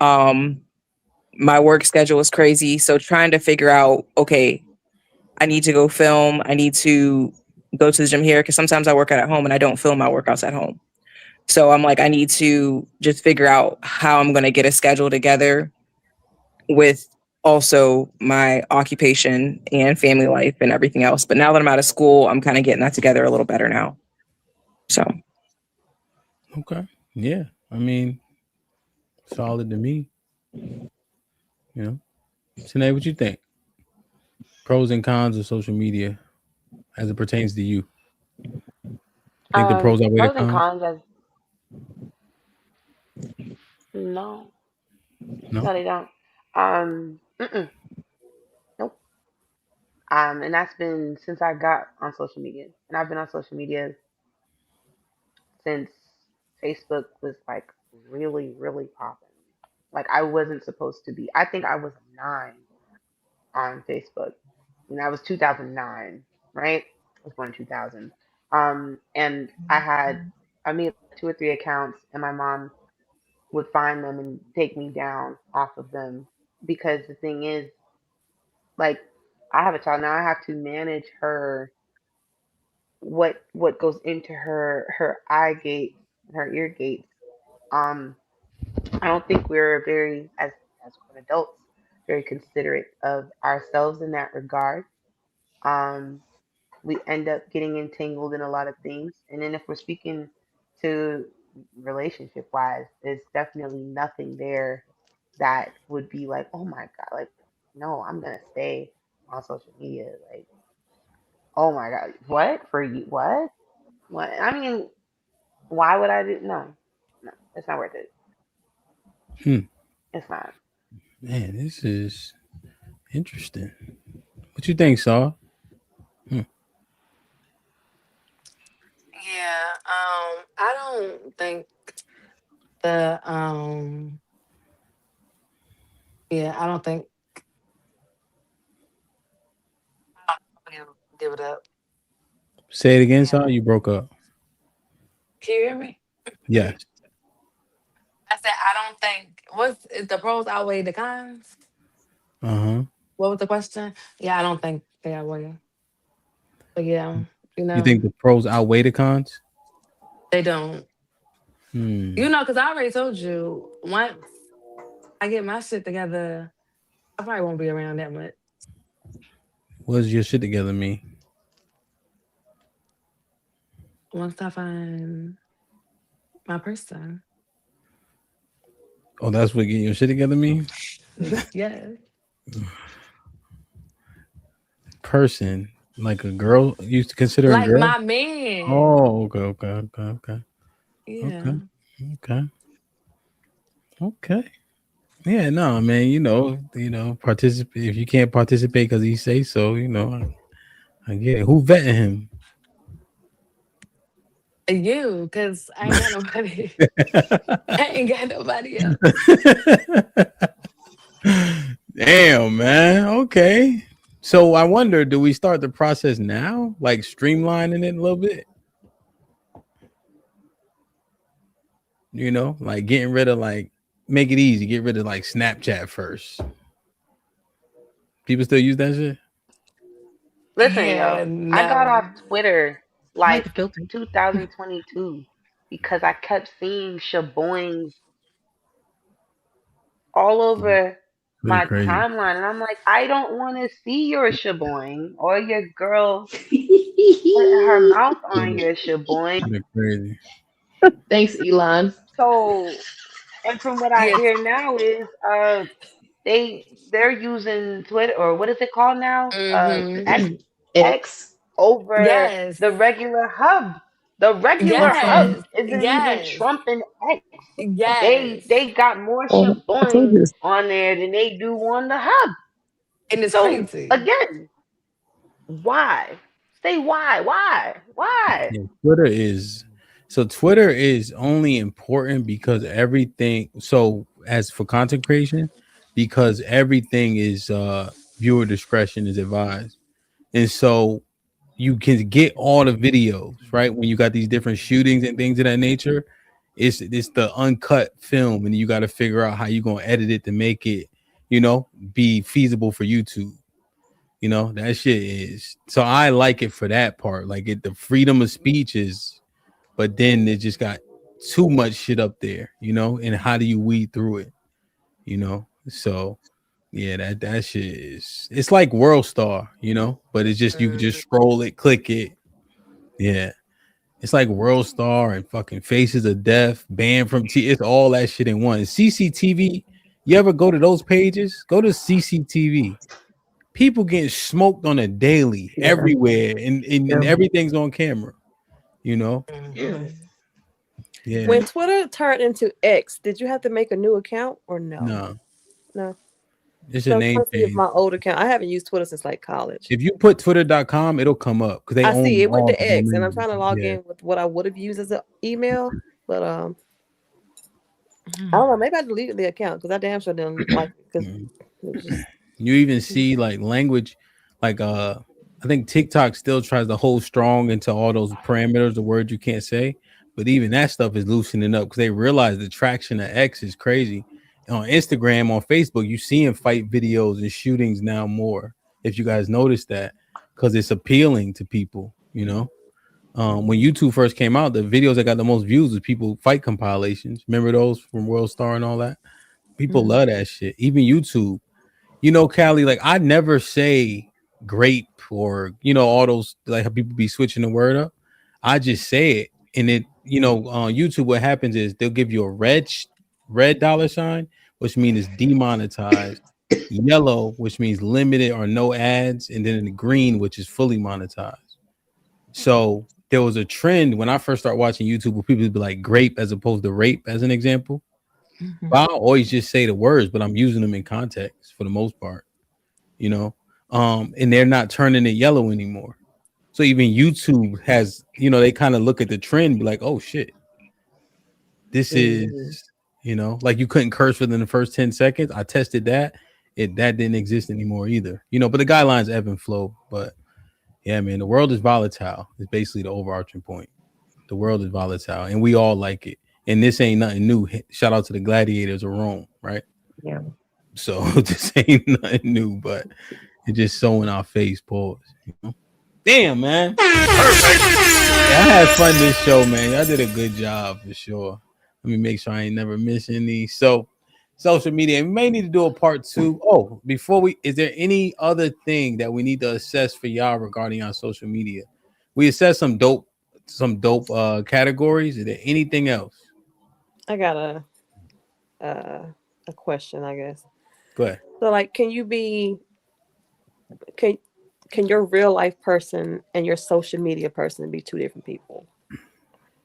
My work schedule is crazy. So trying to figure out, okay, I need to go film. I need to go to the gym here because sometimes I work out at home and I don't film my workouts at home. So I'm like, I need to just figure out how I'm going to get a schedule together with also my occupation and family life and everything else. But now that I'm out of school, I'm kind of getting that together a little better now. So. Okay. Yeah, I mean, solid to me. You know, Sinead, what you think? Pros and cons of social media as it pertains to you. Think the pros outweigh the Pros and cons? cons as no, No. no, they don't. Nope. And that's been since I got on social media, and I've been on social media since Facebook was like really, really popping. Like I wasn't supposed to be. I think I was 9 on Facebook, and that was 2009, right? I was born in 2000. And I made 2 or 3 accounts, and my mom would find them and take me down off of them because the thing is, like, I have a child now. I have to manage her what goes into her eye gates, her ear gates. Um, I don't think we're very as grown adults very considerate of ourselves in that regard. Um, we end up getting entangled in a lot of things, and then if we're speaking to relationship wise, there's definitely nothing there that would be like, oh my god, like no, I'm gonna stay on social media. Like, oh my god, what for you? What? I mean, why would I do? No, no, it's not worth it. Hmm. It's not. Man, this is interesting. What you think, Saw? Hmm. Yeah, I don't think the yeah, I don't think I'll give it up. Say it again, Saw. Yeah. You broke up. Can you hear me? Yes. I said I don't think what's is the pros outweigh the cons? Uh-huh. What was the question? Yeah, I don't think they outweigh. But yeah, you You think know, the pros outweigh the cons? they don't. Hmm. You know, because I already told you once I get my shit together, I probably won't be around that much. What does your shit together mean? Once I find my person. Oh, that's what getting your shit together mean? Yeah. Person, like a girl, used to consider a Like girl? my man. Oh, okay. Yeah. Okay. Okay. Okay. Yeah, no, man, participate if you can't participate because he say so, I get it. Who vetting him? You, because I ain't got nobody. I ain't got nobody else. Damn, man. Okay. So I wonder, do we start the process now? Like streamlining it a little bit? Like getting rid of make it easy, get rid of like Snapchat first. People still use that shit? Listen, Yeah, yo, I got off no. Twitter I like like the filter. 2022 because I kept seeing shaboings all over Pretty my crazy. timeline, and I'm like, I don't want to see your shaboing or your girl putting her mouth on your shaboing. Pretty crazy. Thanks, Elon. So, and from what I Yes. hear now is, they're using Twitter, or what is it called now? Mm-hmm. X X. over Yes. the regular hub. The regular hub Yes. isn't even Yes. trumping X. They Yes. they got more Oh, I told shaboing you this. on there than they do on the hub. And it's So crazy. again, why? Say why? Why? Why? Yeah, Twitter is only important because everything, so as for content creation, because everything is viewer discretion is advised. And so you can get all the videos, right? When you got these different shootings and things of that nature, it's the uncut film, and you got to figure out how you're gonna edit it to make it, be feasible for YouTube. That shit is, so I like it for that part. Like the freedom of speech is, but then it just got too much shit up there, and how do you weed through it? So yeah, that shit is, it's like World Star, but it's just you can just scroll it, click it. Yeah. It's like World Star and fucking Faces of Death, banned from T. It's all that shit in one. CCTV. You ever go to those pages? Go to CCTV. People getting smoked on a daily everywhere, and everything's on camera. You know. Yeah. When Twitter turned into X, did you have to make a new account or no? No. It's a name change. My old account. I haven't used Twitter since like college. If you put twitter.com, it'll come up because they I own see it went all to the X, and domains. I'm trying to log in with what I would have used as an email, but I don't know. Maybe I deleted the account because I damn sure didn't like it because it was just. You even see like language, like I think TikTok still tries to hold strong into all those parameters, the words you can't say, but even that stuff is loosening up because they realize the traction of X is crazy. And on Instagram, on Facebook, you seeing fight videos and shootings now more. If you guys notice that, because it's appealing to people, you know. When YouTube first came out, the videos that got the most views was people fight compilations. Remember those from World Star and all that? People love that shit. Even YouTube. You know, Callie, like I never say grape or all those like how people be switching the word up. I just say it, and it on YouTube what happens is they'll give you a red $, which means it's demonetized, yellow, which means limited or no ads, and then the green, which is fully monetized. So there was a trend when I first started watching YouTube where people would be like grape as opposed to rape, as an example. But I always just say the words, but I'm using them in context for the most part, and they're not turning it yellow anymore. So even YouTube has, they kind of look at the trend, be like, oh shit, this is, like you couldn't curse within the first 10 seconds. I tested that. That didn't exist anymore either, but the guidelines ebb and flow. But yeah, man, the world is volatile. It's basically the overarching point. The world is volatile and we all like it. And this ain't nothing new. Shout out to the gladiators of Rome, right? Yeah. So this ain't nothing new, but it's just so in our face, pause. Damn, man. Perfect. Yeah, I had fun this show, man. Y'all did a good job for sure. Let me make sure I ain't never missing these. So social media, we may need to do a part 2. Oh, is there any other thing that we need to assess for y'all regarding our social media? We assessed some dope categories. Is there anything else? I got a question, I guess. Go ahead. So, like, can your real life person and your social media person be two different people?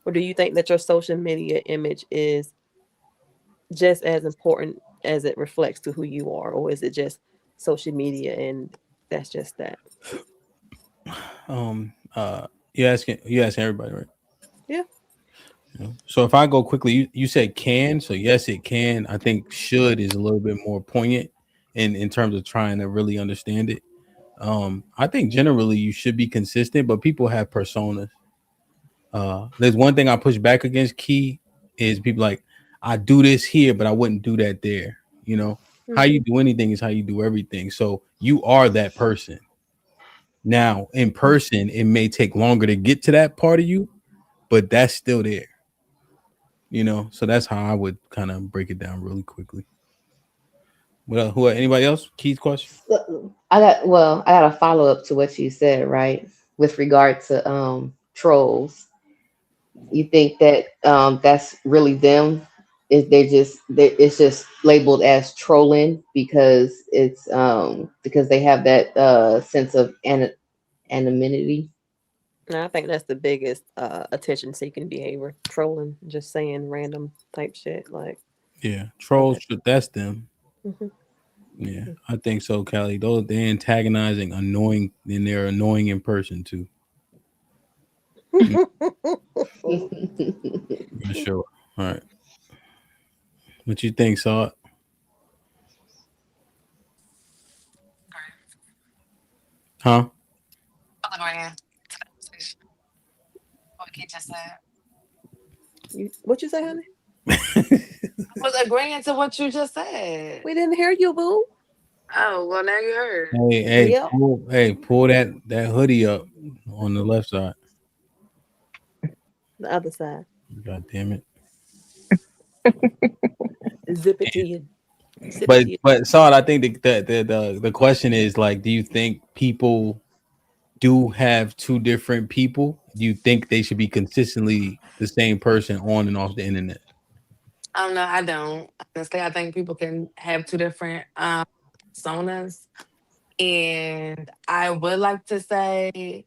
Or do you think that your social media image is just as important as it reflects to who you are, or is it just social media and that's just that? You asking everybody, right? Yeah. So if I go quickly, you said can, so yes, it can. I think should is a little bit more poignant in terms of trying to really understand it. I think generally you should be consistent, but people have personas. There's one thing I push back against, Key, is people like, I do this here, but I wouldn't do that there. How you do anything is how you do everything. So you are that person. Now, in person, it may take longer to get to that part of you, but that's still there. So that's how I would kind of break it down really quickly. Anybody else? Key's question? I got a follow-up to what you said, right? With regard to trolls. You think that that's really them? It's just labeled as trolling because it's because they have that sense of anonymity. I think that's the biggest attention-seeking behavior. Trolling, just saying random type shit. Like, yeah, trolls. That's them. Mm-hmm. Yeah, I think so, Callie. They're antagonizing, annoying, and they're annoying in person too. For sure. All right. What you think, Saw? Huh? What just said. What you say, honey? I was agreeing to what you just said. We didn't hear you, boo. Oh, well, now you heard. Hey, Yep. pull that hoodie up on the left side. The other side. God damn it. Zip it to you. But Saad, I think the question is like, do you think people do have two different people, do you think they should be consistently the same person on and off the internet? I don't know. I don't. Honestly, I think people can have two different personas. And I would like to say,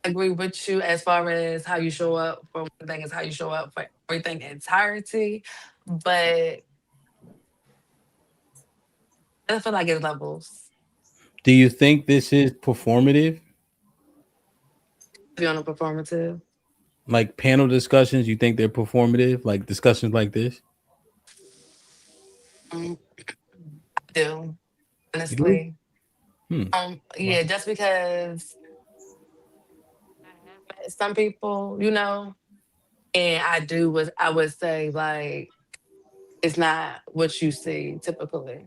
agree with you as far as how you show up for one thing is how you show up for everything entirety. But I feel like it's levels. Do you think this is performative? If you're on a performative. Like panel discussions, you think they're performative? Like discussions like this? I do, You do? honestly. Hmm. Yeah, just because some people, and I would say like it's not what you see typically.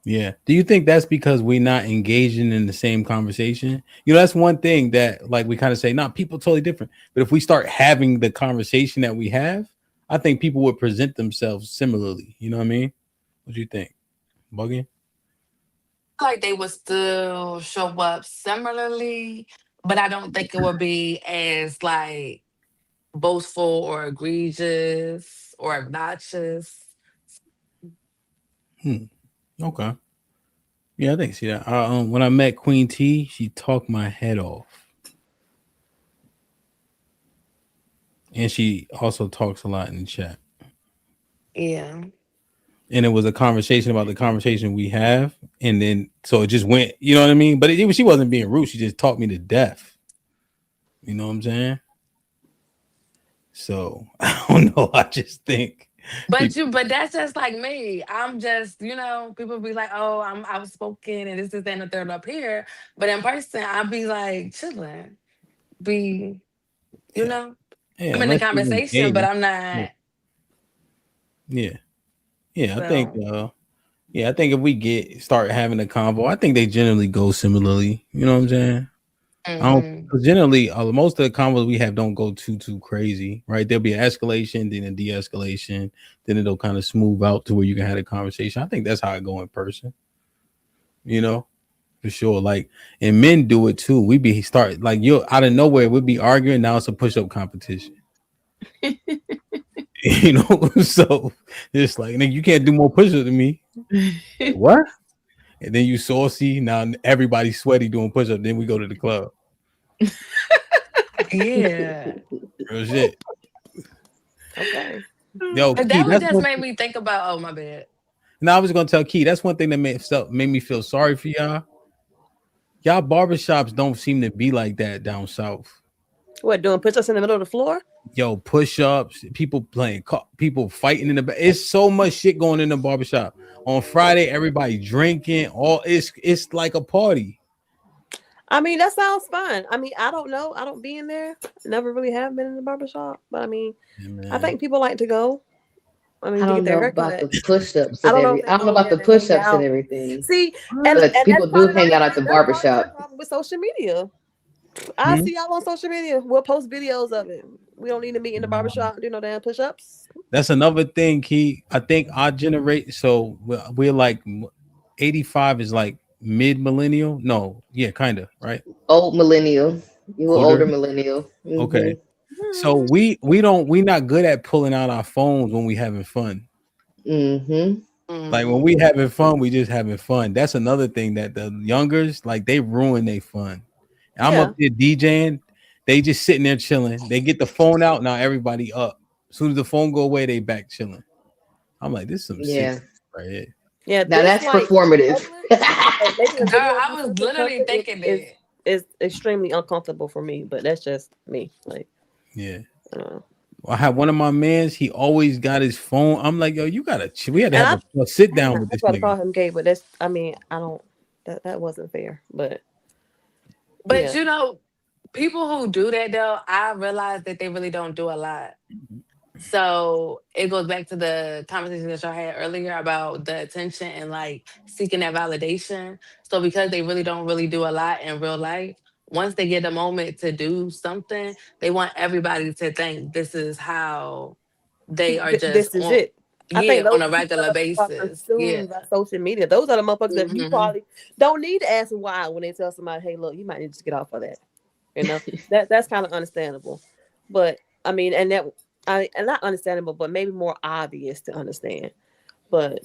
Yeah. Do you think that's because we're not engaging in the same conversation? That's one thing that like we kind of say, not people totally different. But if we start having the conversation that we have, I think people would present themselves similarly. You know what I mean? What do you think? Bugging? Like they would still show up similarly, but I don't think it would be as like boastful or egregious or obnoxious. Okay. Yeah, I think see that. When I met Queen T, she talked my head off. And she also talks a lot in the chat. Yeah. And it was a conversation about the conversation we have, and then so it just went. You know what I mean? But she wasn't being rude. She just taught me to death. You know what I'm saying? So I don't know. I just think. But that's just like me. I'm just, people be like, oh, I'm outspoken and this, and the third up here. But in person, I'll be like chilling. Yeah, I'm in the unless you're conversation, but engaged. I'm not. Yeah. I think. So, I think if we start having a convo, I think they generally go similarly. You know what I'm saying? I don't. Because generally, most of the convos we have don't go too crazy, right? There'll be an escalation, then a de-escalation, then it'll kind of smooth out to where you can have a conversation. I think that's how I go in person. For sure. Like, and men do it too. We be start like you out of nowhere. We'd be arguing. Now it's a push-up competition. So it's like, nigga, you can't do more push-ups than me. What? And then you saucy. Now everybody's sweaty doing push-up. Then we go to the club. Yeah. Real shit. Okay. Yo, But Key, that would just make me think about, oh, my bad. Now I was gonna tell Key, that's one thing that made me feel sorry for y'all. Y'all barbershops don't seem to be like that down south. What, doing push-ups in the middle of the floor? Yo, push-ups, people playing, people fighting in the back. It's so much shit going in the barbershop. On Friday, everybody drinking. It's like a party. I mean, that sounds fun. I mean, I don't know. I don't be in there. Never really have been in the barbershop. But I mean, I think people like to go. I mean, I to don't get their know haircut. about the push-ups I and don't know. everything. I don't know about the push-ups and everything. See, but people do hang out at the barbershop. with social media. I see y'all on social media. We'll post videos of it. We don't need to meet in the barbershop and do no damn push-ups. That's another thing, Key. I think our generation, so we're like 85 is like mid-millennial. No, yeah, kind of, right? Old millennial. You were older millennial. Mm-hmm. Okay. So we not good at pulling out our phones when we having fun. Mm-hmm. Like when we having fun, we just having fun. That's another thing that the youngers, like, they ruin their fun. I'm up there DJing, they just sitting there chilling. They get the phone out, now everybody up. As soon as the phone go away, they back chilling. I'm like, this is some sick right here. Yeah, now that's like, performative. Girl, I was literally thinking that. It's extremely uncomfortable for me, but that's just me. Like, yeah. I have one of my mans. He always got his phone. I'm like, yo, you gotta. We had to have a sit down with this nigga. I nigga. call him gay, but that's. I mean, I don't. That wasn't fair, but. But people who do that though, I realize that they really don't do a lot. So it goes back to the conversation that y'all had earlier about the attention and like seeking that validation. So because they really don't do a lot in real life, once they get a moment to do something, they want everybody to think this is how they are just this is it. I think those on a regular are basis. Yeah. consumed by social media. Those are the motherfuckers that you Mm-hmm. probably don't need to ask them why when they tell somebody, "Hey, look, you might need to just get off of that." You know, that's kind of understandable. But I mean, and not understandable, but maybe more obvious to understand. But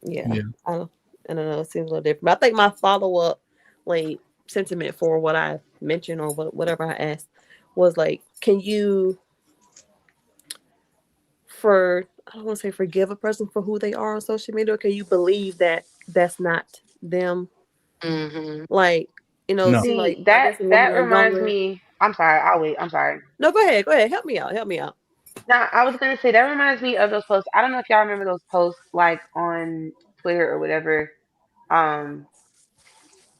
yeah. I don't know. It seems a little different. But I think my follow up, like, sentiment for what I mentioned or whatever I asked was like, can you, I don't want to say forgive a person for who they are on social media, or can you believe that that's not them? Mm-hmm. Like, you know, No. see, like, See, I that guess when we that were reminds younger. me. I'm sorry. I'll wait. I'm sorry. No, go ahead. Go ahead. Help me out. Help me out. Now, I was gonna say that reminds me of those posts. I don't know if y'all remember those posts like on Twitter or whatever. Um,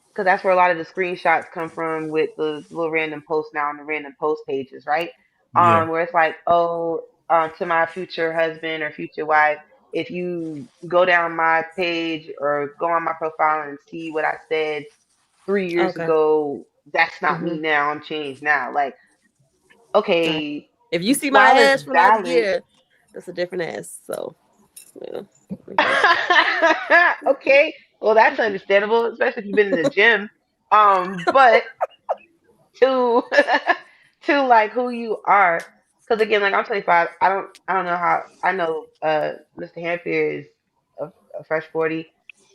because that's where a lot of the screenshots come from with the little random posts now on the random post pages, right? Yeah. Where it's like, oh, to my future husband or future wife, if you go down my page or go on my profile and see what I said 3 years Okay. ago, that's not me Mm-hmm. now. I'm changed now. Like, Right. okay, If you see my while it's ass from last valid, year, that's a different ass. So, yeah. Okay. okay, well that's understandable, especially if you've been in the gym. But to to like who you are, because again, like I'm 25. I don't know how. I know Mr. Hamphier is a fresh 40,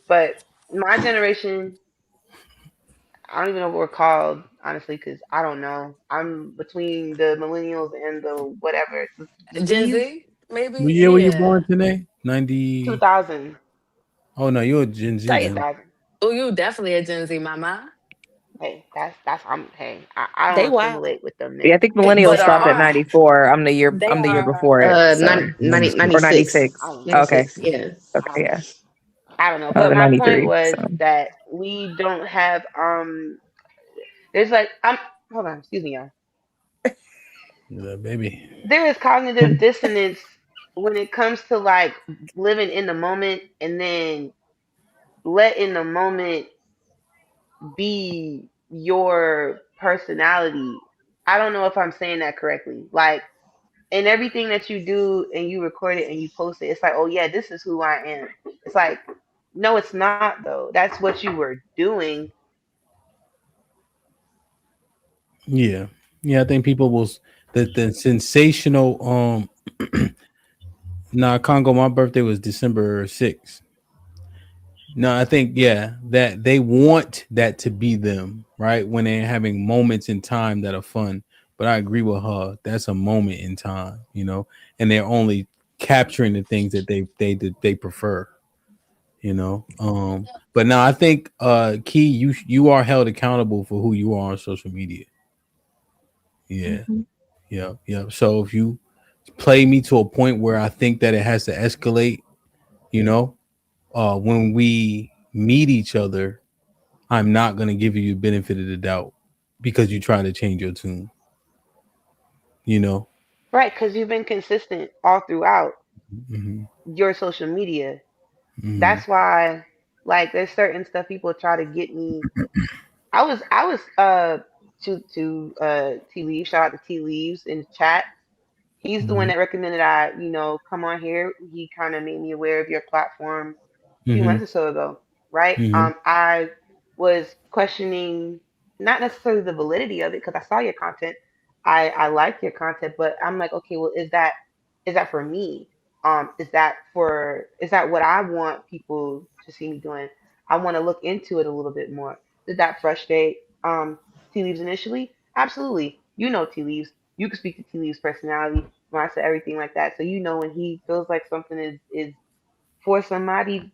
but my generation, I don't even know what we're called honestly, because I don't know. I'm between the millennials and the whatever, the Gen Z's. Z, maybe. What year were you Yeah. born today? 90. 2000. Oh no, you're a Gen Z Damn. then. 2000. Oh, you definitely a Gen Z, mama. Hey, that's I'm hey, I They don't wild. assimilate with them Yeah, I niggas. think millennials But stopped at are 94. they I'm the year are before it. So 96. or 96. 96. I don't know. 96. Okay. Yeah. Okay, yeah. I don't know. I was But a my point 93. was So that we don't have there's like I'm hold on, excuse me, y'all. Yeah, baby. There is cognitive dissonance when it comes to like living in the moment and then letting the moment be your personality. I don't know if I'm saying that correctly. Like and everything that you do and you record it and you post it, it's like, oh yeah, this is who I am. It's like, no, it's not though. That's what you were doing. Yeah. Yeah, I think people will the sensational nah, Congo, my birthday was December 6th. No, I think that they want that to be them, right? When they're having moments in time that are fun. But I agree with her. That's a moment in time, and they're only capturing the things that they prefer, But now I think Key, you are held accountable for who you are on social media. Yeah. Mm-hmm. Yeah. Yeah. So if you play me to a point where I think that it has to escalate, when we meet each other, I'm not going to give you the benefit of the doubt because you try to change your tune, you know? Right, because you've been consistent all throughout Mm-hmm. your social media. Mm-hmm. That's why, like, there's certain stuff people try to get me. I was to Tea Leaves, shout out to Tea Leaves in the chat. He's the one Mm-hmm. that recommended I, come on here. He kind of made me aware of your platform a few Mm-hmm. months or so ago, right? Mm-hmm. I was questioning not necessarily the validity of it because I saw your content. I liked your content, but I'm like, okay, well, is that for me? Is that what I want people to see me doing? I want to look into it a little bit more. Did that frustrate Tea Leaves initially? Absolutely. You know Tea Leaves. You can speak to Tea Leaves' personality when I said everything like that. So you know when he feels like something is for somebody,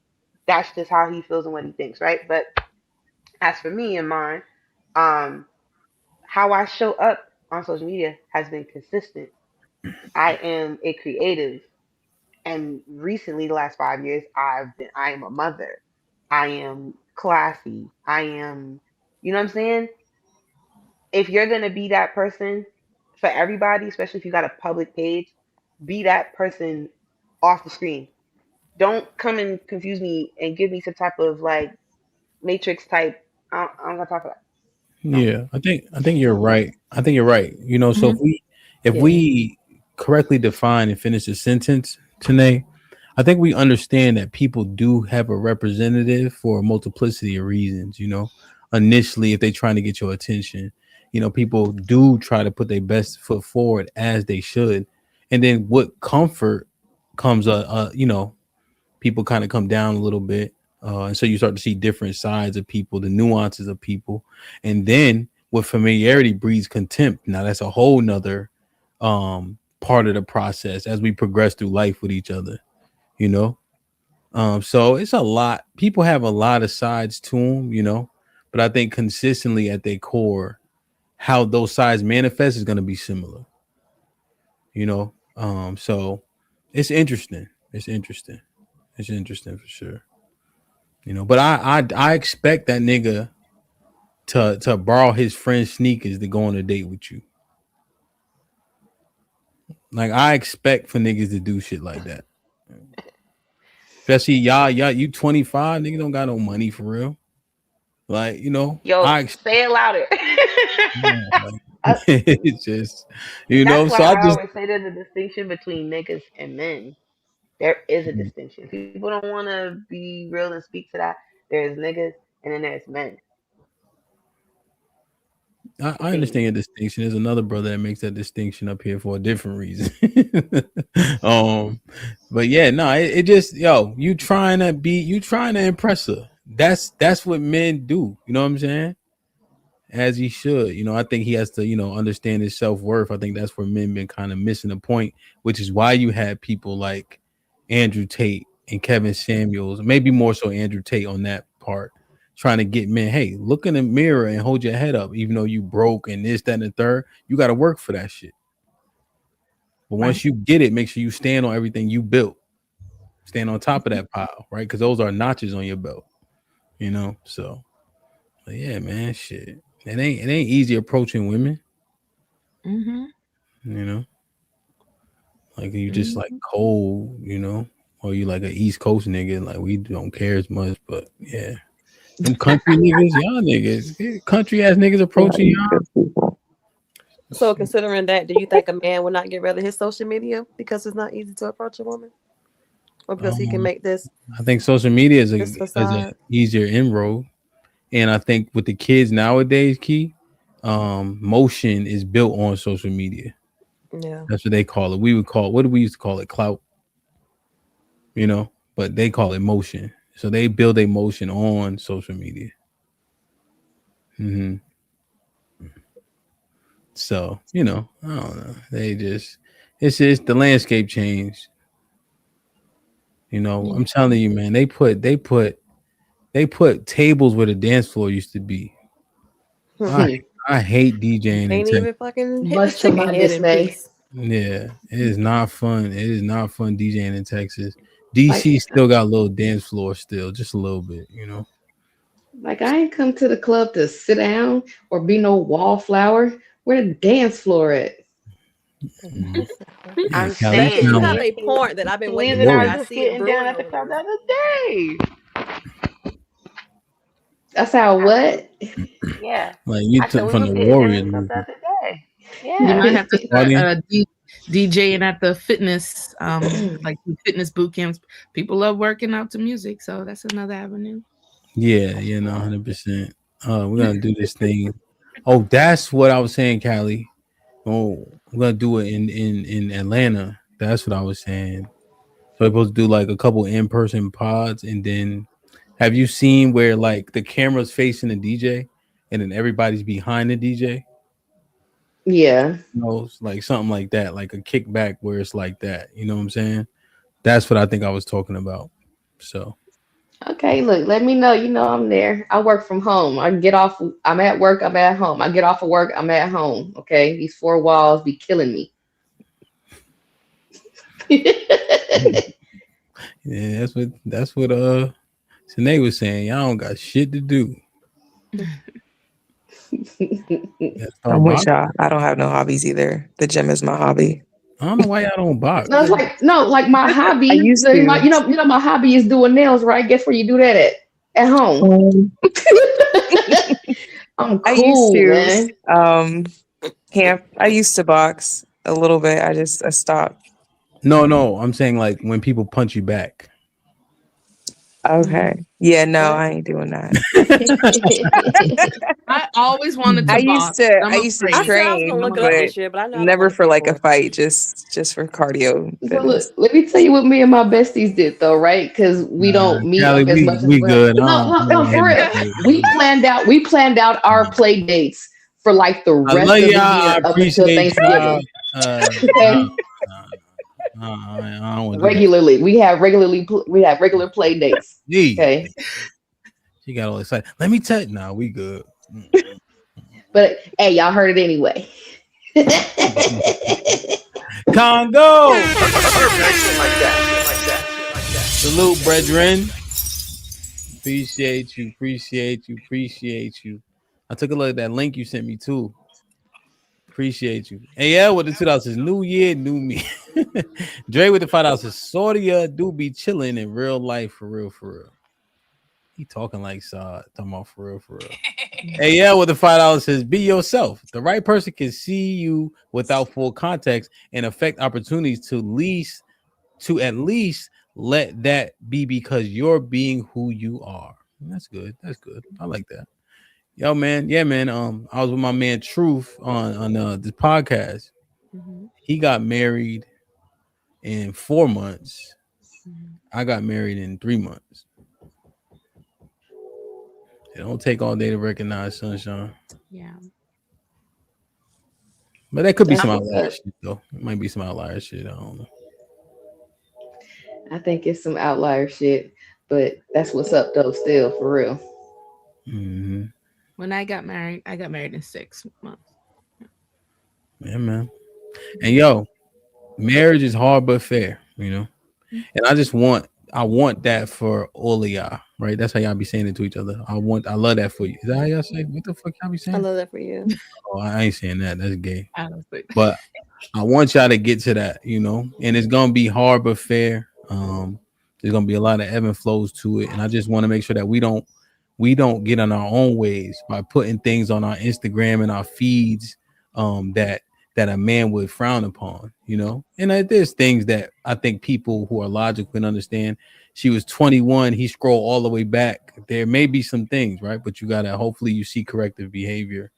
that's just how he feels and what he thinks, right? But as for me and mine, um, how I show up on social media has been consistent. I am a creative, and recently, the last 5 years, I am a mother. I am classy. I am, you know what I'm saying? If you're gonna be that person for everybody, especially if you got a public page, be that person off the screen. Don't come and confuse me and give me some type of like Matrix type. I'm gonna talk about. No. Yeah, I think you're right. I think you're right. So Mm-hmm. if we if Yeah. we correctly define and finish the sentence today, I think we understand that people do have a representative for a multiplicity of reasons. Initially, if they're trying to get your attention, people do try to put their best foot forward as they should, and then with comfort comes people kind of come down a little bit, and so you start to see different sides of people, the nuances of people, and then with familiarity breeds contempt. Now that's a whole nother part of the process as we progress through life with each other. So it's a lot. People have a lot of sides to them, but I think consistently at their core, how those sides manifest is going to be similar. So it's interesting. It's interesting for sure. But I expect that nigga to borrow his friend's sneakers to go on a date with you. Like, I expect for niggas to do shit like that. Especially y'all, you 25, nigga don't got no money for real. Like, Yo, I say it louder. it's just, That's why so I I just, always say there's a distinction between niggas and men. There is a distinction. People don't want to be real and speak to that. There's niggas and then there's men. I understand your distinction. There's another brother that makes that distinction up here for a different reason. But yeah, no, it just, you trying to impress her. That's what men do. You know what I'm saying? As he should. I think he has to, understand his self-worth. I think that's where men been kind of missing the point, which is why you had people like Andrew Tate and Kevin Samuels, maybe more so Andrew Tate on that part, trying to get men, hey, look in the mirror and hold your head up, even though you broke and this, that, and the third. You got to work for that shit. But once you get it, make sure you stand on everything you built. Stand on top of that pile, right? Because those are notches on your belt. So, but yeah, man, shit. It ain't easy approaching women. Like, you just like cold, or you like an East Coast nigga, like we don't care as much. But yeah, them country niggas, y'all niggas, country ass niggas approaching y'all. So considering that, do you think a man will not get rid of his social media because it's not easy to approach a woman, or because he can make this? I think social media is a facade. easier inroad, and I think with the kids nowadays, motion is built on social media. Yeah, that's what they call it. What do we used to call it? Clout. But they call it motion. So they build a motion on social media. So, I don't know. It's just the landscape changed. I'm telling you, man, they put tables where the dance floor used to be. I hate DJing. Ain't even fucking hit the chicken head in peace. Yeah, it is not fun. It is not fun DJing in Texas. DC still got a little dance floor still, just a little bit, Like, I ain't come to the club to sit down or be no wallflower. Where the dance floor at? I'm saying, you have a point that I've been waiting for. I was getting down at the club the other day. That's how what? Yeah. Like, you took from the Warriors. The other day. Yeah. You might have to start DJing at the fitness, like fitness boot camps. People love working out to music, so that's another avenue. Yeah, 100%. We're gonna do this thing. Oh, that's what I was saying, Callie. Oh, we're gonna do it in Atlanta. That's what I was saying. So we're supposed to do like a couple in-person pods, and then have you seen where like the camera's facing the DJ and then everybody's behind the DJ? Yeah. It's like something like that, like a kickback where it's like that. You know what I'm saying? That's what I think I was talking about. So okay, look, let me know. I'm there. I work from home. I get off. I'm at work. I'm at home. I get off of work. I'm at home. Okay, these four walls be killing me. Yeah, that's what Sinead was saying. Y'all don't got shit to do. I'm with y'all. I don't have no hobbies either. The gym is my hobby. I don't know why y'all don't box. No, it's like my hobby. I used to. My hobby is doing nails, right? Guess where you do that at home? I'm cool, man. HAMP. I used to box a little bit. I stopped. No, I'm saying like when people punch you back. Okay. Yeah, no, I ain't doing that. I always wanted I to used box. to I'm I used to afraid. I said I was gonna train, look it up but this year, but I know I don't never want to for pay like a for it. fight, just for cardio So look, fitness. let me tell you what me and my besties did though, right? Because we don't meet Callie, up as much as we good. no, no, no, for real. I We planned out our play dates for like the rest love of y'all. the I year up until appreciate y'all. Thanksgiving. Okay. I don't want to do that. Regularly. We have regular play dates. Gee, Okay. she got all excited. Let me tell you. Nah, we good. But hey, y'all heard it anyway. Congo. Salute, brethren. Appreciate you. I took a look at that link you sent me too. Appreciate you. And yeah, with the $2 says new year, new me. Dre with the $5 says Sordia do be chilling in real life for real. He talking like Saad, talking about for real. Hey, yeah, with the $5 says be yourself. The right person can see you without full context and affect opportunities to at least let that be because you're being who you are. That's good. I like that. Yo, man. Yeah, man. I was with my man Truth on this podcast. He got married in 4 months. I got married in 3 months. It don't take all day to recognize sunshine. Yeah. But that could be That's some what's outlier up. shit, though. It might be some outlier shit. I don't know. I think it's some outlier shit, but that's what's up though, still for real. Mm-hmm. When I got married in 6 months. Yeah, man. And yo, marriage is hard but fair, you know. And I want that for all of y'all, right? That's how y'all be saying it to each other. I love that for you. Is that how y'all say? What the fuck y'all be I saying? love that for you. Oh, I ain't saying that. That's gay. I don't think. But I want y'all to get to that, you know. And it's gonna be hard but fair. There's gonna be a lot of ebb and flows to it, and I just want to make sure that we don't get in our own ways by putting things on our Instagram and our feeds that a man would frown upon, you know. And there's things that I think people who are logical can understand. She was 21. He scrolled all the way back. There may be some things, right? But you gotta hopefully you see corrective behavior.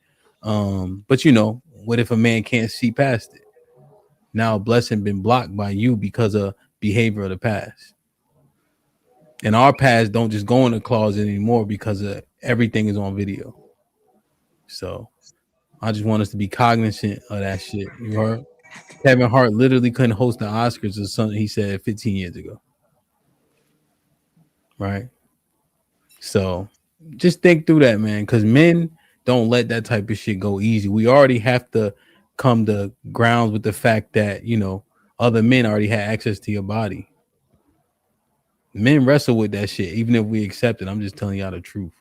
But you know, what if a man can't see past it? Now a blessing been blocked by you because of behavior of the past. And our past don't just go in the closet anymore because of everything is on video. So I just want us to be cognizant of that shit. You heard? Kevin Hart literally couldn't host the Oscars or something he said 15 years ago. Right? So just think through that, man, because men don't let that type of shit go easy. We already have to come to grounds with the fact that, you know, other men already had access to your body. Men wrestle with that shit, even if we accept it. I'm just telling y'all the truth.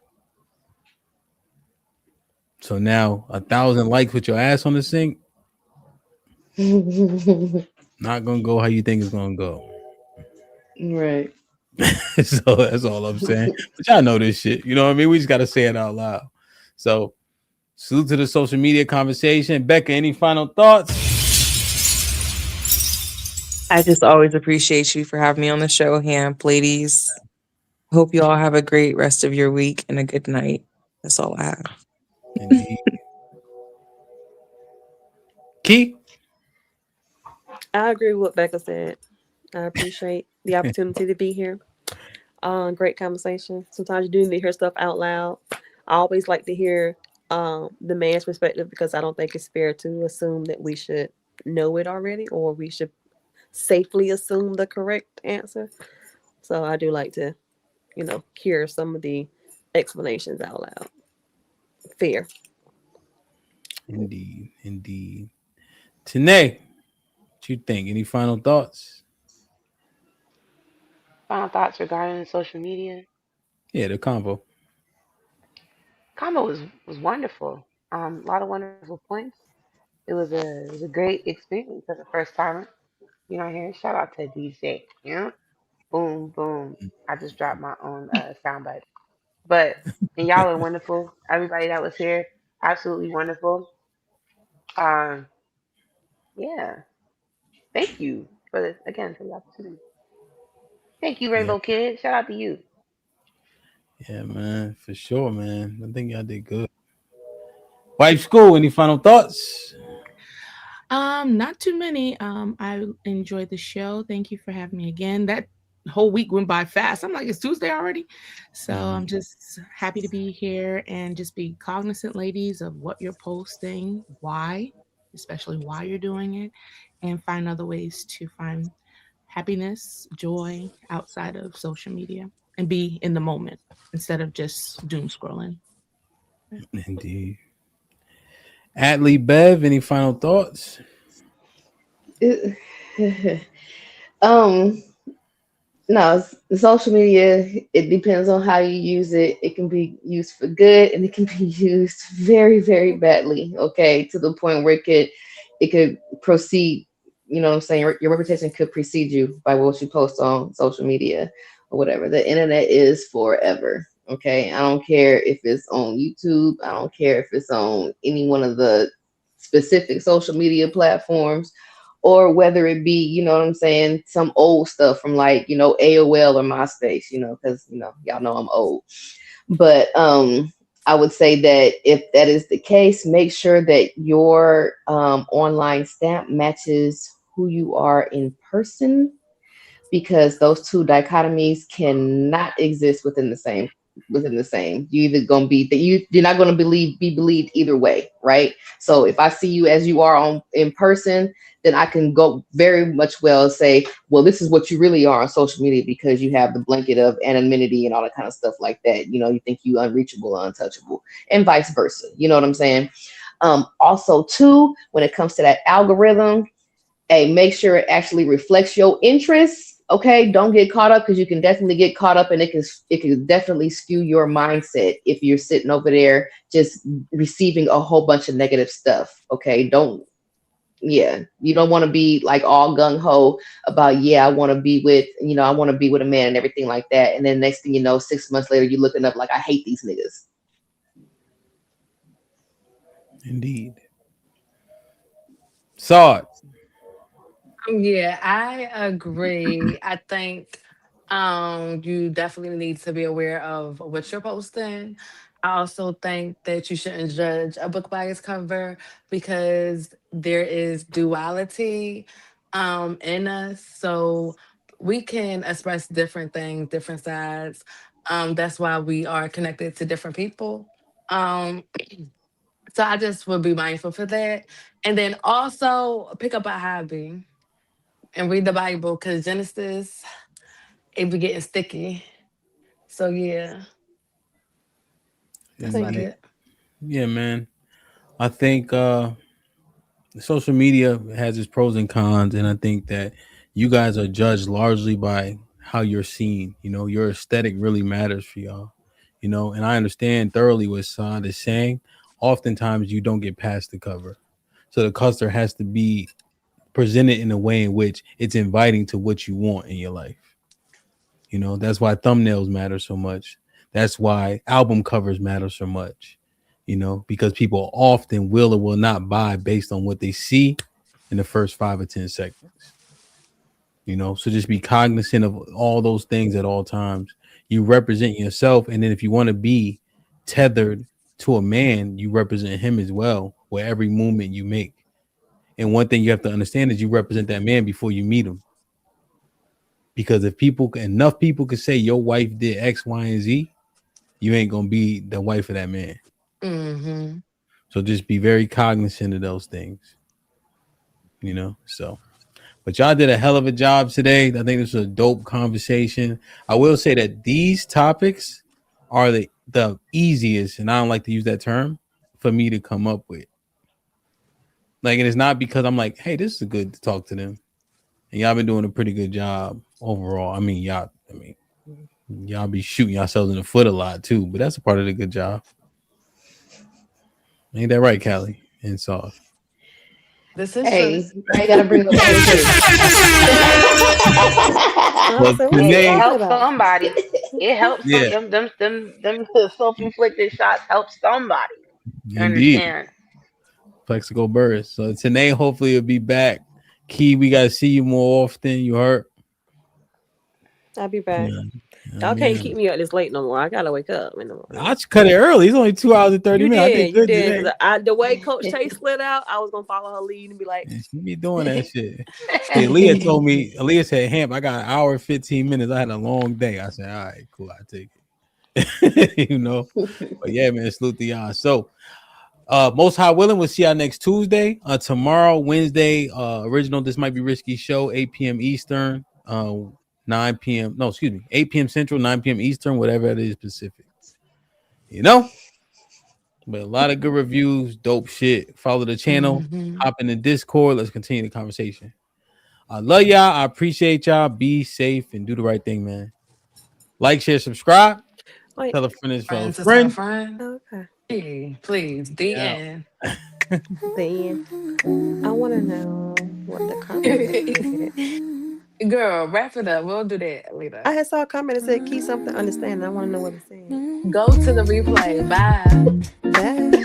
So now 1,000 likes with your ass on the sink, not gonna go how you think it's gonna go. Right. So that's all I'm saying. But y'all know this shit. You know what I mean? We just gotta say it out loud. So salute to the social media conversation. Becca, any final thoughts? I just always appreciate you for having me on the show, Hamp, ladies. Hope you all have a great rest of your week and a good night. That's all I have. Indeed. Key? I agree with what Becca said. I appreciate the opportunity to be here. Great conversation. Sometimes you do need to hear stuff out loud. I always like to hear the man's perspective because I don't think it's fair to assume that we should know it already or we should safely assume the correct answer. So I do like to, hear some of the explanations out loud. Fair. Indeed. Tanae, what you think? Any final thoughts? Final thoughts regarding social media. Yeah, the convo. Combo was wonderful. A lot of wonderful points. It was a great experience as a first timer. You know, here shout out to DJ. Yeah, boom boom. I just dropped my own soundbite. But and y'all are wonderful. Everybody that was here, absolutely wonderful. Um, yeah, thank you. for this for the opportunity. Thank you, Rainbow Kid. Shout out to you. Yeah, man, for sure, man. I think y'all did good. Wife School, any final thoughts? Not too many. I enjoyed the show. Thank you for having me again. That whole week went by fast. I'm like, it's Tuesday already. So I'm just happy to be here and just be cognizant, ladies, of what you're posting, why, especially why you're doing it, and find other ways to find happiness, joy outside of social media and be in the moment instead of just doom scrolling. Indeed. Atlee Bev, any final thoughts? No, social media, it depends on how you use it. It can be used for good and it can be used very, very badly, okay, to the point where it could proceed, you know what I'm saying? Your reputation could precede you by what you post on social media or whatever. The internet is forever, okay? I don't care if it's on YouTube, I don't care if it's on any one of the specific social media platforms, or whether it be, you know what I'm saying, some old stuff from like, you know, AOL or MySpace, you know, because, you know, y'all know I'm old. But I would say that if that is the case, make sure that your online stamp matches who you are in person, because those two dichotomies cannot exist within the same. You either gonna be that you're not gonna be believed either way, right? So if I see you as you are on in person, then I can go very much well say, well, this is what you really are on social media, because you have the blanket of anonymity and all that kind of stuff like that. You know, you think you unreachable or untouchable, and vice versa. You know what I'm saying? Also, too, when it comes to that algorithm, hey, make sure it actually reflects your interests. Okay, don't get caught up, because you can definitely get caught up, and it can definitely skew your mindset if you're sitting over there just receiving a whole bunch of negative stuff. Okay, you don't want to be like all gung ho about, I want to be with, I want to be with a man and everything like that, and then next thing you know, 6 months later, you're looking up like, I hate these niggas. Indeed. Saw it. Yeah, I agree. I think you definitely need to be aware of what you're posting. I also think that you shouldn't judge a book by its cover, because there is duality in us. So we can express different things, different sides. That's why we are connected to different people. Um, so I just would be mindful for that. And then also pick up a hobby and read the Bible, because Genesis, it be getting sticky. So yeah, that's about Indeed. it. Yeah, man. I think social media has its pros and cons, and I think that you guys are judged largely by how you're seen. You know, your aesthetic really matters for y'all. You know, and I understand thoroughly what Saad is saying. Oftentimes, you don't get past the cover, so the customer has to be presented in a way in which it's inviting to what you want in your life. You know, that's why thumbnails matter so much. That's why album covers matter so much. You know, because people often will or will not buy based on what they see in the first 5 or 10 seconds. You know, so just be cognizant of all those things at all times. You represent yourself, and then if you want to be tethered to a man, you represent him as well with every movement you make. And one thing you have to understand is you represent that man before you meet him. Because if enough people could say your wife did X, Y, and Z, you ain't gonna be the wife of that man. Mm-hmm. So just be very cognizant of those things. You know, so but y'all did a hell of a job today. I think this was a dope conversation. I will say that these topics are the easiest, and I don't like to use that term, for me to come up with. Like, and it's not because I'm like, hey, this is good to talk to them. And y'all been doing a pretty good job overall. Y'all be shooting yourselves in the foot a lot too, but that's a part of the good job. Ain't that right, Callie and Sauce? This is true. Hey, why you gotta bring up other Well, It Tanae, helps somebody. It helps some yeah, them self-inflicted shots help somebody. You indeed. understand? Plexico burst. So Tanae hopefully will be back. Key, we gotta see you more often. You heard? I'll be back. Yeah. Y'all can't keep me up this late no more. I gotta wake up in the morning. I just cut it early. It's only 2 hours and 30 minutes. I think You good did. today. 'Cause the way Coach Chase slid out, I was gonna follow her lead and be like, She be doing that shit. See, Aaliyah told me, Aaliyah said, Hamp, I got an hour and 15 minutes. I had a long day. I said, all right, cool. I take it. You know? But yeah, man, salute to y'all. So, Most High Willing, we'll see y'all next Tuesday. Tomorrow, Wednesday, original This Might Be Risky show, 8 p.m. Eastern, 9 p.m. No, excuse me, 8 p.m. Central, 9 p.m. Eastern, whatever it is Pacific. You know? But a lot of good reviews, dope shit. Follow the channel, hop in the Discord. Let's continue the conversation. I love y'all. I appreciate y'all. Be safe and do the right thing, man. Like, share, subscribe. Wait. Tell a friend his fellow Friend. friend. okay. Hey, please, the end. I want to know what the comment is. Girl, wrap it up. We'll do that later. I had saw a comment that said, "Key something understand." I want to know what it said. Go to the replay. Bye. Let me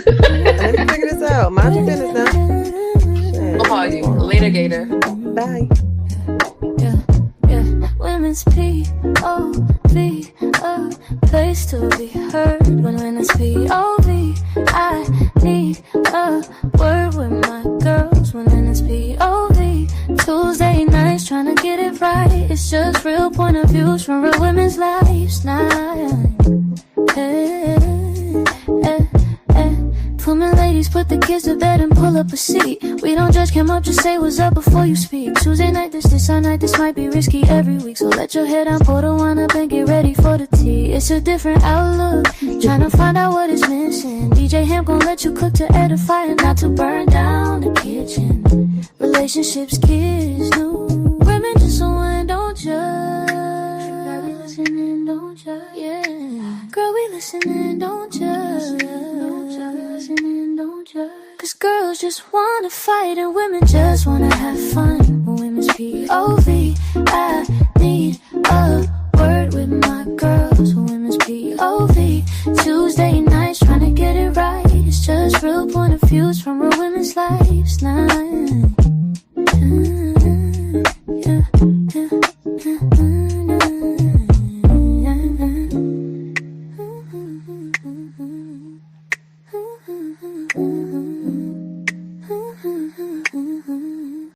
figure this out. Mind your business now. I'll call you later, Gator. Bye. Women's POV, a place to be heard. When it's POV, I need a word with my girls. When it's POV, Tuesday nights trying to get it right. It's just real point of views from real women's lives. Put my ladies, put the kids to bed and pull up a seat. We don't judge, come up, just say what's up before you speak. Tuesday night, this night, this might be risky every week. So let your head down, pour the wine up and get ready for the tea. It's a different outlook, trying to find out what is missing. DJ Hamp gon' let you cook to edify and not to burn down the kitchen. Relationships, kids, new women just so one, don't judge. Girl, we listening, don't judge. Yeah, girl, we listening, don't judge. Cause girls just wanna fight and women just wanna have fun. Women's POV, I need a word with my girls. Women's POV, Tuesday nights trying to get it right. It's just real point of views from real women's lives.